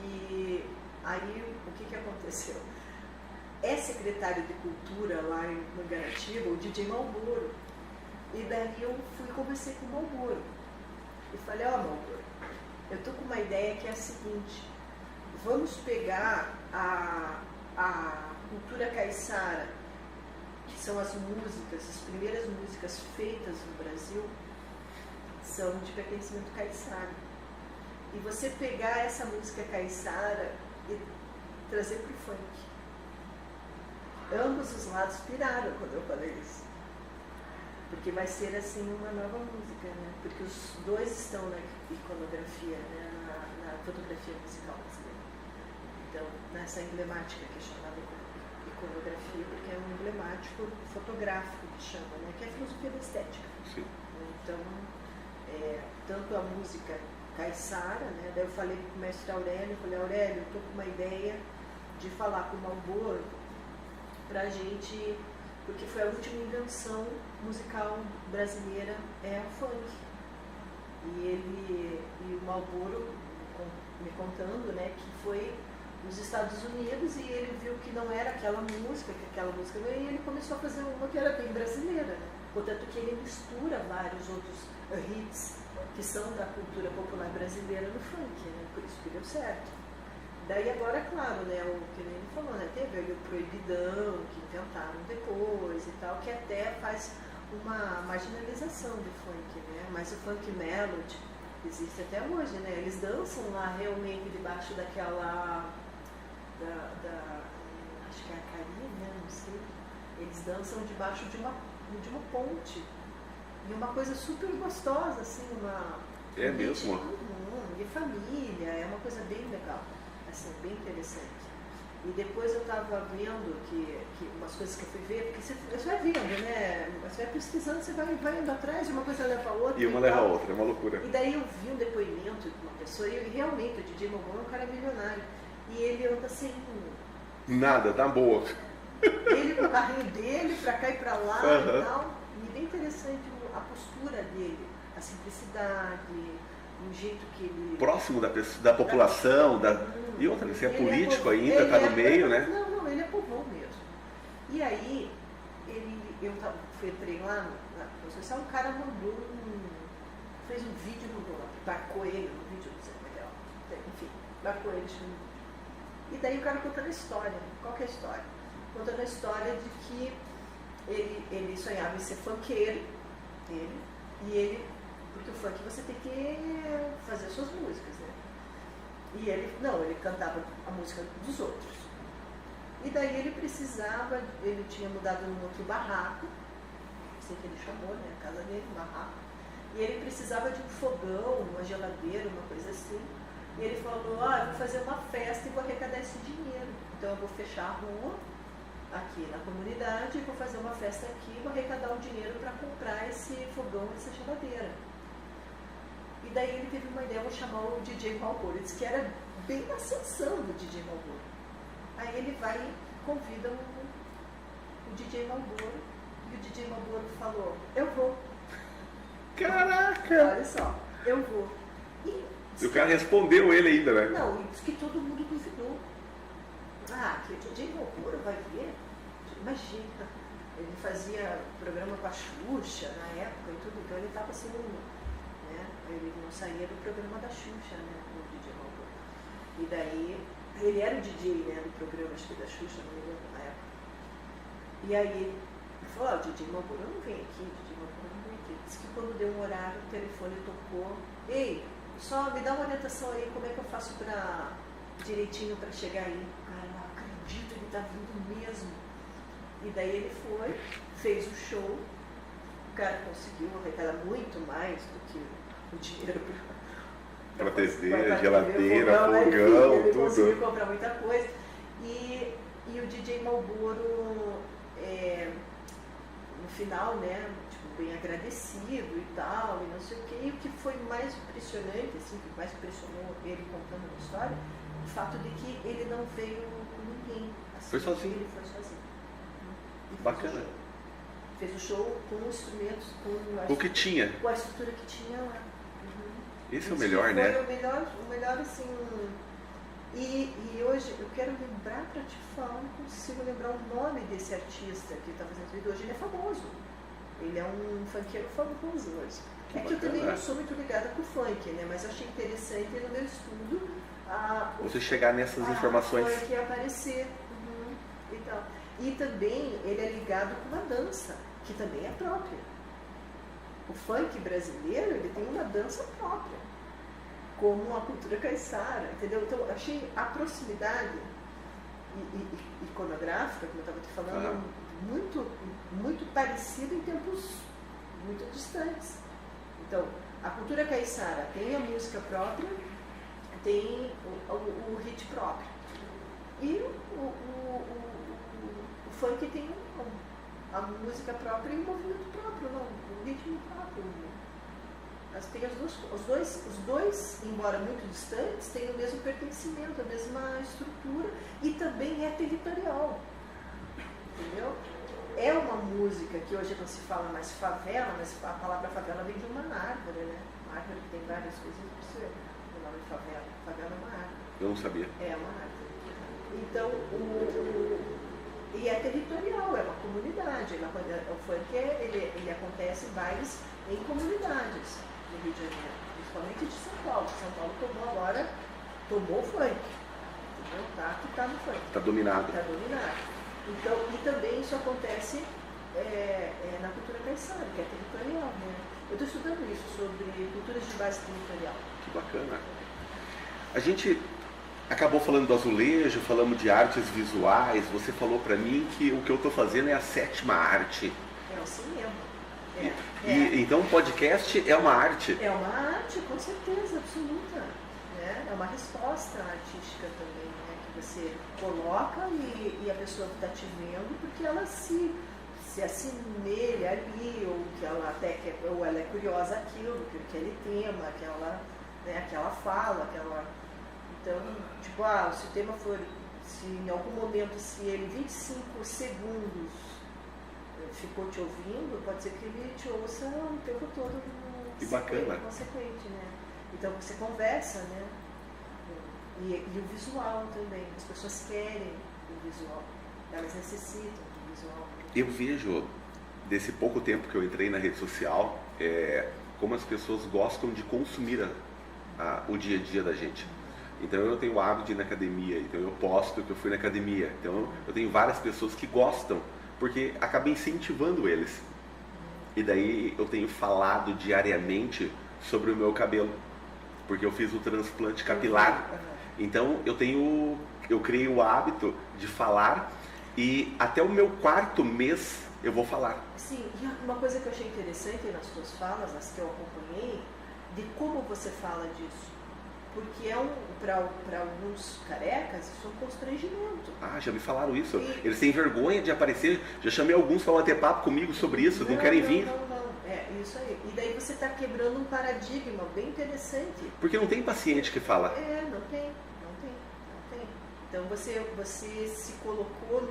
E aí, o que aconteceu? É secretário de Cultura lá em Mangaratiba, o DJ Malboro. E daí eu fui e conversei com o Malboro. E falei, ó, Malboro, eu tô com uma ideia que é a seguinte, vamos pegar a cultura caiçara, que são as músicas, as primeiras músicas feitas no Brasil, são de pertencimento caiçara. E você pegar essa música caiçara e trazer pro funk. Ambos os lados piraram quando eu falei isso. Porque vai ser assim uma nova música, né? Porque os dois estão na iconografia, né? na fotografia musical brasileira. Então, nessa emblemática que é chamada iconografia, porque é um emblemático fotográfico que chama, né? Que é a filosofia da estética. Sim. Então, tanto a música caiçara, né? Daí eu falei com o mestre Aurélio, Aurélio, eu estou com uma ideia de falar com o Malboro para a gente, porque foi a última invenção musical brasileira, é o funk. E o Malboro me contando, né, que foi nos Estados Unidos e ele viu que não era aquela música, e ele começou a fazer uma que era bem brasileira, né? Portanto que ele mistura vários outros hits que são da cultura popular brasileira no funk, né? Por isso que deu certo. Daí agora, claro, né, o que ele falou, né, teve ali o Proibidão, que inventaram depois e tal, que até faz uma marginalização do funk, né? Mas o funk melody existe até hoje, né? Eles dançam lá realmente debaixo daquela acho que é a Cari, né? Não sei. Eles dançam debaixo de uma ponte. E uma coisa super gostosa, assim, É mesmo? E família, é uma coisa bem legal, assim, bem interessante. E depois eu estava vendo que umas coisas que eu fui ver, porque você vai vendo, né? Você vai pesquisando, você vai indo atrás, uma coisa leva a outra. E uma leva a outra, é uma loucura. E daí eu vi um depoimento de uma pessoa, e realmente o DJ Malboro é um cara milionário. E ele anda sem nada, tá boa. Ele com o carrinho dele, pra cá e pra lá e tal. E bem interessante a postura dele, a simplicidade, o jeito que ele... Próximo da população, e outra, você é político ainda, tá no meio, né? Não, ele é povão mesmo. E aí, entrei lá na social, um cara fez um vídeo, embarcou ele no vídeo, não sei como é que é, enfim, embarcou ele no vídeo. E daí o cara contando a história. Qual que é a história? Contando a história de que ele sonhava em ser funkeiro, porque o funk você tem que fazer as suas músicas, né? E ele cantava a música dos outros. E daí ele tinha mudado num outro barraco, assim que ele chamou, né? A casa dele, um barraco. E ele precisava de um fogão, uma geladeira, uma coisa assim. E ele falou, eu vou fazer uma festa e vou arrecadar esse dinheiro. Então eu vou fechar a rua aqui na comunidade e vou fazer uma festa aqui e vou arrecadar um dinheiro para comprar esse fogão, essa geladeira. E daí ele teve uma ideia, vou chamar o DJ Malboro. Ele disse que era bem a ascensão do DJ Malboro. Aí ele vai e convida o DJ Malboro. E o DJ Malboro falou, eu vou. Caraca! Olha só, eu vou. E o cara respondeu ele ainda, né? Não, diz que todo mundo duvidou. Que o DJ Malboro vai ver? Imagina, ele fazia programa com a Xuxa na época e tudo, então ele estava assim, né? Ele não saía do programa da Xuxa, né? O DJ Malboro. E daí, ele era o DJ, né, do programa, acho que da Xuxa, não me lembro na época. E aí, ele falou, o DJ Malboro não vem aqui, o DJ Malboro não vem aqui. Diz que quando deu um horário, o telefone tocou, ei, só me dá uma orientação aí, como é que eu faço direitinho para chegar aí. Cara, não acredito, ele tá vindo mesmo. E daí ele foi, fez o show, o cara conseguiu arrecadar muito mais do que o dinheiro para TV, geladeira, fogão, ele tudo. Conseguiu comprar muita coisa. E o DJ Malboro, no final, né, bem agradecido e tal, e não sei o quê. E o que foi mais impressionante, assim, o que mais impressionou ele contando a história, o fato de que ele não veio com ninguém. Assim, foi sozinho? Ele foi sozinho. Bacana. Fez o show com instrumentos, com o que tinha. Com a estrutura que tinha lá. Esse é o melhor, né? Foi o melhor assim. E hoje eu quero lembrar para te falar, não consigo lembrar o nome desse artista que está fazendo vídeo. Hoje ele é famoso. Ele é um funkeiro famoso hoje. É que eu também não sou muito ligada com o funk, né? Mas eu achei interessante no meu estudo você chegar nessas informações. O funk aparecer e tal. E também ele é ligado com uma dança, que também é própria. O funk brasileiro, ele tem uma dança própria, como a cultura caiçara, entendeu? Então, eu achei a proximidade iconográfica, como eu estava te falando, muito parecida em tempos muito distantes. Então, a cultura caiçara tem a música própria, tem o hit próprio. E o funk tem a música própria e o movimento próprio, não, o ritmo próprio. Tem os dois, embora muito distantes, têm o mesmo pertencimento, a mesma estrutura e também é territorial. Entendeu? É uma música que hoje não se fala mais favela, mas a palavra favela vem de uma árvore, né? Uma árvore que tem várias coisas, por isso o nome favela. Favela é uma árvore. Eu não sabia. É uma árvore. Então, e é territorial, é uma comunidade. O funk ele acontece em bailes em comunidades no Rio de Janeiro, principalmente de São Paulo. São Paulo tomou o funk. Entendeu? Que está no funk. Está dominado. Está dominado. Então, e também isso acontece na cultura caiçara, que é territorial, né? Eu estou estudando isso sobre culturas de base territorial. Que bacana. A gente acabou falando do azulejo, falamos de artes visuais, você falou para mim que o que eu estou fazendo é a 7ª arte. É o cinema. Então o podcast é uma arte? É uma arte, com certeza, absoluta. Né? É uma resposta artística também, né? Que você coloca e a pessoa está te vendo porque ela se assemelha ali, ou que ela ou ela é curiosa aquilo, aquele tema, aquela fala, Então, tipo, se o tema for, se em algum momento, se ele 25 segundos ficou te ouvindo, pode ser que ele te ouça o tempo todo que bacana. Consequente, né? Então você conversa, né? E o visual também, as pessoas querem o visual, elas necessitam do visual. Eu vejo, desse pouco tempo que eu entrei na rede social, como as pessoas gostam de consumir o dia a dia da gente. Então eu tenho o hábito de ir na academia, então eu posto que eu fui na academia. Então eu tenho várias pessoas que gostam, porque acaba incentivando eles. E daí eu tenho falado diariamente sobre o meu cabelo, porque eu fiz o transplante capilar. Então eu criei o hábito de falar e até o meu 4º mês eu vou falar. Sim, e uma coisa que eu achei interessante nas suas falas, nas que eu acompanhei, de como você fala disso. Porque para alguns carecas, isso é um constrangimento. Já me falaram isso. Eles têm vergonha de aparecer. Já chamei alguns para bater papo comigo sobre isso, não querem vir. Não. É isso aí. E daí você está quebrando um paradigma bem interessante. Porque não tem paciente que fala. Não tem. Então você se colocou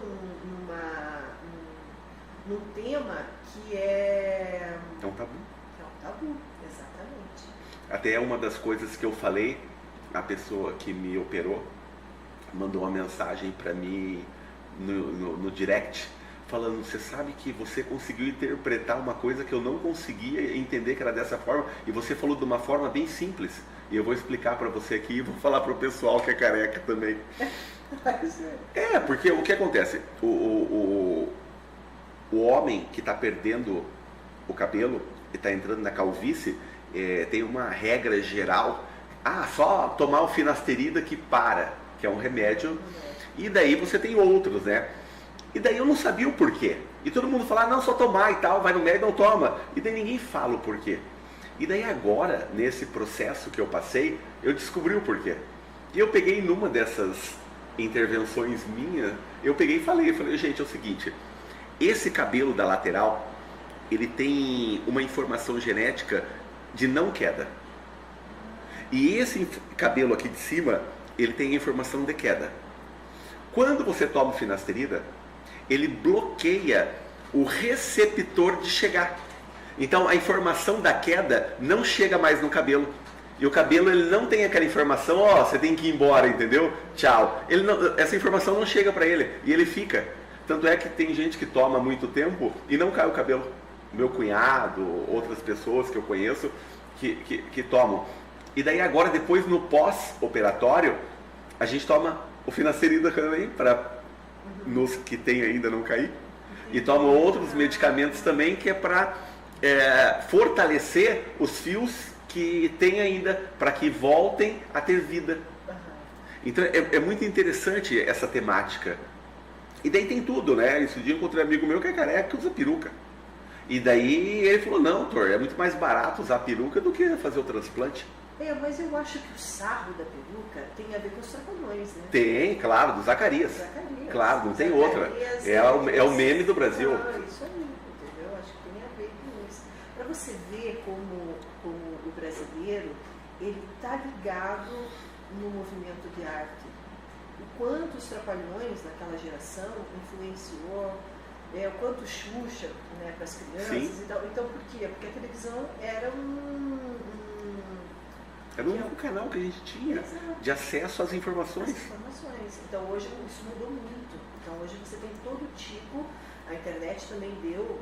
num tema que é um tabu. É um tabu, exatamente. Até uma das coisas que eu falei, a pessoa que me operou mandou uma mensagem para mim no direct, falando, você sabe que você conseguiu interpretar uma coisa que eu não conseguia entender que era dessa forma, e você falou de uma forma bem simples, e eu vou explicar para você aqui e vou falar para o pessoal que é careca também. Porque o que acontece? O homem que está perdendo o cabelo e está entrando na calvície, tem uma regra geral, só tomar o finasterida que é um remédio, e daí você tem outros, né? E daí eu não sabia o porquê, e todo mundo fala, não, só tomar e tal, vai no médico, não toma, e daí ninguém fala o porquê. E daí agora, nesse processo que eu passei, eu descobri o porquê. E eu peguei numa dessas intervenções minhas, eu peguei e falei, gente, é o seguinte, esse cabelo da lateral, ele tem uma informação genética de não queda. E esse cabelo aqui de cima, ele tem a informação de queda. Quando você toma finasterida, ele bloqueia o receptor de chegar. Então a informação da queda não chega mais no cabelo. E o cabelo ele não tem aquela informação, você tem que ir embora, entendeu? Tchau. Essa informação não chega para ele e ele fica. Tanto é que tem gente que toma muito tempo e não cai o cabelo. meu cunhado, outras pessoas que eu conheço que tomam. E daí agora, depois no pós-operatório, a gente toma o finasterida também, para nos que tem ainda não cair. E toma outros medicamentos também, que é para fortalecer os fios que tem ainda, para que voltem a ter vida. Então é muito interessante essa temática. E daí tem tudo, né? Esse dia eu encontrei um amigo meu que é careca, que usa peruca. E daí ele falou, não, doutor, é muito mais barato usar peruca do que fazer o transplante. Mas eu acho que o sarro da peruca tem a ver com os trapalhões, né? Tem, claro, do Zacarias. Claro, não tem outra. É o meme do Brasil. Isso aí, entendeu? Acho que tem a ver com isso. Para você ver como o brasileiro, ele está ligado no movimento de arte. O quanto os trapalhões daquela geração influenciou, o quanto Xuxa, né, para as crianças. Sim. E tal. Então, por quê? Porque a televisão era era o único canal que a gente tinha de acesso às informações. Então hoje isso mudou muito. Então hoje você tem todo tipo, a internet também deu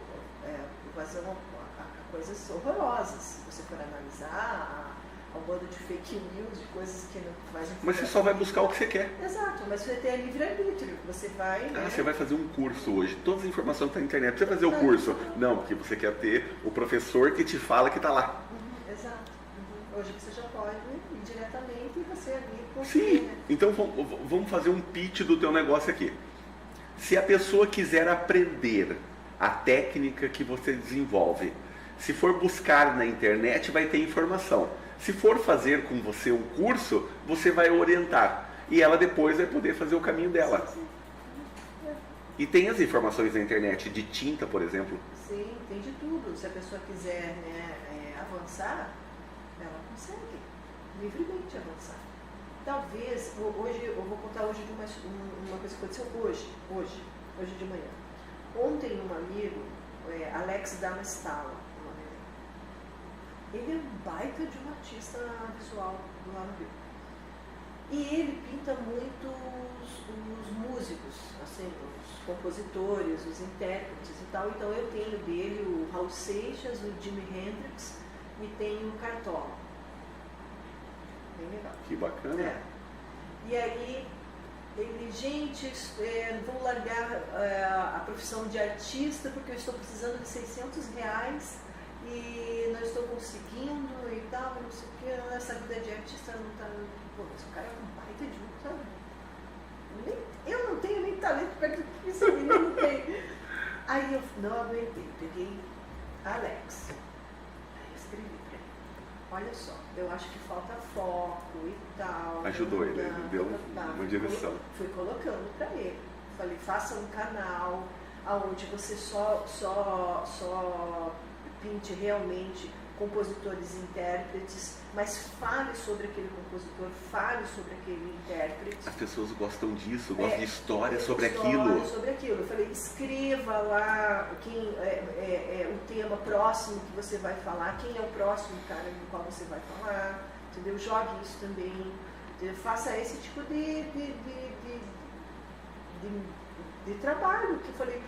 vazão a coisas horrorosas. Se você for analisar, a um bando de fake news, de coisas que não fazem. Mas você só vai buscar o que você quer. Exato, mas você tem a livre-arbítrio. Você vai. Né? Você vai fazer um curso hoje, todas as informações estão na internet. Você vai fazer o curso? Não, porque você quer ter o professor que te fala que está lá. Exato. Hoje você já pode ir diretamente e você ali conseguir. Sim, então vamos fazer um pitch do teu negócio aqui. Se a pessoa quiser aprender a técnica que você desenvolve, se for buscar na internet, vai ter informação. Se for fazer com você um curso, você vai orientar. E ela depois vai poder fazer o caminho dela. Sim. E tem as informações na internet, de tinta, por exemplo. Sim, tem de tudo. Se a pessoa quiser, né, avançar, ela consegue livremente avançar. Talvez, hoje, eu vou contar hoje de uma coisa que aconteceu hoje de manhã. Ontem um amigo, Alex Damestala, ele é um baita de um artista visual lá no Rio. E ele pinta muito os músicos, assim, os compositores, os intérpretes e tal. Então eu tenho dele o Raul Seixas, o Jimi Hendrix e tenho o Cartola. Bem legal. Que bacana. E aí, ele, gente, vou largar a profissão de artista porque eu estou precisando de R$600 e não estou conseguindo e tal, não sei o que, essa vida de artista não está... Pô, mas o cara é um baita de um, sabe? Eu não tenho nem talento perto disso, ele não tem. Aí eu não aguentei, peguei Alex, aí eu escrevi pra ele, olha só, eu acho que falta foco e tal. Ajudou ele, deu uma direção. Fui colocando pra ele, falei, faça um canal onde você só pinte realmente compositores e intérpretes, mas fale sobre aquele compositor, fale sobre aquele intérprete. As pessoas gostam disso, gostam de história sobre aquilo. Eu falei, escreva lá o tema próximo que você vai falar, quem é o próximo cara do qual você vai falar, entendeu? Jogue isso também, entendeu? Faça esse tipo de trabalho, que eu falei,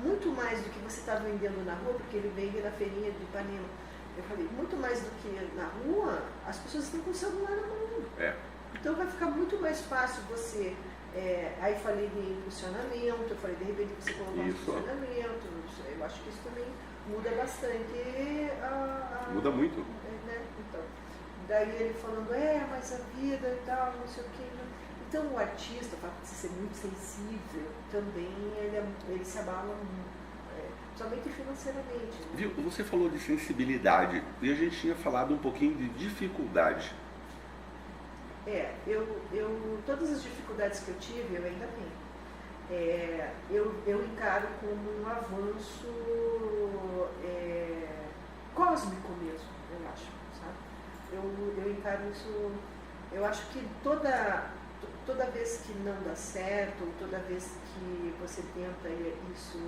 muito mais do que você está vendendo na rua, porque ele vende na feirinha de Ipanema. Eu falei, muito mais do que na rua, as pessoas estão com o celular na mão. Então vai ficar muito mais fácil você... aí falei de impulsionamento, eu falei, de repente você colocar um impulsionamento, eu acho que isso também muda bastante muda muito. Né? Então, daí ele falando, mas a vida e tal, não sei o que. Então o artista, o fato de ser muito sensível, também ele se abala muito. Somente financeiramente. Né? Viu? Você falou de sensibilidade e a gente tinha falado um pouquinho de dificuldade. Todas as dificuldades que eu tive, eu ainda tenho. Eu encaro como um avanço cósmico mesmo, eu acho, sabe? Eu encaro isso, eu acho que toda vez que não dá certo, ou toda vez que você tenta isso...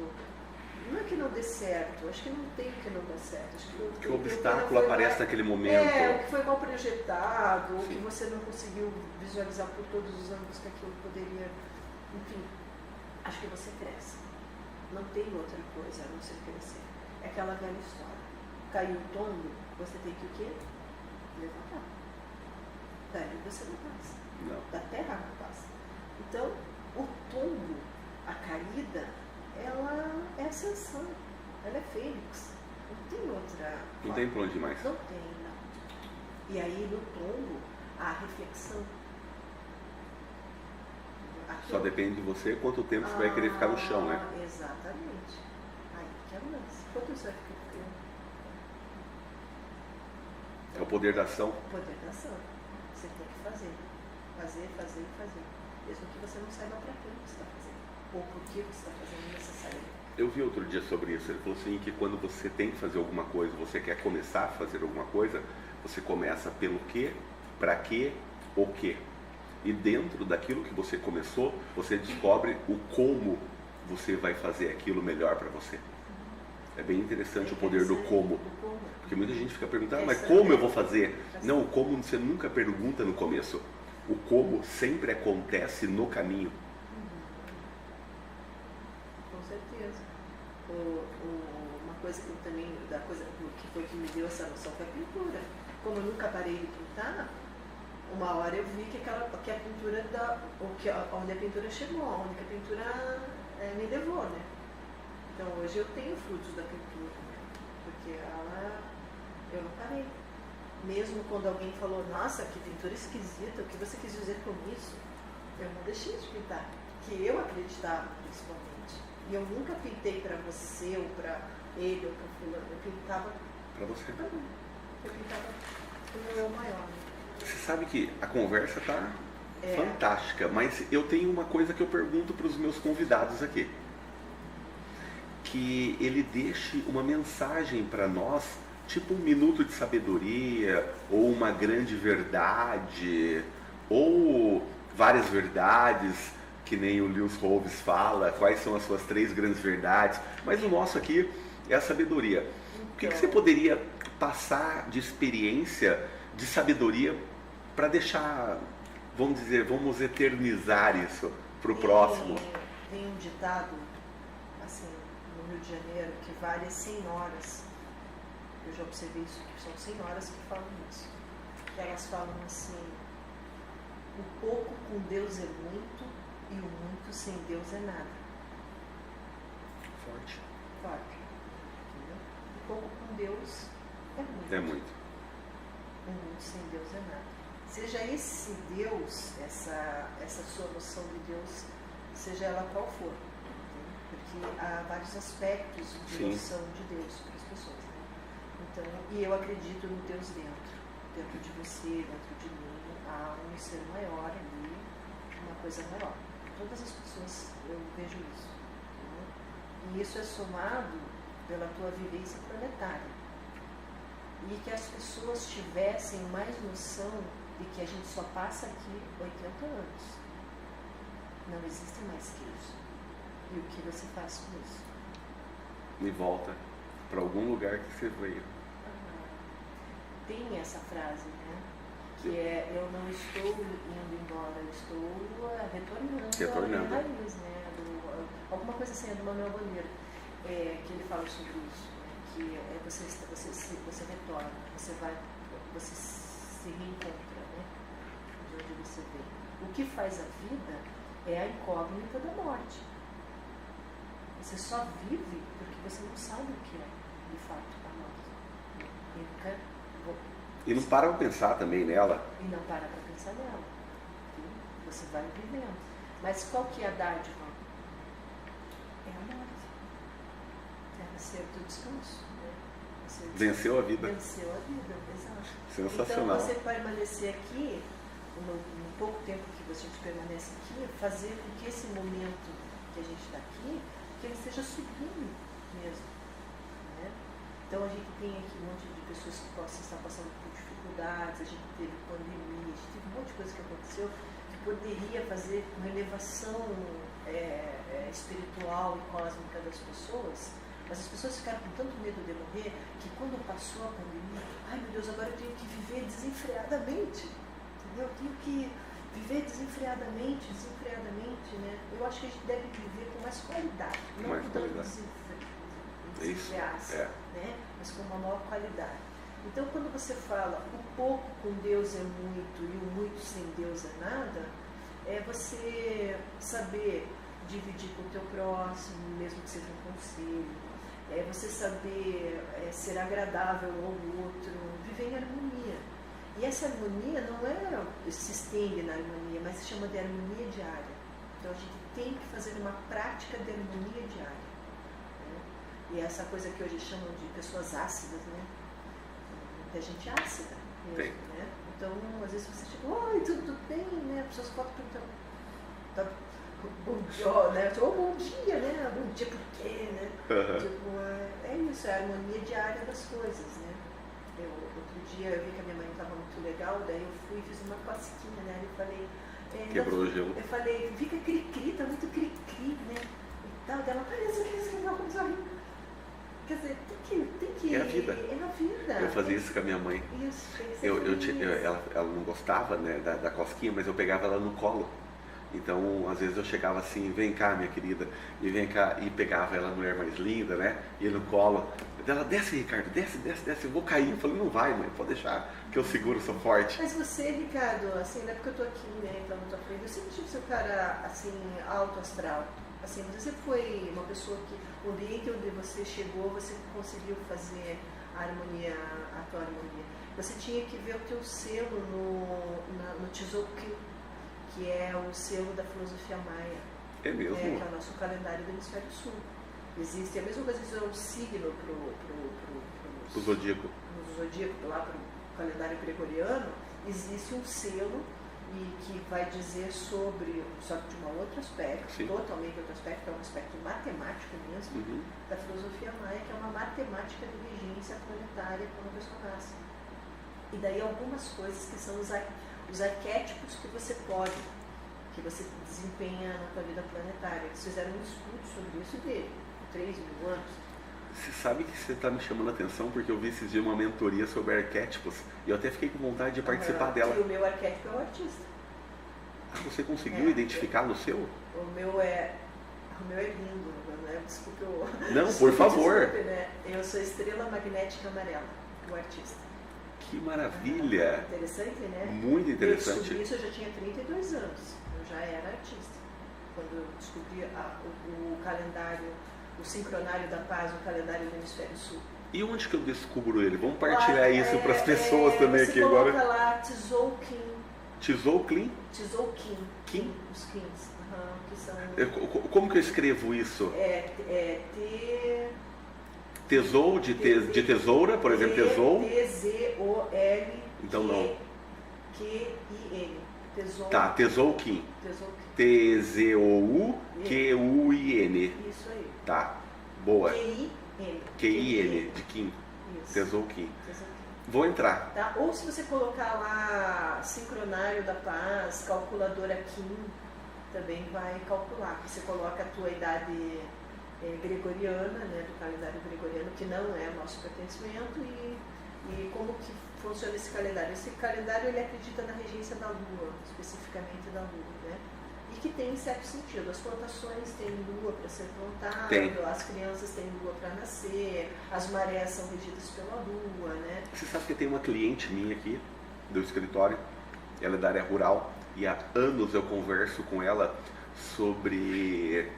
Não é que não dê certo, acho que não tem que não dar certo. Acho que o obstáculo aparece naquele momento. O que foi mal projetado, ou que você não conseguiu visualizar por todos os ângulos que aquilo poderia... Enfim, acho que você cresce. Não tem outra coisa a não ser crescer. É aquela velha história. Caiu o tombo, você tem que o quê? Levantar. Daí você não passa. Não. Da terra não passa. Então, o tombo, a caída, ela é ascensão. Ela é fênix. Não tem outra. Não tem pra onde ir mais. Não tem, não. E aí no tombo, a reflexão. Só depende de você quanto tempo você vai querer ficar no chão, né? Exatamente. Aí que é o lance. Quanto você vai ficar no chão? É o poder da ação. O poder da ação. Você tem que fazer. Fazer, fazer e fazer. Mesmo que você não saiba para quem você está fazendo. Ou por que você está fazendo necessariamente. Eu vi outro dia sobre isso. Ele falou assim que quando você tem que fazer alguma coisa, você quer começar a fazer alguma coisa, você começa pelo quê, para quê, o quê. E dentro daquilo que você começou, você descobre o como você vai fazer aquilo melhor para você. É bem interessante o poder do como. Porque muita gente fica perguntando, mas como eu vou fazer? Não, o como você nunca pergunta no começo. O como sempre acontece no caminho. Com certeza. Uma coisa que também, da coisa que foi que me deu essa noção foi a pintura. Como eu nunca parei de pintar, uma hora eu vi que a pintura onde a pintura chegou, onde a pintura me levou, né? Então hoje eu tenho frutos da pintura, né? Porque eu não parei. Mesmo quando alguém falou, nossa, que pintura esquisita, o que você quis dizer com isso? Eu não deixei de pintar, que eu acreditava principalmente. E eu nunca pintei para você, ou para ele, ou para fulano, eu pintava para você. Para mim. Eu pintava para o meu eu maior, né? Você sabe que a conversa tá fantástica, mas eu tenho uma coisa que eu pergunto para os meus convidados aqui. Que ele deixe uma mensagem para nós, tipo um minuto de sabedoria, ou uma grande verdade, ou várias verdades, que nem o Lewis Howes fala, quais são as suas 3 grandes verdades, mas o nosso aqui é a sabedoria. O que você poderia passar de experiência, de sabedoria, para deixar, vamos dizer, vamos eternizar isso para o próximo? Tem um ditado, assim, no Rio de Janeiro, que vale 100 horas. Eu já observei isso, que são senhoras que falam isso. Elas falam assim, o pouco com Deus é muito e o muito sem Deus é nada. Forte. Forte. Entendeu? O pouco com Deus é muito. É muito. O muito sem Deus é nada. Seja esse Deus, essa sua noção de Deus, seja ela qual for. Entendeu? Porque há vários aspectos de noção de Deus para as pessoas. Né? Então, e eu acredito no Deus dentro de você, dentro de mim, há um ser maior ali, uma coisa maior. Todas as pessoas eu vejo isso. Entendeu? E isso é somado pela tua vivência planetária. E que as pessoas tivessem mais noção de que a gente só passa aqui 80 anos. Não existe mais que isso. E o que você faz com isso? E volta para algum lugar que você veio. Tem essa frase, né? Que é, eu não estou indo embora, eu estou retornando à minha raiz, né? Alguma coisa assim, é do Manuel Bandeira, que ele fala sobre isso, né? Que você retorna, você se reencontra, né? De onde você veio. O que faz a vida é a incógnita da morte. Você só vive porque você não sabe o que é, de fato, a morte. E não para para pensar também nela. E não para para pensar nela. Você vai vivendo. Mas qual que é a dádiva? É a morte. É ser o teu descanso. Né? Venceu a vida. Venceu a vida, exato. Sensacional. Então você permanecer aqui, no pouco tempo que você permanece aqui, fazer com que esse momento que a gente está aqui, que ele seja sublime mesmo. Né? Então a gente tem aqui um monte de pessoas que possam estar passando por dificuldades, a gente teve pandemia, a gente teve um monte de coisa que aconteceu que poderia fazer uma elevação espiritual e cósmica das pessoas, mas as pessoas ficaram com tanto medo de morrer que quando passou a pandemia, ai meu Deus, agora eu tenho que viver desenfreadamente, entendeu? Eu tenho que viver desenfreadamente, né? Eu acho que a gente deve viver com mais qualidade, não com tanto Isso. Né? Mas com uma maior qualidade. Então, quando você fala o pouco com Deus é muito e o muito sem Deus é nada, é você saber dividir com o teu próximo, mesmo que seja um conselho, é você saber ser agradável ao outro, viver em harmonia. E essa harmonia não se estende na harmonia, mas se chama de harmonia diária. Então, a gente tem que fazer uma prática de harmonia diária. Né? E essa coisa que hoje chamam de pessoas ácidas, né? Tem gente ácida mesmo, né? Então, às vezes você chega, oi, tudo bem, né? As pessoas podem perguntar, bom dia, né? Ou bom dia, né? Bom dia por quê, né? Tipo, é isso, é a harmonia diária das coisas, né? Outro dia eu vi que a minha mãe estava muito legal, daí eu fui e fiz uma cosquinha, né? Eu falei... Quebrou o gelo. Eu falei, fica cri-cri, tá muito cri-cri, né? E tal, dela, parece que legal, começou a rir. Quer dizer, tem que... É a vida. É a vida. Eu fazia isso com a minha mãe. Isso, tem que ser ela não gostava, né, da cosquinha, mas eu pegava ela no colo. Então, às vezes eu chegava assim, vem cá, minha querida, e vem cá, e pegava ela, a mulher mais linda, né, e no colo. Ela, desce, Ricardo, desce, eu vou cair. Eu falei, não vai, mãe, pode deixar, que eu seguro, sou forte. Mas você, Ricardo, assim, não é porque eu tô aqui, né, então na tua frente, eu sempre tive seu cara, assim, alto astral. Assim, você foi uma pessoa que, o ambiente onde você chegou, você conseguiu fazer a harmonia, a tua harmonia. Você tinha que ver o teu selo no Tzolk'in, que é o selo da filosofia maia. É mesmo? Que é o nosso calendário do hemisfério sul. Existe a mesma coisa que é um signo pro zodíaco. No zodíaco, lá para o calendário gregoriano, existe um selo e que vai dizer sobre, só que de um outro aspecto, totalmente outro aspecto, que é um aspecto matemático mesmo, da filosofia maia, que é uma matemática de regência planetária quando a pessoa nasce. E daí algumas coisas que são os arquétipos que você desempenha na tua vida planetária. Eles fizeram um estudo sobre isso dele, 3.000 anos. Você sabe que você está me chamando a atenção porque eu vi esses dias uma mentoria sobre arquétipos e eu até fiquei com vontade de participar dela. E o meu arquétipo é o artista. Ah, você conseguiu identificar no seu? O meu é lindo, né? Desculpe eu... Não, por favor. Desculpe, né? Eu sou estrela magnética amarela, o artista. Que maravilha! Interessante, né? Muito interessante. Eu descobri isso, eu já tinha 32 anos. Eu já era artista. Quando eu descobri o calendário, o sincronário da paz, o calendário do hemisfério sul. E onde que eu descubro ele? Vamos partilhar isso para as pessoas também aqui agora. Você coloca lá Tzolk'in. Tzolk'in? Tzolk'in. Kim? Os Kins. Que são... Como que eu escrevo isso? Tezou, de tesoura, por exemplo, Tezou. T-Z-O-L. Então não. Q-I-N. Tezou. Tá, Tzolk'in. T-Z-O-U-Q-U-I-N. Isso aí. Tá, boa. Q-I-N. Q-I-N, de Kim. Tzolk'in. Vou entrar. Tá? Ou se você colocar lá Sincronário da Paz, Calculadora Kim, também vai calcular. Você coloca a tua idade gregoriana, né, do calendário gregoriano, que não é nosso pertencimento, e como que funciona esse calendário. Esse calendário ele acredita na regência da Lua, especificamente da Lua, né? E que tem certo sentido. As plantações têm lua para ser plantado, as crianças têm lua para nascer, as marés são regidas pela lua, né? Você sabe que tem uma cliente minha aqui, do escritório, ela é da área rural, e há anos eu converso com ela sobre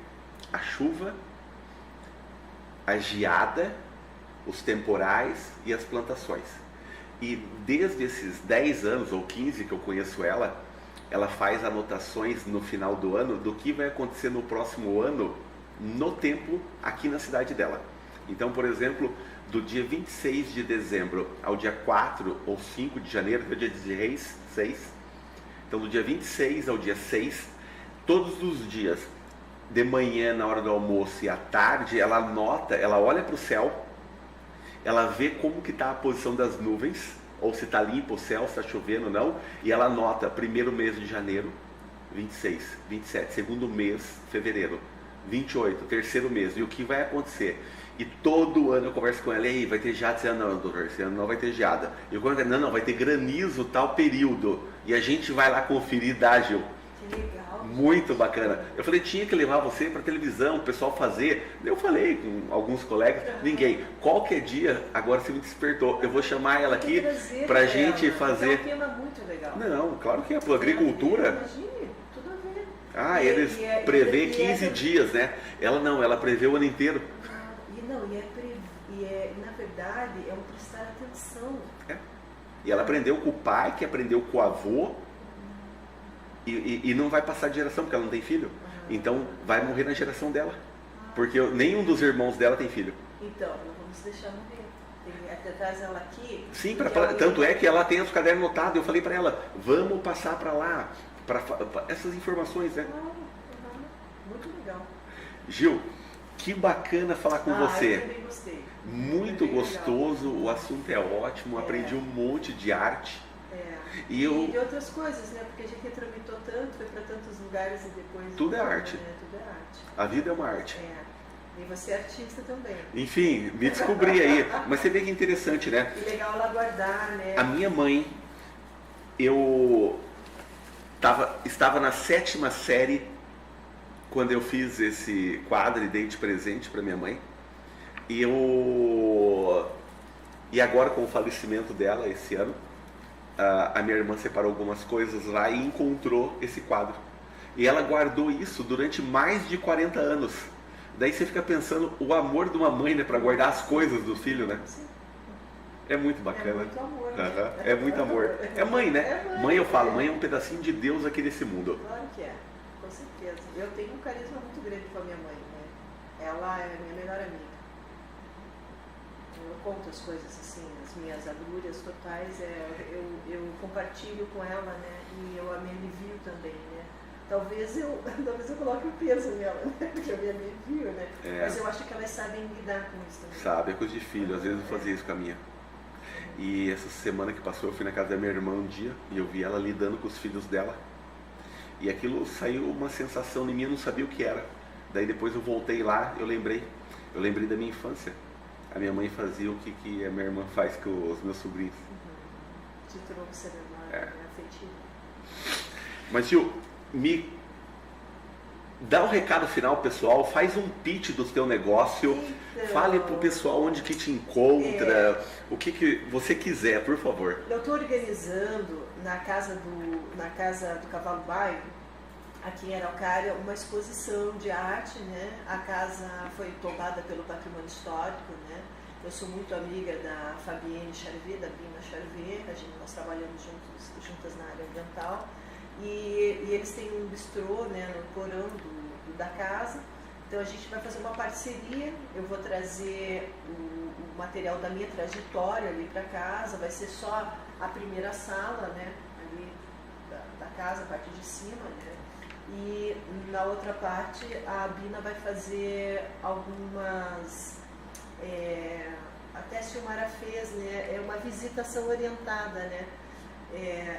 a chuva, a geada, os temporais e as plantações. E desde esses 10 anos ou 15 que eu conheço ela, ela faz anotações no final do ano do que vai acontecer no próximo ano no tempo aqui na cidade dela. Então, por exemplo, do dia 26 de dezembro ao dia 4 ou 5 de janeiro, que é o dia de Reis, 6. Então, do dia 26 ao dia 6, todos os dias, de manhã, na hora do almoço e à tarde, ela anota, ela olha para o céu, ela vê como que está a posição das nuvens, ou se está limpo o céu, se está chovendo ou não, e ela anota primeiro mês de janeiro, 26, 27, segundo mês, fevereiro, 28, terceiro mês, e o que vai acontecer. E todo ano eu converso com ela, e aí, vai ter geada? Esse ano não, doutor, esse ano não vai ter geada. E eu converso, não, vai ter granizo tal período, e a gente vai lá conferir, dá, Gil. Que legal. Muito bacana. Eu falei, tinha que levar você para televisão, o pessoal fazer. Eu falei com alguns colegas, ninguém. Qualquer dia, agora você me despertou. Eu vou chamar ela aqui para a gente fazer. É um tema muito legal. Não, claro que é. Por agricultura. Imagine, tudo a ver. Ah, eles prevê 15 dias, né? Ela não, ela prevê o ano inteiro. Na verdade, é um prestar atenção. É. E ela aprendeu com o pai, que aprendeu com o avô. E não vai passar de geração, porque ela não tem filho. Então vai morrer na geração dela. Porque nenhum dos irmãos dela tem filho. Então, não vamos deixar morrer. Até traz ela aqui. Sim, tanto é que ela tem os cadernos anotados. Eu falei para ela, vamos passar para lá, para essas informações, né? Muito legal. Gil, que bacana falar com você. Eu também gostei. Muito gostoso, legal. O assunto é ótimo, aprendi um monte de arte. E de outras coisas, né? Porque a gente tramitou tanto, foi para tantos lugares e depois... Tudo é arte. Né? Tudo é arte. A vida é uma arte. E você é artista também. Enfim, me descobri aí. Mas você vê que interessante, né? Que legal ela guardar, né? A minha mãe, eu estava na 7ª série quando eu fiz esse quadro e dei de presente para minha mãe. E agora, com o falecimento dela esse ano, a minha irmã separou algumas coisas lá e encontrou esse quadro. E ela guardou isso durante mais de 40 anos. Daí você fica pensando o amor de uma mãe, né, para guardar as coisas do filho, né? Sim. É muito bacana. É muito amor. Né? É muito amor. É mãe, né? Mãe, eu falo, mãe é um pedacinho de Deus aqui nesse mundo. Claro que é, com certeza. Eu tenho um carisma muito grande com a minha mãe, né? Ela é a minha melhor amiga. Eu conto as coisas assim, as minhas agruras totais, eu compartilho com ela, né? E eu me alivio também, né? Talvez eu coloque um peso nela, né? Porque eu me alivio, né? Mas eu acho que elas sabem lidar com isso também. Sabe, é coisa de filho. Às vezes eu fazia isso com a minha. E essa semana que passou eu fui na casa da minha irmã um dia e eu vi ela lidando com os filhos dela. E aquilo saiu uma sensação em mim, eu não sabia o que era. Daí depois eu voltei lá, eu lembrei da minha infância. A minha mãe fazia o que a minha irmã faz com os meus sobrinhos. Te trouxe a memória afetiva. Mas Gil, me dá um recado final, pessoal, faz um pitch do teu negócio, fale pro pessoal onde que te encontra, o que você quiser, por favor. Eu estou organizando na casa do Cavalo Baio, aqui em Araucária, uma exposição de arte, né? A casa foi tombada pelo patrimônio histórico, né? Eu sou muito amiga da Fabienne Charvet, da Bina Charvet, nós trabalhamos juntas na área ambiental. E eles têm um bistrô, né, no porão da casa. Então a gente vai fazer uma parceria. Eu vou trazer o material da minha trajetória ali para casa. Vai ser só a primeira sala, né, ali da casa, a parte de cima, né? E na outra parte a Bina vai fazer algumas, até a Silmara fez, né, uma visitação orientada, né?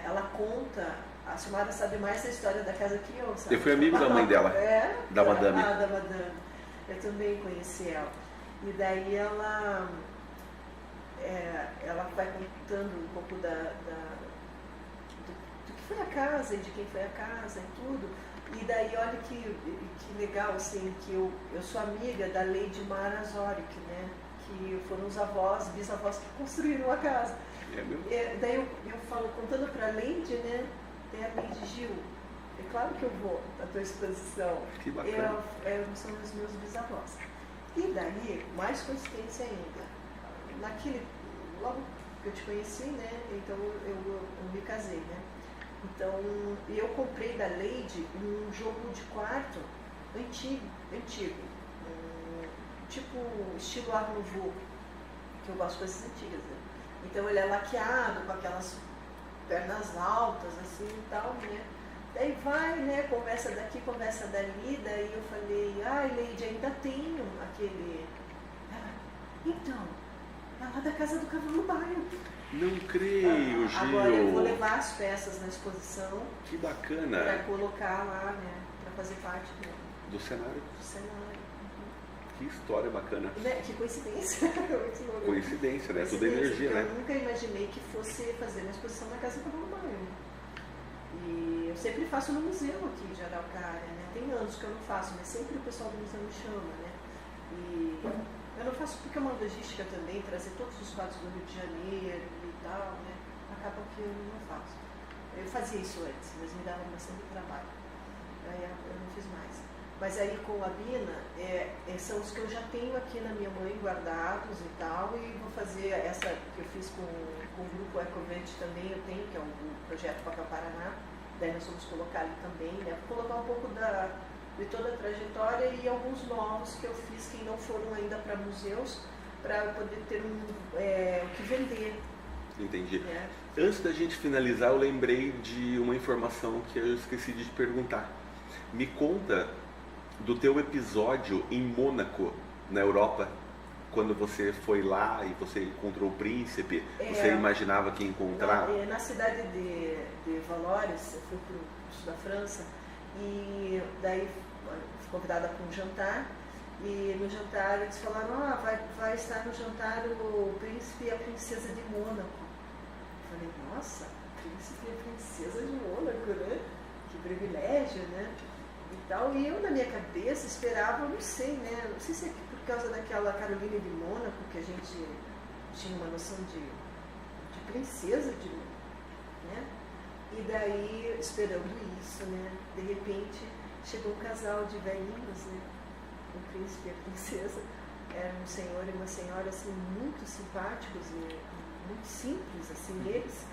Ela conta, a Silmara sabe mais da história da casa que eu, sabe? Eu fui amigo da mãe dela, da Madame. Da Madame. Eu também conheci ela. E daí ela vai contando um pouco do que foi a casa e de quem foi a casa e tudo. E daí olha que legal, assim, que eu sou amiga da Lady Mara Zorik, né? Que foram os bisavós que construíram a casa. Daí eu falo, contando para a Lady, né? Tem a Lady Gil. É claro que eu vou à tua exposição. Que bacana. São os meus bisavós. E daí, mais coincidência ainda. Logo que eu te conheci, né? Então eu me casei, né? Então, eu comprei da Lady um jogo de quarto antigo, tipo estilo Art Nouveau, que eu gosto de coisas antigas, né? Então ele é laqueado, com aquelas pernas altas, assim e tal, né? Daí vai, né, conversa daqui, conversa dali, daí eu falei, Lady, ainda tenho aquele... Então, é lá da casa do Cavalo Baio. Não creio, Gil. Agora eu vou levar as peças na exposição. Que bacana. Para colocar lá, né, para fazer parte do cenário. Que história bacana. Né? Que coincidência. Coincidência, né? Tudo energia, né? Eu nunca imaginei que fosse fazer uma exposição na casa do Cavalo Baio. E eu sempre faço no museu aqui de Araucária, né? Tem anos que eu não faço, mas sempre o pessoal do museu me chama, né? E eu não faço porque é uma logística também, trazer todos os quadros do Rio de Janeiro e tal, né? Acaba que eu não faço. Eu fazia isso antes, mas me dava bastante trabalho. Aí eu não fiz mais. Mas aí com a Bina, são os que eu já tenho aqui na minha mãe guardados e tal, e vou fazer essa que eu fiz com o grupo Ecovente também, eu tenho, que é o projeto Papel Paraná, daí nós vamos colocar ali também, né? Vou colocar um pouco de toda a trajetória e alguns novos que eu fiz que não foram ainda para museus, para eu poder ter o que vender. Entendi. Antes da gente finalizar, eu lembrei de uma informação que eu esqueci de te perguntar. Me conta do teu episódio em Mônaco, na Europa, quando você foi lá e você encontrou o príncipe, você imaginava que ia encontrar? Na cidade de Valores, eu fui para o sul da França, e daí fui convidada para um jantar, e no jantar eles falaram, vai estar no jantar o príncipe e a princesa de Mônaco. Eu falei, nossa, príncipe e a princesa de Mônaco, né? Que privilégio, né? E eu, na minha cabeça, esperava, não sei, né? Não sei se é por causa daquela Caroline de Mônaco, que a gente tinha uma noção de princesa, né? E daí, esperando isso, né? De repente, chegou um casal de velhinhos, né? O príncipe e a princesa. Era um senhor e uma senhora, assim, muito simpáticos e muito simples, assim, eles.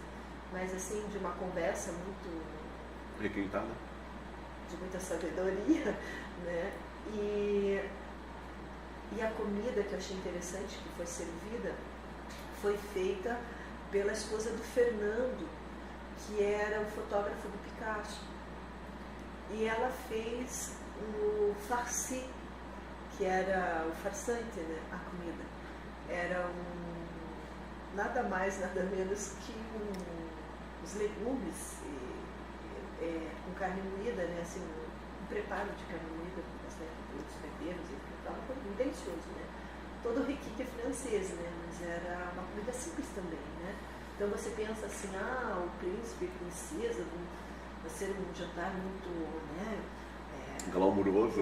Mas, assim, de uma conversa muito... requintada? De muita sabedoria, né? E a comida que eu achei interessante, que foi servida, foi feita pela esposa do Fernando, que era o fotógrafo do Picasso. E ela fez o farci, que era o farsante, né? A comida. Era nada mais, nada menos que os legumes com carne moída, né? Assim, um preparo de carne moída com bastante produtos temperos e tal, muito delicioso, né? Todo requinte francês, né? Mas era uma comida simples também, né? Então você pensa assim, o príncipe, a princesa, vai ser um jantar muito, né? Glamouroso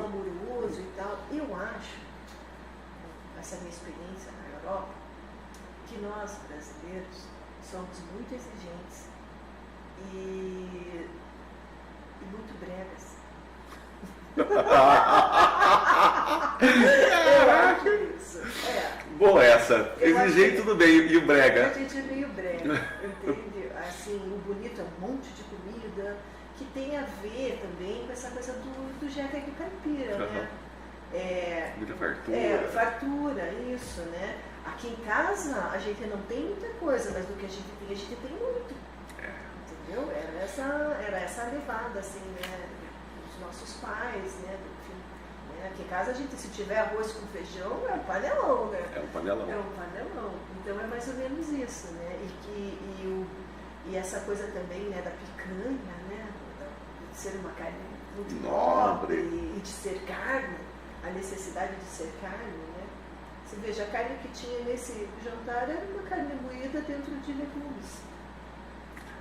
e tal. Eu acho, essa minha experiência na Europa, que nós brasileiros somos muito exigentes e muito bregas. Eu acho isso. Boa essa. Exigente tudo bem, e o brega? A gente é meio brega, entende? Assim, o bonito é um monte de comida que tem a ver também com essa coisa do jeca de caipira, né? Muita fartura. Fartura, isso, né? Aqui em casa a gente não tem muita coisa, mas do que a gente tem muito. Entendeu? Era essa levada, assim, né, dos nossos pais, né, né? Aqui em casa, se tiver arroz com feijão, é um panelão, né? É um panelão. É um panelão. Então, é mais ou menos isso, né? E essa coisa também, né, da picanha, né, de ser uma carne muito nobre e de ser carne, a necessidade de ser carne, né? Você veja, a carne que tinha nesse jantar era uma carne moída dentro de legumes.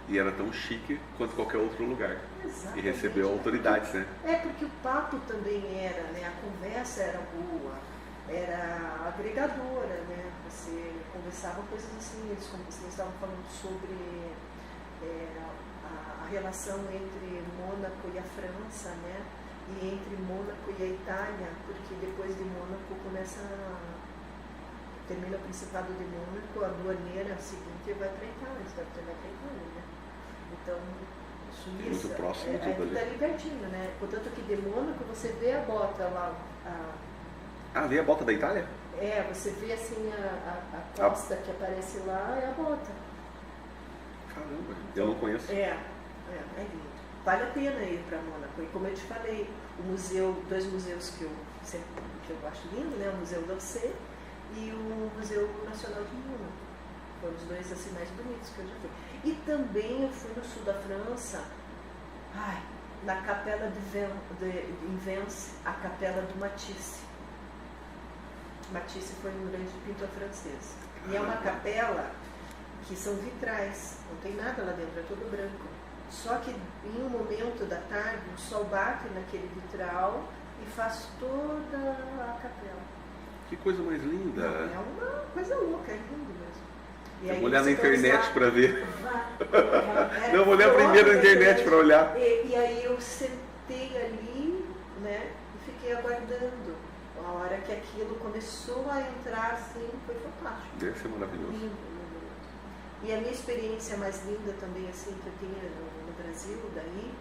E era tão chique quanto qualquer outro lugar. Exatamente. E recebeu autoridades, né? Porque o papo também era, né? A conversa era boa, era agregadora, né? Você conversava coisas assim, eles estavam falando sobre a relação entre Mônaco e a França, né? E entre Mônaco e a Itália, porque depois de Mônaco termina o Principado de Mônaco, a aduaneira seguinte vai para a Itália, vai para a Itália, né? Então, Suíça, muito próximo tudo ali. Tá ali pertinho, né? Portanto, que de Mônaco você vê a bota lá. Vê a bota da Itália? Você vê assim a costa que aparece lá, é a bota. Caramba, eu não conheço. É lindo. Vale a pena ir para Mônaco. E como eu te falei, dois museus que eu acho lindo, né? O Museu d'Orsay e o Museu Nacional de Mônaco. Foram os dois assim, mais bonitos que eu já fui. E também eu fui no sul da França, na Capela de Vence, a Capela do Matisse. Matisse foi um grande pintor francês. E é uma capela que são vitrais, não tem nada lá dentro, é tudo branco. Só que em um momento da tarde o sol bate naquele vitral e faz toda a capela. Que coisa mais linda. É uma coisa louca, é lindo mesmo. E eu aí vou olhar na você internet para ver. Vai. Não, vou olhar primeiro na internet para olhar. E aí eu sentei ali, né, e fiquei aguardando. A hora que aquilo começou a entrar, assim, foi fantástico. Deve ser maravilhoso. Lindo, lindo. E a minha experiência mais linda também, assim, que eu tinha no Brasil, daí,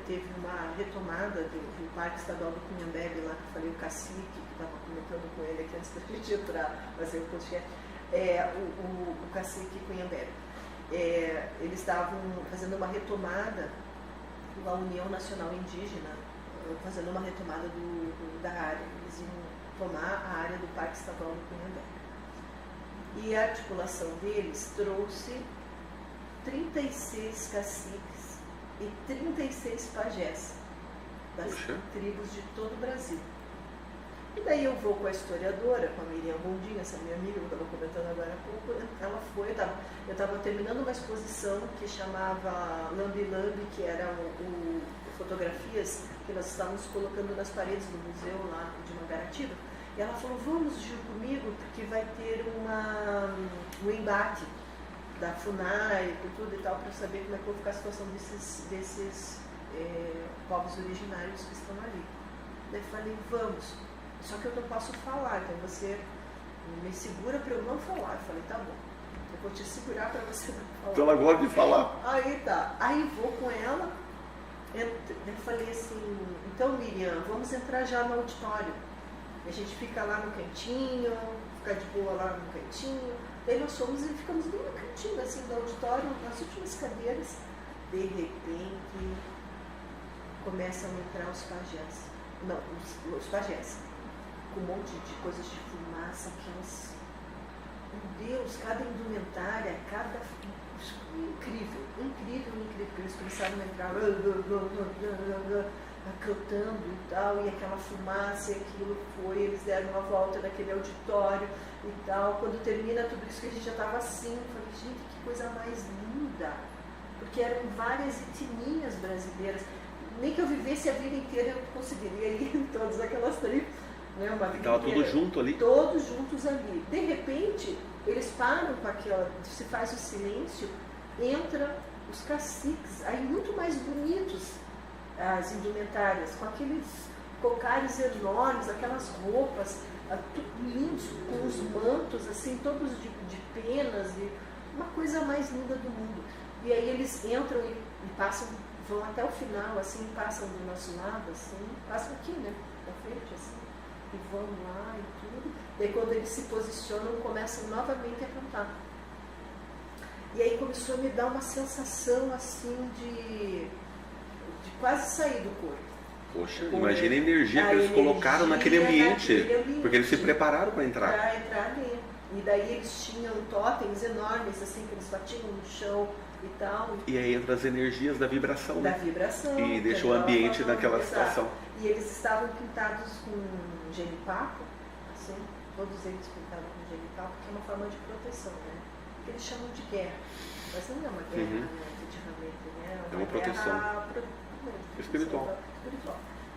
teve uma retomada do Parque Estadual do Cunhambebe, lá que eu falei, o cacique, que estava comentando com ele aqui antes da gente entrar, fazer o podcast, o cacique Cunhambebe. Eles estavam fazendo uma retomada, a União Nacional Indígena, fazendo uma retomada da área. Eles iam tomar a área do Parque Estadual do Cunhambebe. E a articulação deles trouxe 36 caciques e 36 pajés das tribos de todo o Brasil. E daí eu vou com a historiadora, com a Miriam Bondinha, essa minha amiga, que eu estava comentando agora há pouco. Ela foi, eu estava terminando uma exposição que chamava Lambi Lambi, que era fotografias que nós estávamos colocando nas paredes do museu lá de Mangaratiba. E ela falou, vamos, Gil, comigo, porque vai ter um embate da FUNAI, com tudo e tal, para saber como é que vai ficar a situação desses povos originários que estão ali. Daí eu falei, vamos. Só que eu não posso falar, então você me segura para eu não falar. Eu falei, tá bom, eu vou te segurar para você não falar. Então ela gosta de falar. Aí tá, aí vou com ela, eu falei assim, então Miriam, vamos entrar já no auditório. A gente fica lá no cantinho, fica de boa lá no cantinho. Daí nós fomos e ficamos bem no cantinho assim, do auditório, nas últimas cadeiras. De repente, começam a entrar os pajés. Não, os pajés. Com um monte de coisas de fumaça, aquelas... Meu Deus, cada indumentária, cada... Incrível, incrível, incrível. Porque eles começaram a entrar... cantando e tal, e aquela fumaça e aquilo foi, eles deram uma volta naquele auditório e tal. Quando termina tudo isso que a gente já estava assim, eu falei, gente, que coisa mais linda, porque eram várias etnias brasileiras. Nem que eu vivesse a vida inteira eu conseguiria ir em todas aquelas tribos, né? Estava tudo junto ali? Todos juntos ali. De repente, eles param com aquela, se faz o silêncio, entra os caciques, aí muito mais bonitos, as indumentárias, com aqueles cocares enormes, aquelas roupas lindos, com os mantos, assim, todos de penas, e uma coisa mais linda do mundo. E aí eles entram e passam, vão até o final, assim, passam do nosso lado, assim, passam aqui, né, na frente, assim, e vão lá e tudo. Daí quando eles se posicionam, começam novamente a cantar. E aí começou a me dar uma sensação, assim, de quase sair do corpo. Poxa, imagina a energia que eles colocaram naquele ambiente, porque eles se prepararam para entrar. Para entrar ali. E daí eles tinham totens enormes, assim, que eles batiam no chão e tal. E aí entra as energias da vibração, né? Da vibração. E deixa o ambiente naquela situação. E eles estavam pintados com genipapo, assim, todos eles pintados com genipapo, que é uma forma de proteção, né? Que eles chamam de guerra. Mas não é uma guerra, né, efetivamente, né? É uma proteção. Espiritual.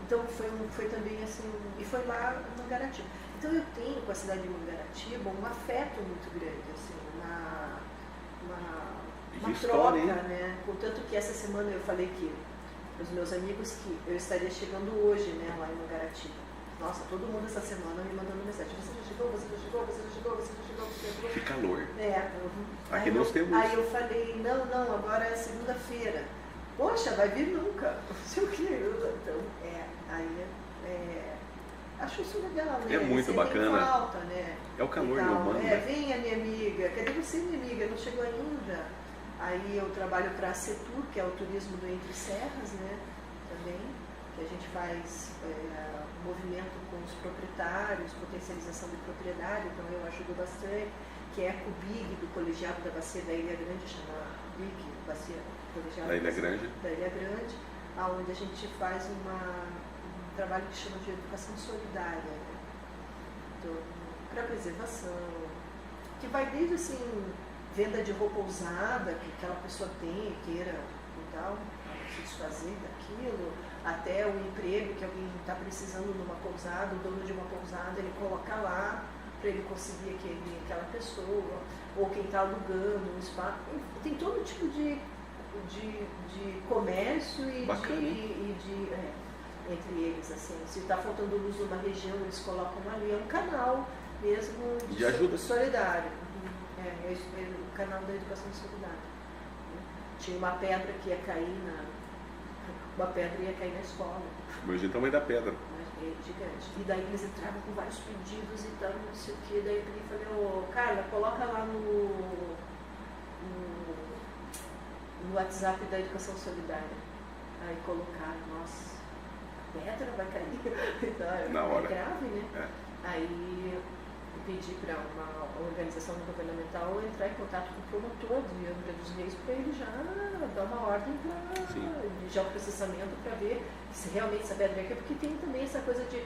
Então foi também assim, e foi lá em Mangaratiba. Então eu tenho com a cidade de Mangaratiba um afeto muito grande, assim, uma história, troca, né? Contanto que essa semana eu falei que os meus amigos que eu estaria chegando hoje, né, lá em Mangaratiba. Nossa, todo mundo essa semana me mandando mensagem, você já chegou, você já chegou, você já chegou, você já chegou, você já chegou. Que calor. Aqui nós temos. Aí eu falei, não, agora é segunda-feira. Poxa, vai vir nunca. Não sei o que. Então, acho isso legal, né? É muito bacana. Falta, né? É o calor no humano, né? Vem a minha amiga. Cadê você, minha amiga? Não chegou ainda. Aí eu trabalho para a CETUR, que é o turismo do Entre Serras, né? Também, que a gente faz movimento com os proprietários, potencialização de propriedade, então eu ajudo bastante, que é a CUBIG, do Colegiado da Bacia da Ilha Grande, chama CUBIG, Bacia Colegiado da Ilha Grande, onde a gente faz um trabalho que chama de educação solidária, né? Então, para preservação, que vai desde assim, venda de roupa usada que aquela pessoa tem, queira e tal, se desfazer daquilo, até o emprego que alguém está precisando numa pousada, o dono de uma pousada, ele coloca lá para ele conseguir aquela pessoa, ou quem está alugando um espaço. Tem todo tipo de comércio entre eles, assim. Se está faltando luz numa região, eles colocam ali, é um canal mesmo de ajuda solidário. É o canal da educação solidária. Tinha uma pedra que ia cair na escola. Imagina o tamanho da pedra. É gigante. E daí eles entravam com vários pedidos e tal, não sei o que. Daí eu falei, Carla, coloca lá no WhatsApp da Educação Solidária. Aí colocaram, nossa, a pedra vai cair. Na hora. É grave, né? É. Aí eu pedi para uma organização não governamental entrar em contato com o promotor de Angra dos Reis para ele já dar uma ordem de geoprocessamento para ver se realmente essa pedra vai cair, porque tem também essa coisa de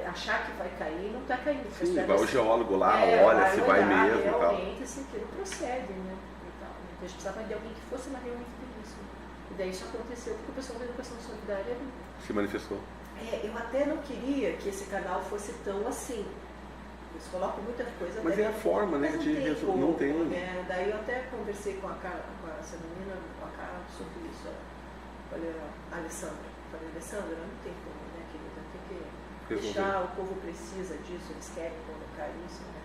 achar que vai cair e não está caindo. Sim, vai o geólogo lá, olha se vai mesmo e tal. Realmente, se aquilo procede, né? Então a gente precisava de alguém que fosse lá realmente por isso. E daí isso aconteceu porque o pessoal da Educação Solidária se manifestou. Eu até não queria que esse canal fosse tão assim. Eles colocam muita coisa. Mas é a forma, né? Não tem. Né? Daí eu até conversei com essa menina, com a Carla, sobre isso. Falei, Alessandra. Falei, Alessandra, não tem como, né, querida? Tem que deixar, o povo precisa disso, eles querem colocar isso, né?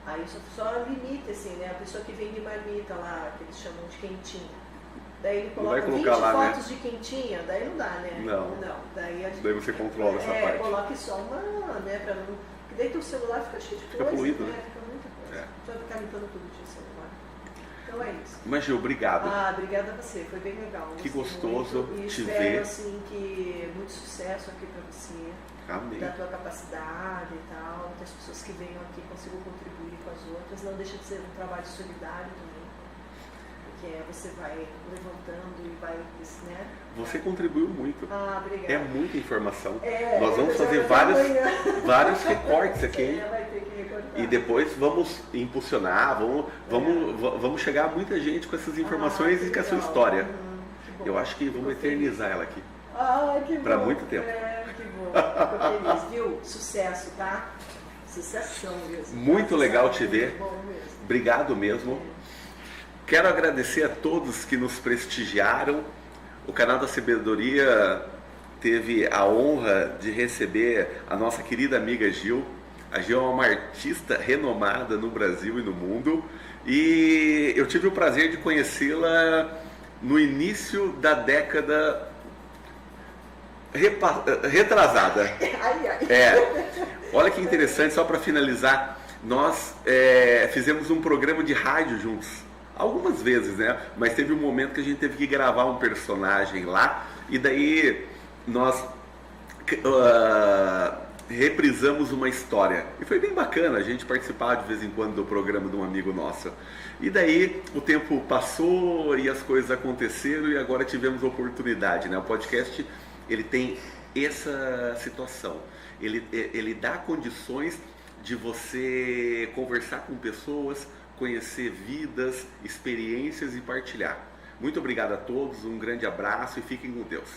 Aí só limite, assim, né? A pessoa que vende marmita lá, que eles chamam de quentinha. Daí ele coloca 20 lá, fotos, né? de quentinha, daí não dá, né? Não. Daí você controla essa parte. Coloque só uma, né? Pra não. Porque daí teu celular fica cheio de coisa. Fica poluído, né? Fica muita coisa. Você vai ficar limpando todo dia o celular. Então é isso. Mas, Gil, obrigado. Obrigada a você, foi bem legal. Que gostoso muito, te espero, ver. Assim, que muito sucesso aqui pra você. Amém. Da tua capacidade e tal, que as pessoas que venham aqui consigam contribuir com as outras. Não deixa de ser um trabalho solidário também. Porque você vai levantando e vai, né? Você contribuiu muito. Obrigada. É muita informação. É, nós vamos fazer vários recortes aqui. Vai ter que recortar. E depois vamos impulsionar, vamos chegar a muita gente com essas informações e com a sua história. Eu acho que vamos eternizar ela aqui. Que bom. Para muito tempo. Que bom. Fico feliz, viu? Sucesso, tá? Sucessão mesmo. Muito legal te ver. Bom mesmo. Obrigado mesmo. Quero agradecer a todos que nos prestigiaram. O canal da Sabedoria teve a honra de receber a nossa querida amiga Gil. A Gil é uma artista renomada no Brasil e no mundo. E eu tive o prazer de conhecê-la no início da década retrasada. Olha que interessante, só para finalizar, nós fizemos um programa de rádio juntos. Algumas vezes, né? Mas teve um momento que a gente teve que gravar um personagem lá e daí nós reprisamos uma história. E foi bem bacana a gente participar de vez em quando do programa de um amigo nosso. E daí o tempo passou e as coisas aconteceram e agora tivemos oportunidade, né? O podcast, ele tem essa situação. Ele dá condições de você conversar com pessoas, conhecer vidas, experiências e partilhar. Muito obrigado a todos, um grande abraço e fiquem com Deus.